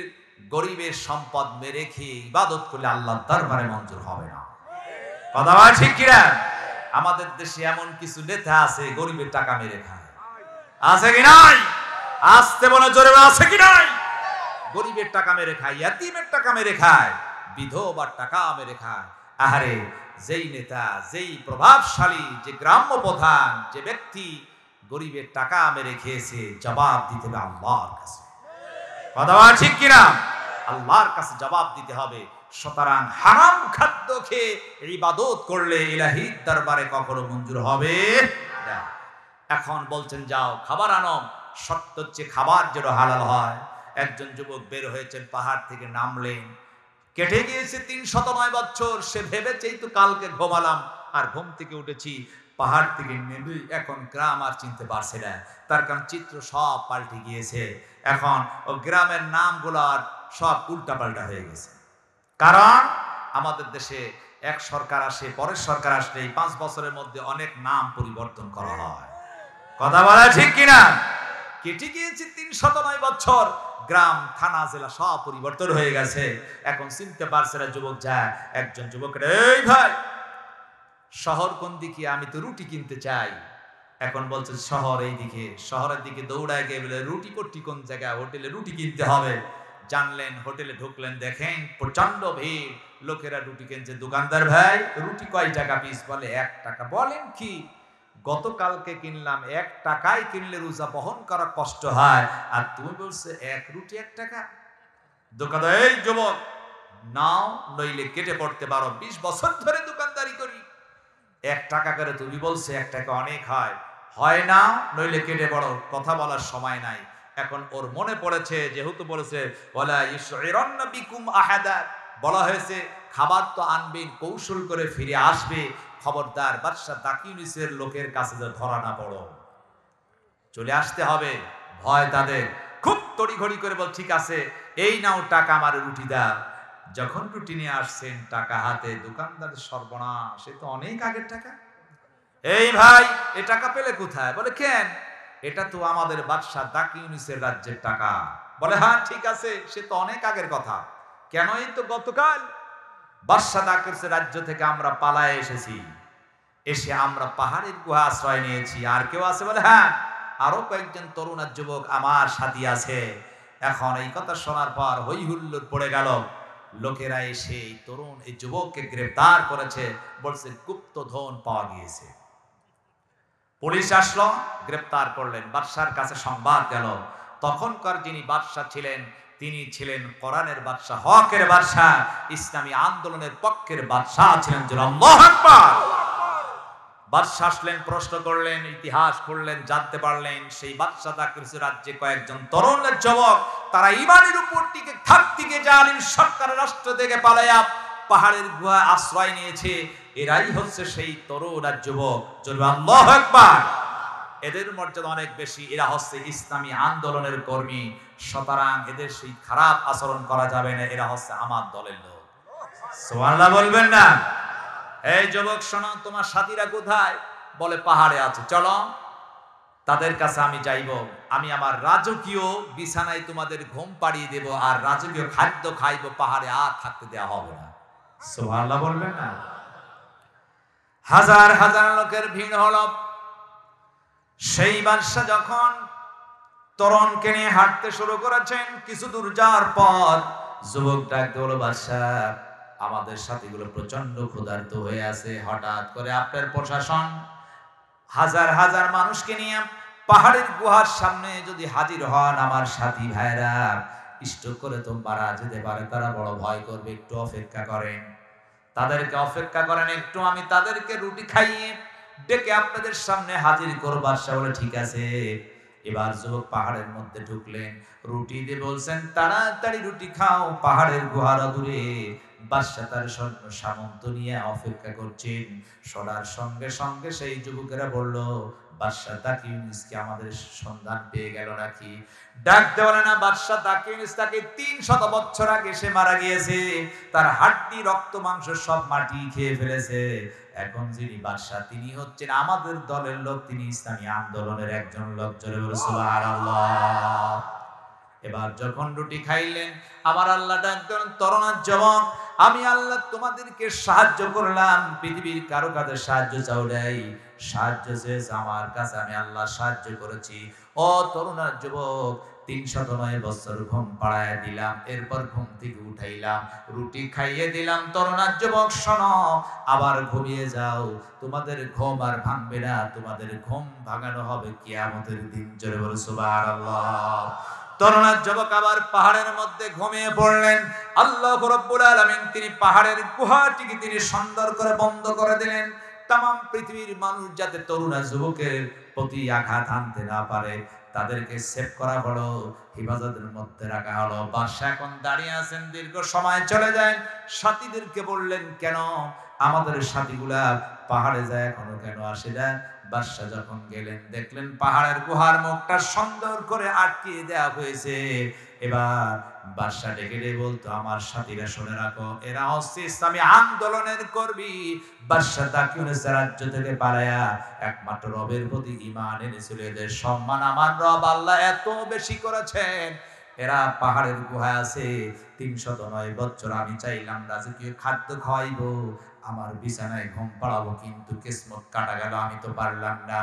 গরিবের সম্পদ মেরে খেয়ে ইবাদত করলে আল্লাহর দরবারে মঞ্জুর হবে না। কথা ঠিক কিনা? আমাদের দেশে এমন কিছু নেতা আছে গরিবের টাকা মেরে খায়, আছে কি নাই? আসতে বলে জোরে, আছে কি নাই? গরিবের টাকা মেরে খায়, ইয়তীমের টাকা মেরে খায়, বিধবার টাকা মেরে খায়। আহারে, যেই নেতা, যেই প্রভাবশালী, যে গ্রাম্য প্রধান, যে ব্যক্তি গরিবের টাকা মেরে খেয়েছে, জবাব দিতে হবে আল্লাহর কাছে। কথা ঠিক কিনা? আল্লাহর কাছে জবাব দিতে হবে। সুতরাং হারাম খাদ্য খেয়ে ইবাদত করলে ইলাহির দরবারে কখনো মঞ্জুর হবে না। এখন বলছেন যাও খাবার আনো, শর্ত হচ্ছে খাবার যেন হালাল হয়। একজন যুবক বের হয়েছেন, পাহাড় থেকে নামলেন, কেটে গিয়েছে 309 বছর। সে ভেবেছেই তো কালকে ঘুমালাম আর ঘুম থেকে উঠেছি, পাহাড় থেকে নেমে এখন গ্রাম আর চিনতে পারছে না। তার কারণ চিত্র সব পাল্টে গিয়েছে। এখন ও গ্রামের নামগুলো আর সব উল্টাপাল্টা হয়ে গেছে। কারণ আমাদের দেশে এক সরকার আসে, পরের সরকার আসলে এই 5 বছরের মধ্যে অনেক নাম পরিবর্তন করা হয়। কথা বলা ঠিক কিনা? কেটে গিয়েছে 309 বছর, গ্রাম, থানা, জেলা সব পরিবর্তন হয়ে গেছে। এখন চিনতে পারছে না যুবক। যায় একজন যুবকের, এই ভাই শহর কোন দিকে? আমি তো রুটি কিনতে চাই। এখন বলছে শহর এই দিকে। শহরের দিকে দৌড়ায় গিয়ে বলে রুটি পট্টি কোন জায়গায়? হোটেলে রুটি কিনতে হবে। জানলেন, হোটেলে ঢুকলেন, দেখেন প্রচন্ড ভিড়, লোকেরা রুটি কিনছে। দোকানদার ভাই রুটি কয় টাকা পিস? বলে 1 টাকা। বলেন কি? গতকালকে কিনলাম, 1 টাকায় কিনলে রোজা বহন করা কষ্ট হয়, আর তুমি বলছো 1 রুটি 1 টাকা? দোকানদার, এই যুবক নাও, নইলে কেটে পড়তে পারো। 20 বছর ধরে দোকানদারি করি, 1 টাকা করে তুমি বলছো 1 টাকা অনেক হয়, হয় না, নইলে কেটে পড়ো। কথা বলার সময় নাই। এখন ওর মনে পড়েছে, যেহেতু বলেছে ওয়ালা ইউশইরান্না বিকুম আহাদা, বলা হয়েছে খাবার তো আনবেন, কৌশল করে ফিরে আসবে, খবরদার বাদশা দাকিউনিসের লোকের কাছে ধরা না পড়ো, চলে আসতে হবে। ভয় তাদের, খুব তড়িঘড়ি করে বল ঠিক আছে, এই নাও টাকা, আমার রুটি দাও। যখন রুটি নিয়ে আসছেন, টাকা হাতে, দোকানদার সর্বনাশ, সে তো অনেক আগের টাকা। এই ভাই এ টাকা পেলে কোথায়? বলে কেন? এটা তো আমাদের বাদশা দাকিউনিসের রাজ্যের টাকা। বলে হ্যাঁ ঠিক আছে, সে তো অনেক আগের কথা। কেন? এই তো গতকাল বাদশা দাকিউনিসের রাজ্য থেকে আমরা পালায়ে এসেছি, এসে আমরা পাহাড়ের গুহা আশ্রয় নিয়েছি। আর কেউ আছে? বলে হ্যাঁ, আরো কয়েকজন তরুণ আর যুবক আমার সাথী আছে। এখন এই কথা শোনার পর হই হুল্লোড় পড়ে গেল। লোকেরা এসে এই তরুণ এই যুবককে গ্রেফতার করেছে, বলছে গুপ্ত ধন পাওয়া গিয়েছে। পুলিশ আসলো, গ্রেফতার করলেন। বাদশার কাছে সংবাদ গেল। তখনকার যিনি বাদশা ছিলেন তিনি ছিলেন কোরআনের বাদশা, হকের বাদশা, ইসলামী আন্দোলনের পক্ষের বাদশা ছিলেন। আল্লাহু আকবার। বাদশা আসলেন, প্রশ্ন করলেন, ইতিহাস করলেন, জানতে পারলেন সেই বাদশা দাকিউনিসের রাজ্যে কয়েকজন তরুণ যুবক তারা ঈমানের উপর টিকে থাকতে গিয়ে জালিম সরকারের রাষ্ট্র থেকে পালায়া পাহাড়ের গুহা আশ্রয় নিয়েছে। এরাই হচ্ছে সেই তরুণ আর যুবক। আল্লাহু আকবার। এদের মর্যাদা অনেক বেশি। এরা হচ্ছে ইসলামী আন্দোলনের কর্মী, সুতরাং এদের সেই খারাপ আচরণ করা যাবে না। এরা হচ্ছে আমার দলের লোক। সুবহানাল্লাহ বলবেন না? এই যুবক শোনো, তোমার সাথীরা কোথায়? বলে পাহাড়ে আছে, চলো তাদের কাছে আমি যাইব। আমি আমার রাজকীয় বিছানায় তোমাদের ঘুম পাড়িয়ে দেব, আর রাজকীয় খাদ্য খাইব, পাহাড়ে আর থাকতে দেওয়া হবে না। সুবহানাল্লাহ বলবেন না? হাজার হাজার লোকের ভিড় হলো। সেই বাদশা যখন তরুণকে নিয়ে হাঁটতে শুরু করেছেন, কিছু দূর যাওয়ার পর যুবক ডাকতে হলো, বাদশা আমাদের সাথীগুলো প্রচন্ড ক্ষুধার্ত হয়ে আছে। হঠাৎ করে আপনার প্রশাসন হাজার হাজার মানুষকে নিয়ে পাহাড়ের গুহার সামনে যদি হাজির হন, আমার সাথী ভাইরা স্ট্রোক করে তো মারা যেতে পারে, তারা বড় ভয় করবে, একটু অপেক্ষা করেন। তাদেরকে অপেক্ষা করেন একটু, আমি তাদেরকে রুটি খাইয়ে ডেকে আপনাদের সামনে হাজির করব। বাদশা বলে ঠিক আছে। এবার যুবক পাহাড়ের মধ্যে ঢুকলেন, রুটি দিয়ে বলছেন তাড়াতাড়ি রুটি খাও। পাহাড়ের গুহার দূরে বাদশা তার সৈন্য সামন্ত নিয়ে অপেক্ষা করছেন। শোনার সঙ্গে সঙ্গে সেই যুবকেরা বলল, বাদশা দাকিউনিসকে আমাদের সন্ধান পেয়ে গেল নাকি? ডাকতে বলে না, বাদশা দাকিউনিস তাকে 300 বছর আগে সে মারা গিয়েছে। তার হাড্ডি রক্ত মাংস সব মাটি খেয়ে ফেলেছে। এখন যিনি বাদশা তিনি হচ্ছেন আমাদের দলের লোক, তিনি ইসলামী আন্দোলনের একজন লোক। জোরে বলো সুবহানাল্লাহ। এবার যখন রুটি খাইলেন, আমার আল্লাহ ডাক দিলেন, তরুণ যুবক আমি আল্লাহ তোমাদেরকে সাহায্য করলাম, পৃথিবীর কারো কাছে সাহায্য চাও নাই, সাহায্য চেয়েছে আমার কাছে, আমি আল্লাহ সাহায্য করেছি। ও তরুণ যুবক 309 বছর ঘুম পাড়ায় দিলাম, এরপর ঘুম থেকে উঠাইলাম, রুটি খাইয়ে দিলাম। তরুণ যুবক শোনো, আবার ঘুমিয়ে যাও, তোমাদের ঘুম আর ভাঙবে না, তোমাদের ঘুম ভাঙানো হবে কিয়ামতের দিন। জোরে বলো সুবহানাল্লাহ। তরুণ যুবক আবার পাহাড়ের মধ্যে ঘুমিয়ে পড়লেন। আল্লাহ রাব্বুল আলামিন তিনি পাহাড়ের গুহাটিকে তিনি সুন্দর করে বন্ধ করে দিলেন, তামাম পৃথিবীর মানুষ যাতে তরুণ যুবকের প্রতি আঘাত আনতে না পারে, তাদেরকে সেভ করা হলো, হিফাজতের মধ্যে রাখা হলো। বাদশা এখন দাঁড়িয়ে আছেন, দীর্ঘ সময় চলে যায়। সাথীদেরকে বললেন, কেন আমাদের সাথীগুলা পাহাড়ে যায় এখনো কেন আসে না? বাদশা যখন গেলেন দেখলেন পাহাড়ের গুহার মুখটা সুন্দর করে আটকিয়ে দেওয়া হয়েছে। এবার বাদশা ডেকে ডেকে বলতো, আমার সাথীরা শুনে রাখো, এরা হচ্ছে ইসলামী আন্দোলনের কর্মী। বাদশা দাকিউনিসের রাজ্য থেকে পালায়া একমাত্র রবের প্রতি ঈমান এনেছিল। এদের সম্মান আমার রব আল্লাহ এত বেশি করেছেন। এরা পাহাড়ের গুহায় আছে 309 বছর। আমি চাইলাম রাজকীয় খাদ্য খাওয়াইবো, আমার বিছানায় ঘুম পাড়াবো, কিন্তু কিসমত কাটা গেল, আমি তো পারলাম না।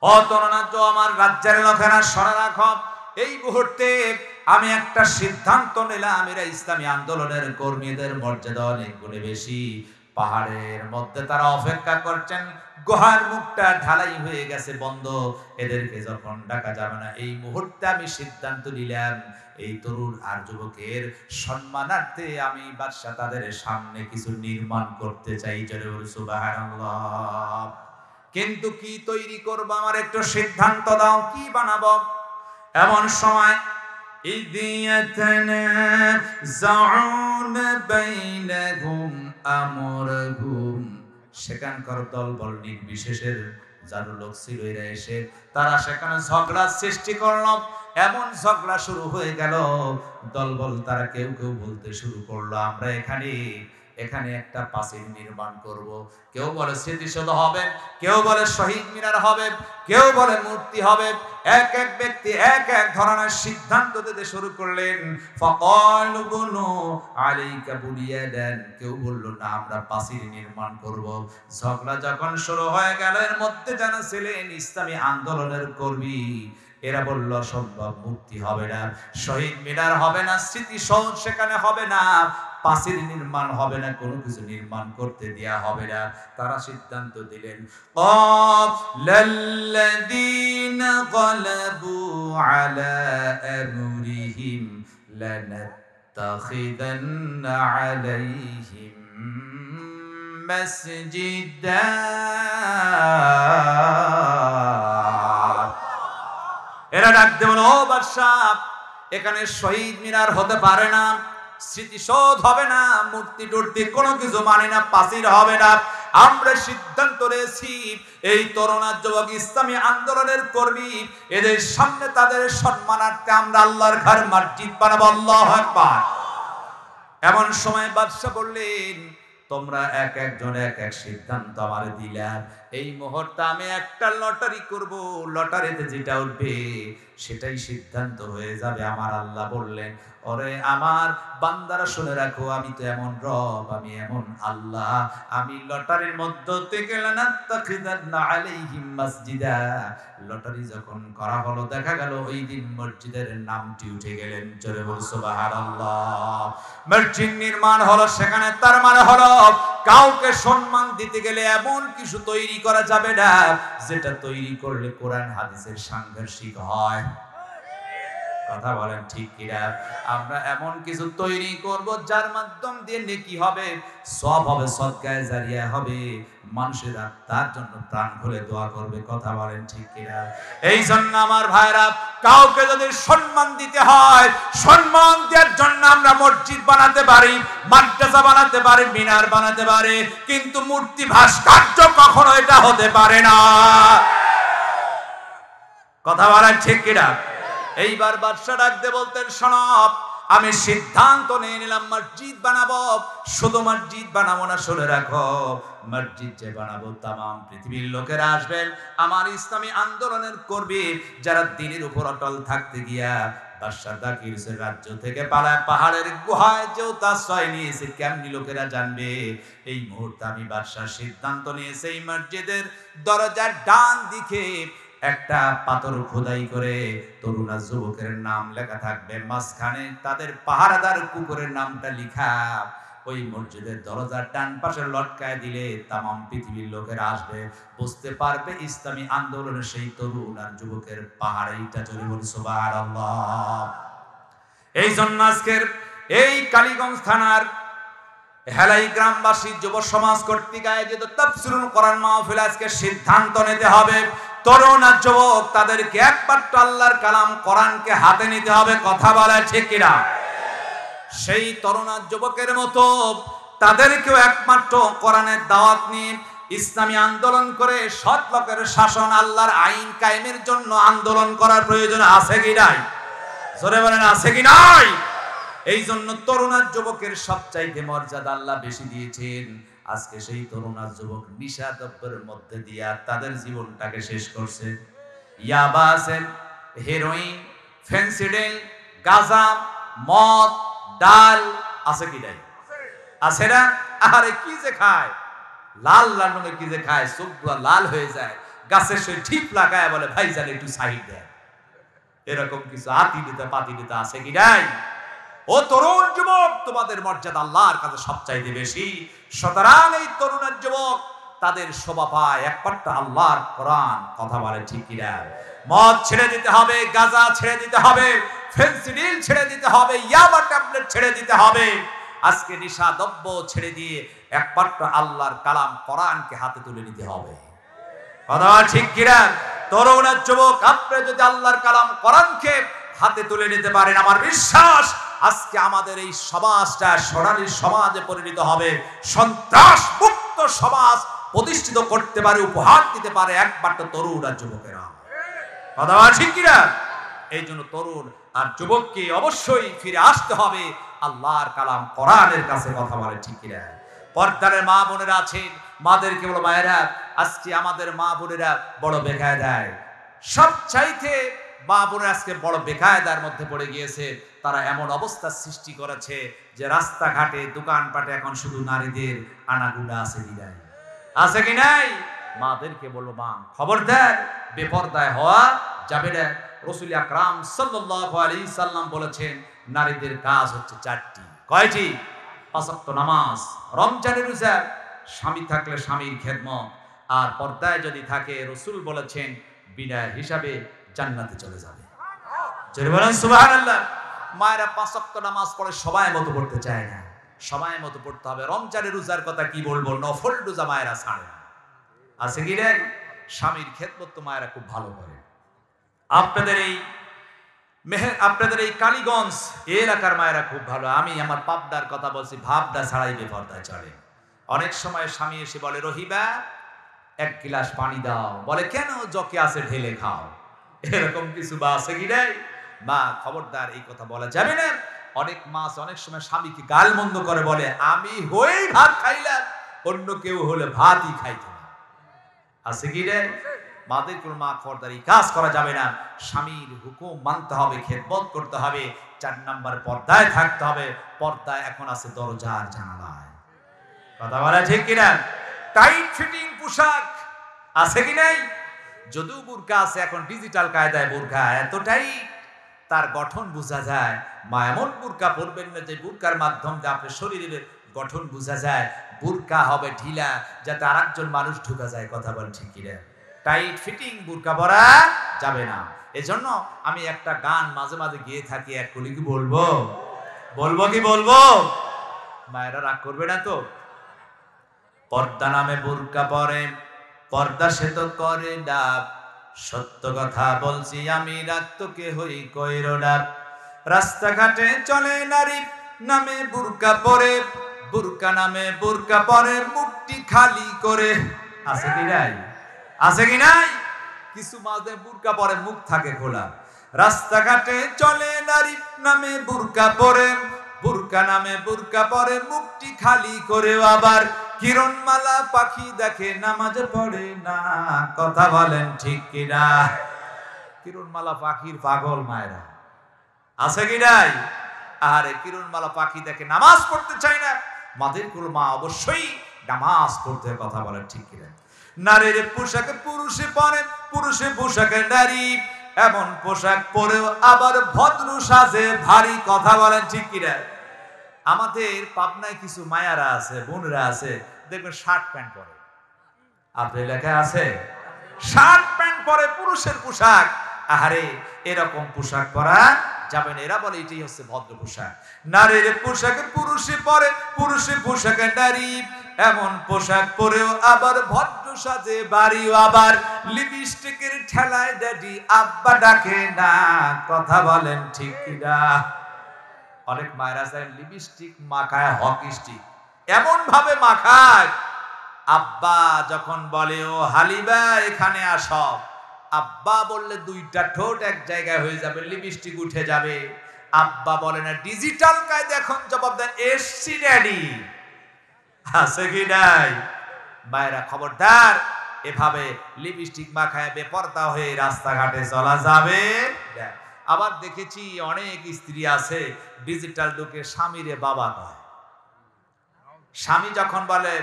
ও তরুণাজ, আমার রাজ্যের লোকেরা শুনে রাখো, এই মুহূর্তে আমি একটা সিদ্ধান্ত নিলাম, এরা ইসলামী আন্দোলনের কর্মীদের মর্যাদা অনেক গুণে বেশি। পাহাড়ের মধ্যে তারা অপেক্ষা করছেন, গুহার মুখটা ঢালাই হয়ে গেছে, বন্ধ, এদেরকে যখন ডাকা যাবে না। এই মুহূর্তে আমি সিদ্ধান্ত নিলাম, এই তরুণ আর যুবকের সম্মানার্থে আমি বাদশা তাদের সামনে কিছু নির্মাণ করতে চাই। জোরে বলো সুবহানাল্লাহ। কিন্তু কি তৈরি করব, আমার একটু সিদ্ধান্ত দাও, কি বানাবো? এমন সময় সেখানকার দলবল নির্বিশেষের যারা লোক ছিল এরা এসে তারা সেখানে ঝগড়া সৃষ্টি করলো। এমন ঝগড়া শুরু হয়ে গেল, দলবল তারা কেউ কেউ বলতে শুরু করলো, আমরা এখানে এখানে একটা প্রাচীর নির্মাণ করব। কেউ বলে স্মৃতিসৌধ হবে, কেউ বলে শহীদ মিনার হবে, কেউ বলে মূর্তি হবে। এক এক ব্যক্তি এক এক ধরনের সিদ্ধান্ত দিতে শুরু করলেন। ফাকালু বুনু আলাইকা বুনিয়াদান, কেউ বলল না আমরা প্রাচীর নির্মাণ করব। ঝগড়া যখন শুরু হয়ে গেল, এর মধ্যে যারা ছিলেন ইসলামী আন্দোলনের কর্মী, এরা বলল সম্ভব, মূর্তি হবে না, শহীদ মিনার হবে না, স্মৃতিসৌধ সেখানে হবে না, প্রাচীর নির্মাণ হবে না, কোনো কিছু নির্মাণ করতে দেয়া হবে না। তারা সিদ্ধান্ত দিলেন, ক্বালাল্লাযীনা গালাবু আলা আমরিহিম লানাত্তাখিযান্না আলাইহিম মাসজিদা। এরা ডাকতে বলো, ও বাদশাহ, এখানে শহীদ মিনার হতে পারে না, স্মৃতিসৌধ হবে না, মূর্তি টূর্তি কোনো কিছু মানি না, প্রাচীর হবে না। আমরা সিদ্ধান্ত নিয়েছি এই তরুণ যুবক ইসলামী আন্দোলনের কর্মী, এদের সামনে তাদের সম্মানার্থে আমরা আল্লাহর ঘর মসজিদ বানাবো। আল্লাহু আকবার। এমন সময় বাদশাহ বললেন, তোমরা এক একজন এক এক সিদ্ধান্ত আমার দিলাম, এই মুহূর্তে আমি একটা লটারি করব, লটারিতে যেটা উঠবে সেটাই সিদ্ধান্ত হয়ে যাবে। আমার আল্লাহ বললেন, ওরে আমার বান্দারা শুনে রাখো, আমি তো এমন রব, আমি এমন আল্লাহ, আমি লটারির মধ্য থেকে লানাত্তাখিযান্না আলাইহিম মাসজিদা, লটারি যখন করা হলো দেখা গেল ওই দিন মসজিদের নামটি উঠে গেলেন। জোরে বল সুবহানাল্লাহ। মসজিদ নির্মাণ হলো সেখানে, তার মানে হলো কাউকে সম্মান দিতে গেলে এমন কিছু তৈরি করা যাবে না যেটা তৈরি করলে কোরআন হাদিসের সাংঘর্ষিক হয়। কথা বলেন ঠিক কিনা? আমরা এমন কিছু তৈরি করব যার মাধ্যম দিয়ে নেকি হবে, সওয়াব হবে, সদকায়ে জারিয়া হবে, মানুষেরা তার জন্য প্রাণ খুলে দোয়া করবে। কথা বলেন ঠিক কিনা? এই জন্য আমার ভাইরা, কাউকে যদি সম্মান দিতে হয়, সম্মান দেওয়ার জন্য আমরা মসজিদ বানাতে পারি, মাদ্রাসা বানাতে পারি, মিনার বানাতে পারি, কিন্তু মূর্তি ভাস্কর্য কখনো এটা হতে পারে না। কথা বলেন ঠিক কিনা? এইবার বাদশা ডাকতে বলতেন, শোনো, আমি সিদ্ধান্ত নিয়ে নিলাম মসজিদ বানাবো। শুধু মসজিদ বানাবো না, শুনে রাখো, মসজিদ যে বানাবো তামাম পৃথিবীর লোকেরা আসবেন, আমার ইসলামী আন্দোলনের কর্মী, যারা দ্বীনের উপর অটল থাকতে গিয়া বাদশা দাকিউসের রাজ্য থেকে পালায় পাহাড়ের গুহায় যে আশ্রয় নিয়েছে, কেমনি লোকেরা জানবে? এই মুহূর্তে আমি বাদশার সিদ্ধান্ত নিয়েছি, এই মসজিদের দরজার ডান দিকে একটা পাথর খোদাই করে তরুণ যুবকের নাম লেখা থাকবে, মাঝখানে তাদের পাহারাদার কুকুরের নামটা লিখা। ওই মসজিদের দরজার ডান পাশে লটকায় দিলে তামাম পৃথিবীর লোকেরা আসবে, বুঝতে পারবে ইসলামী আন্দোলনের সেই তরুণ আর যুবকের পাহাড়েইটা। চলে বলি সুবহানাল্লাহ। এই জন্য আজকের এই কালীগঞ্জ থানার হেলাই গ্রামবাসী যুব সমাজ কর্তৃক আয়োজিত তাফসীরুল কোরআন মাহফিল আজকে সিদ্ধান্ত নিতে হবে, তরুণ আর যুবক তাদেরকে একমাত্র আল্লাহর কালাম কোরআনকে হাতে নিতে হবে। কথা বলা ঠিক কিনা? সেই তরুণ আর যুবকের মতো তাদেরকেও একমাত্র কোরআনের দাওয়াত নিয়ে ইসলামী আন্দোলন করে সৎ লোকের শাসন, আল্লাহর আইন কায়েমের জন্য আন্দোলন করার প্রয়োজন আছে কি নাই? জোরে বলেন, আছে কি নাই? এই জন্য তরুণ আর যুবকের সবচাইতে মর্যাদা আল্লাহ বেশি দিয়েছেন। আজকে সেই তরুণ আর যুবক নিশা দ্রব্যের মধ্যে দিয়া তাদের জীবনটাকে শেষ করছে। ইয়াবা আছে, হেরোইন, ফেন্সিডিল, গাঁজা, মদ, ডাল, আছে কি নাই? আছে না? আরে কি যে খায়, লাল লাল রঙের কি যে খায়, চোখগুলো লাল হয়ে যায়, গাছের সই ঠিক লাগায় বলে ভাইজান একটু সাইড দেয়, এরকম কিছু আতি দিতে পাতি দিতে আছে কি নাই? ও তরুণ যুবক, তোমাদের মর্যাদা আল্লাহর কাছে সবচাইতে বেশি। সুতরাং এই তরুণ যুবক তাদের শোভা পায় একমাত্র আল্লাহর কোরআন। কথা বলে ঠিক কিনা? মদ ছেড়ে দিতে হবে, গাঁজা ছেড়ে দিতে হবে, ফেন্সিডিল ছেড়ে দিতে হবে, ইয়াবা ট্যাবলেট ছেড়ে দিতে হবে। আজকে নিশা দ্রব্য ছেড়ে দিয়ে একমাত্র আল্লাহর কালাম কোরআনকে হাতে তুলে নিতে হবে। কথা ঠিক কিনা? তরুণ যুবক, আপনি যদি আল্লাহর কালাম কোরআনকে হাতে তুলে নিতে পারেন, আমার বিশ্বাস আজকে আমাদের এই সমাজটা সোনালী সমাজে পরিণত হবে, সন্ত্রাস মুক্ত সমাজ প্রতিষ্ঠিত করতে পারে, উপহার দিতে পারে একমাত্র তরুণ আর যুবকেরা। কথা ঠিক কিনা? এই জন্য তরুণ আর যুবককে অবশ্যই ফিরে আসতে হবে আল্লাহর কালাম কোরআনের কাছে। কথা বলে ঠিক কিনা? পর্দার মা বোনেরা আছেন, মাদেরকে বলো মায়েরা, আজকে আমাদের মা বোনেরা বড় বেকায়দায়, সব চাইতে মা বোনেরা আজকে বড় বেকায়দার মধ্যে পড়ে গিয়েছে। তারা এমন অবস্থা সৃষ্টি করেছে যে রাস্তাঘাটে দোকানপাটে এখন শুধু নারীদের আনাগুনা আছে কি নাই, আছে কি নাই? মাদেরকে বলবো মা খবরদার, বেপরদায় হওয়া যাবে না। রাসূল আকরাম সাল্লাল্লাহু আলাইহি সাল্লাম বলেছেন নারীদের কাজ হচ্ছে চারটি। কয়টি? 5 ওয়াক্ত নামাজ, রমজানের রোজা, স্বামী থাকলে স্বামীর খেদমত, আর পর্দায় যদি থাকে রাসূল বলেছেন বিনা হিসাবে জান্নাতে চলে যাবে। জোরে বলেন সুবহানাল্লাহ। মায়েরা 5 ওয়াক্ত নামাজ পড়ে সময় মতো পড়তে চায় না, সময় মতো পড়তে হবে। রমজানের রোজার কথা কি বলবো, নফল রোজা মায়েরা ছাড়ে না, আছে কি রে? স্বামীর খেদমত তো মায়েরা খুব ভালো করে। আপনাদের এই কালীগঞ্জ এলাকার মায়েরা খুব ভালো। আমি আমার পাবদার কথা বলছি, ভাবদা ছাড়াই বেপরদায় চলে। অনেক সময় স্বামী এসে বলে রহিবা 1 গ্লাস পানি দাও, বলে কেন, জকে আছে ঢেলে খাও, এরকম কিছু বা আছে কি রে? মা খবরদার, এই কথা বলা যাবে না। অনেক মা অনেক সময় স্বামীকে গাল মন্দ করে, বলে আমি হয়েই ভাত খাইলাম, অন্য কেউ হলে ভাতই খাইত না, আছে কি রে? মাদের কোন মা খবরদার এই কাজ করা যাবে না। স্বামীর হুকুম মানতে হবে, খেদমত করতে হবে। 4 নাম্বার পর্দায় থাকতে হবে। পর্দায় এখন আছে দরজার জানালায়, কথা বলা ঠিক কিনা? টাইট ফিটিং পোশাক আছে কি নাই? যদিও বুরকা আছে, এখন ডিজিটাল কায়দায় বুরকা এতটাই তার গঠন বোঝা যায়। মা এমন বুরকা পরবেন না যে বুরকার মাধ্যমে আপনার শরীরের গঠন বোঝা যায়। বুরকা হবে ঢিলা, যাতে আরেকজন মানুষ ঢুকা যায়, কথা বল ঠিক কিনা? টাইট ফিটিং বুরকা পরা যাবে না। এজন্য আমি একটা গান মাঝে মাঝে গেয়ে থাকি, এক কলি কি বলবো, কি বলবো? মায়েরা রাগ করবে না তো? পর্দা নামে বুরকা পরে, পর্দা সে তো করে না, সত্য কথা বলছি আমি, রাগ তো কে হই কইরো না। রাস্তাঘাটে চলে নারী নামে বুরকা পরে, বুরকা নামে বুরকা পরে, মুখটি খালি করে, আছে কি নাই? আছে কি নাই? কিছু মাঝে বুরকা পরে মুখ থাকে খোলা। রাস্তাঘাটে চলে নারী নামে বুরকা পরে, বুরকা নামে বুরকা পরে, মুখটি খালি করে। আবার কিরণমালা পাখি দেখে নামাজ পড়ে না, কথা বলেন ঠিক কিনা? কিরণমালা পাখির পাগল মায়েরা, আছে কি নাই? আরে কিরণমালা পাখি দেখে নামাজ পড়তে চায় না। মাদের কোন মা অবশ্যই নামাজ পড়তে, কথা বলেন ঠিক কিনা? নারীর পোশাকে পুরুষে পরে, পুরুষে পোশাকে নারী, এমন পোশাক পরেও আবার ভদ্র সাজে ভারী, কথা বলেন ঠিক কিনা? আমাদের পাবনায় কিছু মায়ারা আছে, বোনরা আছে, দেখবেন শার্ট প্যান্ট পরে। আপনার এলাকায় আছে? শার্ট প্যান্ট পরে, পুরুষের পোশাক। আহারে, এরকম পোশাক পরা যাবে না। এরা বলে এটাই হচ্ছে ভদ্র পোশাক। নারীর পোশাকে পুরুষে পরে, পুরুষে পোশাকে নারী, এমন পোশাক পরেও আবার ভদ্র সাজে বাড়ি। আবার লিপস্টিকের ঠেলায় ড্যাডি আব্বা ডাকে না, কথা বলেন ঠিক কিনা? অনেক মায়েরা চায় লিপস্টিক মাখায় হকি স্টিক, এমন ভাবে মাখায়, আব্বা যখন বলে ও হালিবা এখানে আসো, আব্বা বললে 2টা ঠোঁট এক জায়গায় হয়ে যাবে, লিপস্টিক উঠে যাবে। আব্বা বলে না, ডিজিটাল কায়দা এখন জবাব দেন এসছি ড্যাডি, আছে কি নাই? মায়েরা খবরদার, এভাবে লিপস্টিক মাখায় বেপরদা হয়ে রাস্তাঘাটে চলা যাবে। আবার দেখেছি অনেক স্ত্রী আছে ডিজিটাল ঢুকে স্বামীরে বাবা কয়। স্বামী যখন বলে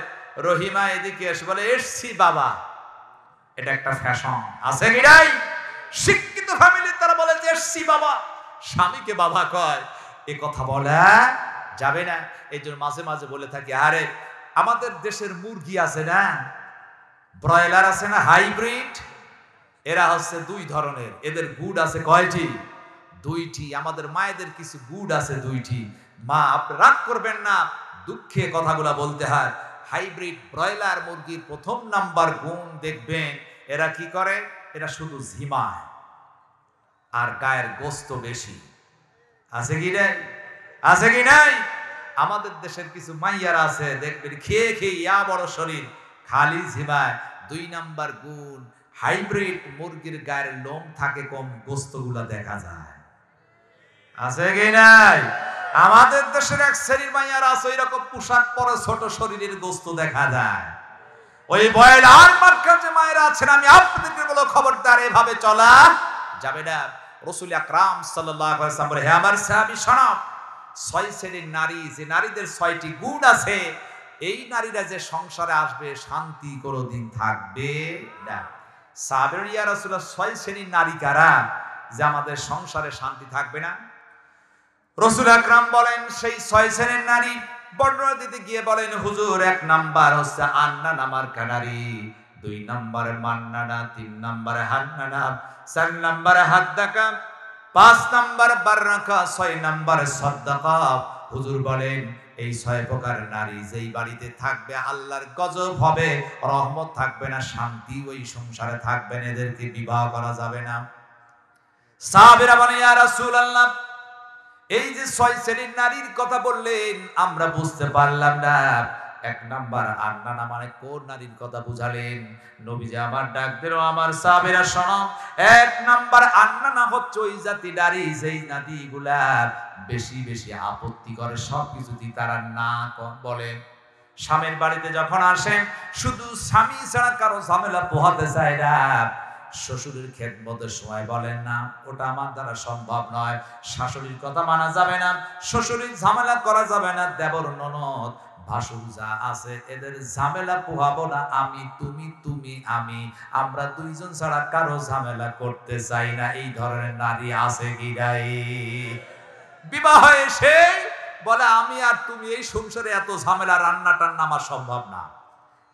রহিমা এদিকে এসে, বলে এসছি বাবা, এটা একটা ফ্যাশন, আছে কি নাই? শিক্ষিত ফ্যামিলি তারা বলে যে এসছি বাবা, স্বামীকে বাবা কয়, এ কথা বলা যাবে না। এই জন্য মাঝে মাঝে বলে থাকি, আরে আমাদের দেশের মুরগি আছে না, ব্রয়লার আছে না, হাইব্রিড, এরা হচ্ছে 2 ধরনের। এদের গুড আছে কয়টি? 2টি। আমাদের মায়েদের কিছু গুড আছে 2টি। মা আপনি রাগ করবেন না, দুঃখে কথাগুলা বলতে হয়। হাইব্রিড ব্রয়লার মুরগির 1 নাম্বার গুণ দেখবেন, এরা কি করে, এরা শুধু ঝিমায় আর গায়ের গোস্ত বেশি, আছে কি নাই? আছে কি নাই? আমাদের দেশের কিছু মাইয়ারা আছে দেখবেন খেয়ে খেয়ে ইয়া বড় শরীর, খালি ঝিমায়। 2 নাম্বার গুণ, হাইব্রিড মুরগির গায়ের লোম থাকে কম, গোস্তগুলা দেখা যায়, আছে কি নাই? আমাদের দেশের এক শ্রেণীর মাইয়ারা আছে এরকম পোশাক পরে ছোট শরীরের গোস্ত দেখা যায়। ওই বয়লার মার্কা যে মায়েরা আছেন আমি আপনাদেরকে বলো খবরদার এভাবে চলা যাবে না। রাসূল আকরাম সাল্লাল্লাহু আলাইহি ওয়াসাল্লাম বলে হে আমার সাহাবী শোনো, 6 শ্রেণীর নারী, যে নারীদের 6টি গুণ আছে, এই নারীরা যে সংসারে আসবে শান্তি কোনোদিন থাকবে না। সাহাবীরা ইয়া রাসূলুল্লাহ 6 শ্রেণীর নারী কারা যে আমাদের সংসারে শান্তি থাকবে না? রাসূল আকরাম বলেন সেই 6 শ্রেণীর নারী বর্ণনা দিতে গিয়ে বলেন হুজুর 1 নাম্বার হচ্ছে আন্নানা মার্কা নারী, 2 নম্বরে মান্নানা, 3 নম্বরে হান্নানা, 4 নম্বরে হাদ্দাকা, 5 নম্বরে বাররাকা, 6 নম্বরে সাদদাকা। হুজুর বলেন এই 6 প্রকার নারী যেই বাড়িতে থাকবে আল্লাহর গজব হবে, রহমত থাকবে না, শান্তি ওই সংসারে থাকবে না, এদেরকে বিবাহ করা যাবে না। সাহাবীরা বলেন ইয়া রাসূলুল্লাহ এই যে 6 শ্রেণীর নারীর কথা বললেন আমরা বুঝতে পারলাম না, 1 নাম্বার আন্নানা মানে কোন নারীর কথা বুঝালেন? নবীজি আমার ডাক দিল আমার সাহাবীরা শোনো, 1 নাম্বার আন্নানা হচ্ছে ওই জাতি নারী যেই নারীগুলা বেশি বেশি আপত্তি করে, সবকিছুতেই তারা না বলে। স্বামীর বাড়িতে যখন আসেন শুধু স্বামী ছাড়া কারো ঝামেলা পোহাতে চায় না। শ্বশুরের খেদমতের সময় বলেন না ওটা আমার দ্বারা সম্ভব নয়, শাশুড়ির কথা মানা যাবে না, শ্বশুরের ঝামেলা করা যাবে না, দেবর ননদ ভাসুর যা আছে এদের ঝামেলা পোহাবো না, আমি তুমি তুমি আমি, আমরা দুইজন ছাড়া কারো ঝামেলা করতে চাই না। এই ধরনের নারী আছে কি নাই? বিবাহ এসে বলে আমি আর তুমি এই সংসারে এত ঝামেলা, রান্না টান্না আমার সম্ভব না,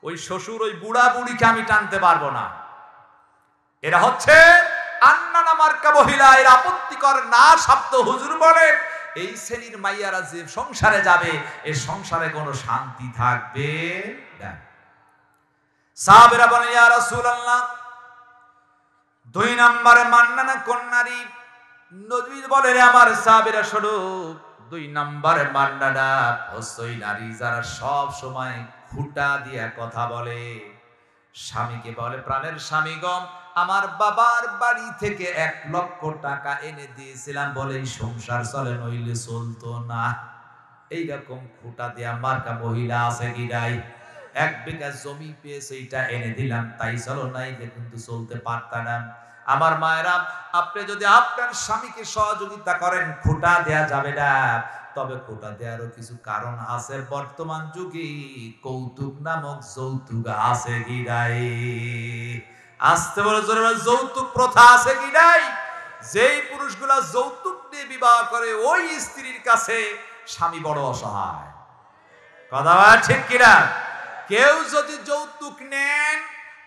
ওই শ্বশুর ওই বুড়া বুড়িকে আমি টানতে পারবো না। এরা হচ্ছে আন্নানা মার্কা মহিলা, এর আপত্তিকর না শব্দ। হুজুর বলে এই শ্রেণীর মাইয়ারা যে সংসারে যাবে এই সংসারে কোনো শান্তি থাকবে না। সাহাবীরা বলেন ইয়া রাসূলুল্লাহ 2 নম্বরে মান্নানা কোন নারী? নবী বলেন আমার সাহাবীরা শোনো, 2 নম্বরে মান্নানা ওই নারী যারা সব সময় খুঁটা দিয়ে কথা বলে। স্বামীকে বলে প্রাণের স্বামী গো আমার বাবার বাড়ি থেকে 1 লক্ষ টাকা এনে দিয়েছিলাম বলে সংসার চলে, নইলে চলতো না। এইরকম খুঁটা দিয়া মার্কা মহিলা আছে কি নাই? 1 বিঘা জমি পেয়েছে এটা এনে দিলাম তাই চলো, নাই যে কিন্তু চলতে পারতা না। আমার মায়েরা আপনি যদি আপনার স্বামীকে সহযোগিতা করেন খুঁটা দেয়া যাবে না, তবে খুঁটা দেওয়ারও কিছু কারণ আছে। বর্তমান যুগে কৌতুক নামক যৌতুক আছে কি নাই? আসতে বলে যৌতুক প্রথা আছে কি নাই? যেই পুরুষগুলা যৌতুক নিয়ে বিবাহ করে ওই স্ত্রীর কাছে স্বামী বড় অসহায়। কথা বলা ঠিক কিনা? কেউ যদি যৌতুক নেন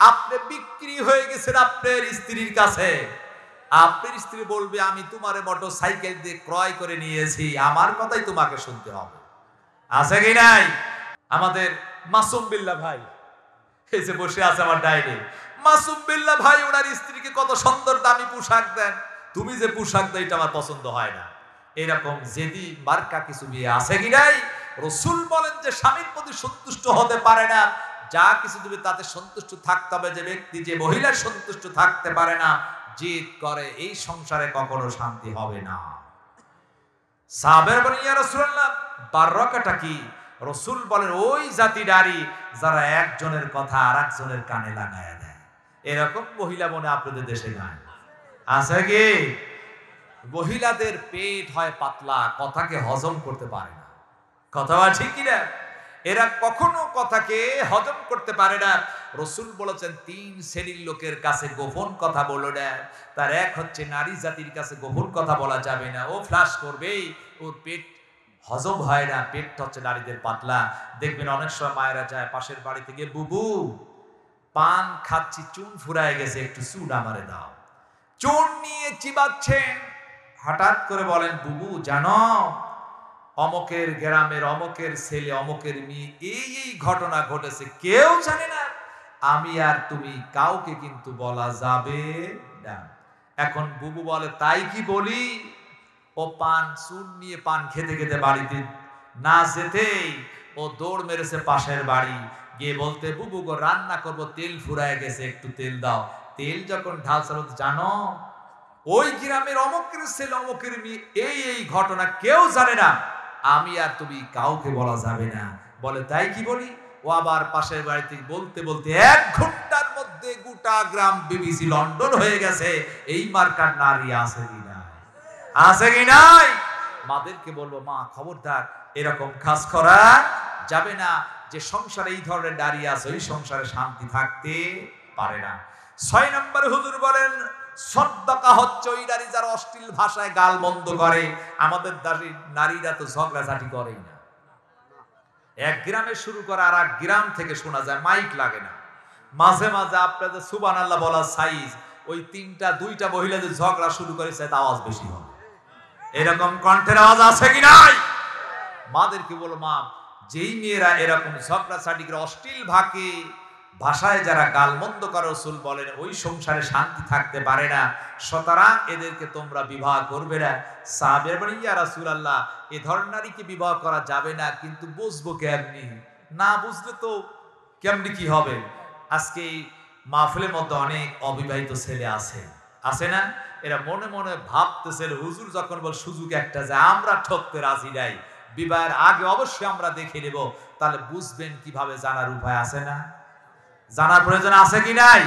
আপনি বিক্রি হয়ে গেছেন আপনার স্ত্রীর কাছে, আপনার স্ত্রী বলবে আমি তোমারে মোটরসাইকেল দিয়ে ক্রয় করে নিয়েছি, আমার কথাই তোমাকে শুনতে হবে। আছে কি নাই? আমাদের মাসুম বিল্লাহ ভাই এই যে বসে আছে আমার ডাইনে, মাসুম বিল্লাহ ভাই ওনার স্ত্রীকে কত সুন্দর দামি পোশাক দেন, তুমি যে পোশাক দাও এটা আমার পছন্দ হয় না। এরকম জেদি মার্কা কিছু বিয়ে আছে কি নাই? রাসূল বলেন যে স্বামীর প্রতি সন্তুষ্ট হতে পারে না, যা কিছু দিবে তাতে সন্তুষ্ট থাকতে হবে। যে ব্যক্তি যে মহিলা সন্তুষ্ট থাকতে পারে না, জিদ করে, এই সংসারে কখনো শান্তি হবে না। সাহাবারা বলেন ইয়া রাসূলুল্লাহ বাররাকাটা কি? রাসূল বলেন ওই জাতি নারী যারা একজনের কথা আরেকজনের কানে লাগায়া দেয়। এরকম মহিলা মনে আপনাদের দেশে নাই? আছে কি? মহিলাদের পেট হয় পাতলা, কথাকে হজম করতে পারে না। কথা ঠিক কি না? এরা কখনো কথাকে হজম করতে পারে না। রাসূল বলেছেন 3 শ্রেণীর লোকের কাছে গোপন কথা বলো না। তার এক হচ্ছে নারী জাতির কাছে গোপন কথা বলা যাবে না, ও ফ্লাশ করবে, ওর পেট হজম হয় না, পেটটা হচ্ছে নারীদের পাতলা। দেখবেন অনেক সময় মায়েরা যায় পাশের বাড়ি থেকে, বুবু পান খাচ্ছি চুন ফুরায় গেছে একটু চুন আমারে দাও। চুন নিয়ে চিবাচ্ছেন, হঠাৎ করে বলেন বুবু জানো অমকের গ্রামের অমকের ছেলে অমকের মেয়ে এই এই ঘটনা ঘটেছে, কেউ জানে না, আমি আর তুমি কাউকে কিন্তু বলা যাবে না। এখন বুবু বলে তাই কি বলি? ও পান চুন নিয়ে পান খেতে খেতে বাড়িতে না যেতেই ও দৌড় মেরেছে পাশের বাড়ি গিয়ে বলতে বুবু গো রান্না করবো, তেল ফুরায় গেছে একটু তেল দাও। তেল যখন ঢালছে জানো ওই গ্রামের অমকের ছেলে অমকের মেয়ে এই এই ঘটনা, কেউ জানে না, আমি আর তুমি কাউকে বলা যাবে না। বলে তাই কি বলি? ও আবার পাশের বাড়িতে বলতে বলতে 1 ঘন্টার মধ্যে গোটা গ্রাম বিবিসি লন্ডন হয়ে গেছে। এই মার্কার নারী আছে কি না? আছে কি নাই? মাদেরকে বলবো, মা খবরদার এরকম কাজ করা যাবে না। যে সংসারে এই ধরনের নারী আছে ওই সংসারে শান্তি থাকতে পারে না। 6 নম্বরে হুজুর বলেন সদ্দাকা হচ্ছে ওই নারী যারা অশ্লীল ভাষায় গাল বন্ধ করে। আমাদের নারীরা তো ঝগড়াঝাটি করেই না। এক গ্রামে শুরু করে আর এক গ্রাম থেকে শোনা যায়, মাইক লাগে না। মাঝে মাঝে আপনাদের সুবহানাল্লাহ বলার সাইজ ওই 2টা মহিলা যে ঝগড়া শুরু করেছে তার আওয়াজ বেশি হবে। এরকম কণ্ঠের আওয়াজ আছে কি নাই? মাদেরকে বলো, মা যেই মেয়েরা এরকম ঝগড়াঝাটি করে অশ্লীল ভাষায় যারা গালমন্দ করে রাসূল বলেন ওই সংসারে শান্তি থাকতে পারে না, সুতরাং এদেরকে তোমরা বিবাহ করবে না। সাহাবায়ে বলেন, ইয়া রাসূলুল্লাহ এই ধরনের নারীকে বিবাহ করা যাবে না, কিন্তু বুঝবো কেমনি? না বুঝলে তো কেমনি কি হবে? আজকে মাহফিলের মধ্যে অনেক অবিবাহিত ছেলে আছে না? এরা মনে মনে ভাবতেছে হুজুর যখন বল সুযোগ একটা যে আমরা ঠকতে রাজি নাই, বিবাহের আগে অবশ্যই আমরা দেখে নেব। তাহলে বুঝবেন কিভাবে? জানার উপায় আছে না? জানার প্রয়োজন আছে কি নাই?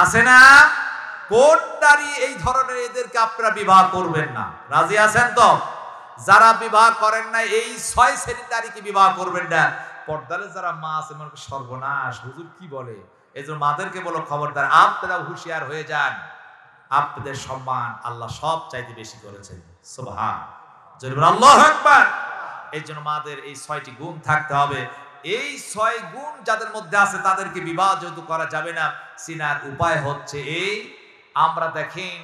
আছে না? কোন নারী এই ধরনের এদেরকে আপনারা বিবাহ করবেন না? রাজি আছেন তো? যারা বিবাহ করেন না এই 6 শ্রেণীর নারীকে বিবাহ করবেন না। পর্দারে যারা মা আছে মনে সর্বনাশ, হুজুর কি বলে? এজন্য মাদেরকে বলো খবরদার, আপনারা হুঁশিয়ার হয়ে যান। আপনাদের সম্মান আল্লাহ সব চাইতে বেশি করেছেন। সুবহান আল্লাহু আকবার। এই জন্য মাদের এই 6টি গুণ থাকতে হবে। এই 6 গুণ যাদের মধ্যে আছে তাদেরকে বিবাহ যেহেতু করা যাবে না, চিনার উপায় হচ্ছে এই, আমরা দেখেন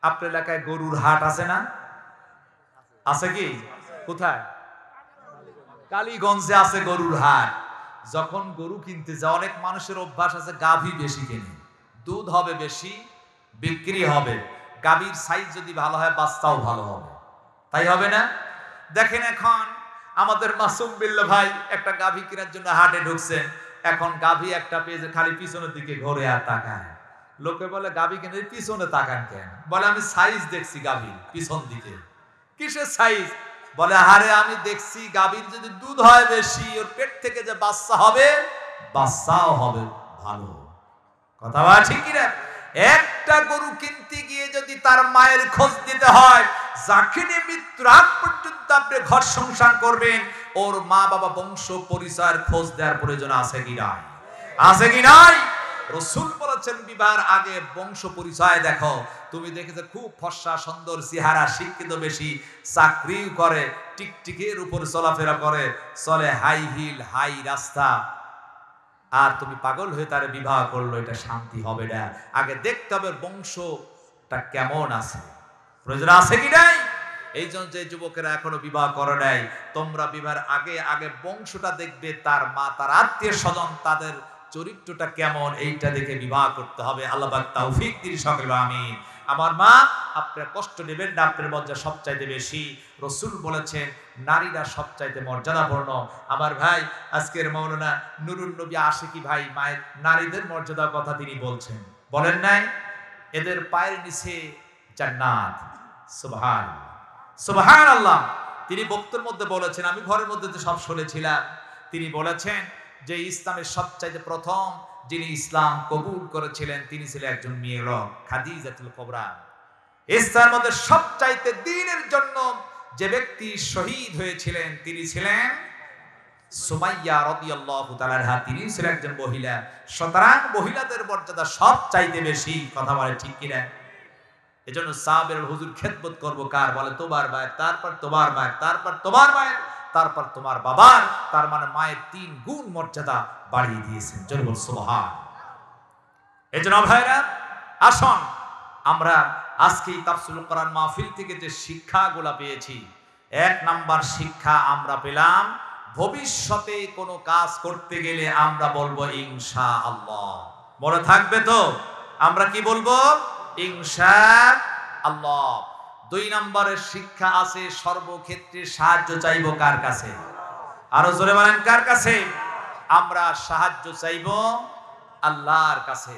আপনার এলাকায় গরুর হাট আছে না? আছে কি? কোথায়? কালীগঞ্জে আছে গরুর হাট। যখন গরু কিনতে যায় অনেক মানুষের অভ্যাস আছে গাভী বেশি কেনে, দুধ হবে বেশি, বিক্রি হবে। গাভীর সাইজ যদি ভালো হয় বাচ্চাও ভালো হবে, তাই হবে না? দেখেন এখন আমাদের মাসুম বিল্লাহ ভাই একটা গাভী কেনার জন্য হাটে ঢুকছেন। এখন গাভী একটা পেয়ে খালি পিছনের দিকে ঘুরে আর তাকায়। লোকে বলে গাভী কিনে পিছনে তাকান কেন? বলে আমি সাইজ দেখছি গাভীর পিছন দিকে। কিসের সাইজ? বলে আরে আমি দেখছি গাভীর যদি দুধ হয় বেশি, ওর পেট থেকে যে বাচ্চা হবে বাচ্চাও হবে ভালো। কথা বলা ঠিক কি না? একটা গরু কিনতে গিয়ে যদি তার মায়ের খোঁজ দিতে হয়, যাকে নিয়ে মৃত্যুর আগ পর্যন্ত আপনি ঘর সংসার করবেন, ওর মা বাবা বংশ পরিচয়ের খোঁজ দেওয়ার প্রয়োজন আছে কি নাই? আছে কি নাই? রাসূল বলেছেন বিবাহের আগে বংশ পরিচয় দেখো। তুমি দেখেছো খুব ফর্সা সুন্দর চেহারা, শিক্ষিত বেশি, চাকরিও করে, টিকটিকের উপর চলাফেরা করে, চলে হাই হিল হাই রাস্তা, আর তুমি পাগল হয়ে তার বিবাহ করলো, এটা শান্তি হবে না। আগে দেখতে হবে বংশটা কেমন আছে, প্রয়োজন আছে কি নাই? এই জন্য যে যুবকেরা এখনো বিবাহ করে নাই, তোমরা বিবাহের আগে আগে বংশটা দেখবে, তার মা তার আত্মীয় স্বজন তাদের চরিত্রটা কেমন এইটা দেখে বিবাহ করতে হবে। আল্লাহ পাক তৌফিক দিন সকলে আমিন। আমার মা আপনারা কষ্ট নেবেন না, আপনার মর্যাদা সবচাইতে বেশি। রাসূল বলেছেন নারীরা সবচাইতে মর্যাদাপূর্ণ। আমার ভাই আজকের মাওলানা নুরুন নবী আশিকি ভাই মায়ের নারীদের মর্যাদার কথা তিনি বলছেন, বলেন নাই? এদের পায়ের নিচে জান্নাত। সুবহানাল্লাহ সুবহানাল্লাহ। তিনি বক্তব্যের মধ্যে বলেছেন, আমি ঘরের মধ্যে তো সব শুনেছিলাম, তিনি বলেছেন যে ইসলামের সবচাইতে প্রথম যিনি ইসলাম কবুল করেছিলেন তিনি ছিলেন একজন মেয়ে লোক, খাদিজাতুল কুবরা। ইসলামের মধ্যে সবচাইতে দ্বীনের জন্য যে ব্যক্তি শহীদ হয়েছিলেন তিনি ছিলেন সুমাইয়া রাদিয়াল্লাহু তাআলা আনহা, তিনি ছিলেন একজন মহিলা। সুতরাং মহিলাদের মর্যাদা সবচাইতে বেশি। কথা বলে ঠিক কিনা? এজন্য সাহাবের হুজুর খেদমত করবো কার? বলে তোমার মায়ের, তারপর তোমার মায়ের, তারপর তোমার মায়ের, তারপর তোমার বাবার। তার মানে মায়ের 3 গুণ মর্যাদা বাড়িয়ে দিয়েছেন। জোরে বল সুবহান। এজন্য ভাইরা আসুন আমরা আজকে তাফসীরুল কোরআন মাহফিল থেকে যে শিক্ষাগুলো পেয়েছি, 1 নাম্বার শিক্ষা আমরা পেলাম ভবিষ্যতে কোনো কাজ করতে গেলে আমরা বলবো ইনশাআল্লাহ। মনে থাকবে তো? আমরা কি বলবো? ইনশাআল্লাহ। 2 নম্বরের শিক্ষা আছে সর্বক্ষেত্রে সাহায্য চাইবো কার কাছে? আরো জোরে বলেন কার কাছে? আমরা সাহায্য চাইবো আল্লাহর কাছে।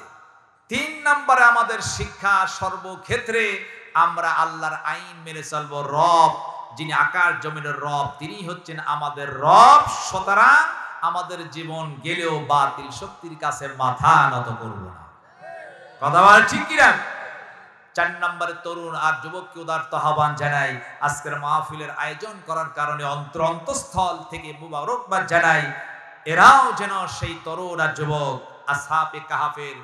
3 নম্বরে আমাদের শিক্ষা সর্বক্ষেত্রে আমরা আল্লাহর আইন মেনে চলবো। রব যিনি আকাশ জমিনের রব, তিনি হচ্ছেন আমাদের রব। সুতরাং আমাদের জীবন গেলেও বাতিল শক্তির কাছে মাথা নত করব না। কথা বল ঠিক কিনা? 4 নম্বরে তরুণ আর যুবককে উদারত আহ্বান জানাই, আজকের মাহফিলের আয়োজন করার কারণে অন্তঃস্থল থেকে মুবারকবাদ জানাই। এরাও যেন সেই তরুণ আর যুবক আসহাবে কাহাফের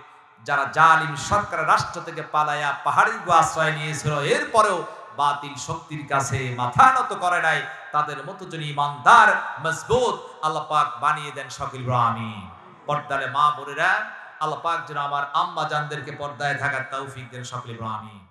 যারা জালিম সরকার রাষ্ট্র থেকে পালায়া পাহাড়ি আশ্রয় নিয়েছিল, এরপরেও বাতিল শক্তির কাছে মাথা নত করে নাই, তাদের মতো যিনি ইমানদার মজবুত আল্লাহ পাক বানিয়ে দেন সকল আমিন। পর্দারে মা বোনেরা, আল্লাহ পাক যেন আমার আম্মা জানদেরকে পর্দায় থাকার তৌফিক দেন সকল আমিন।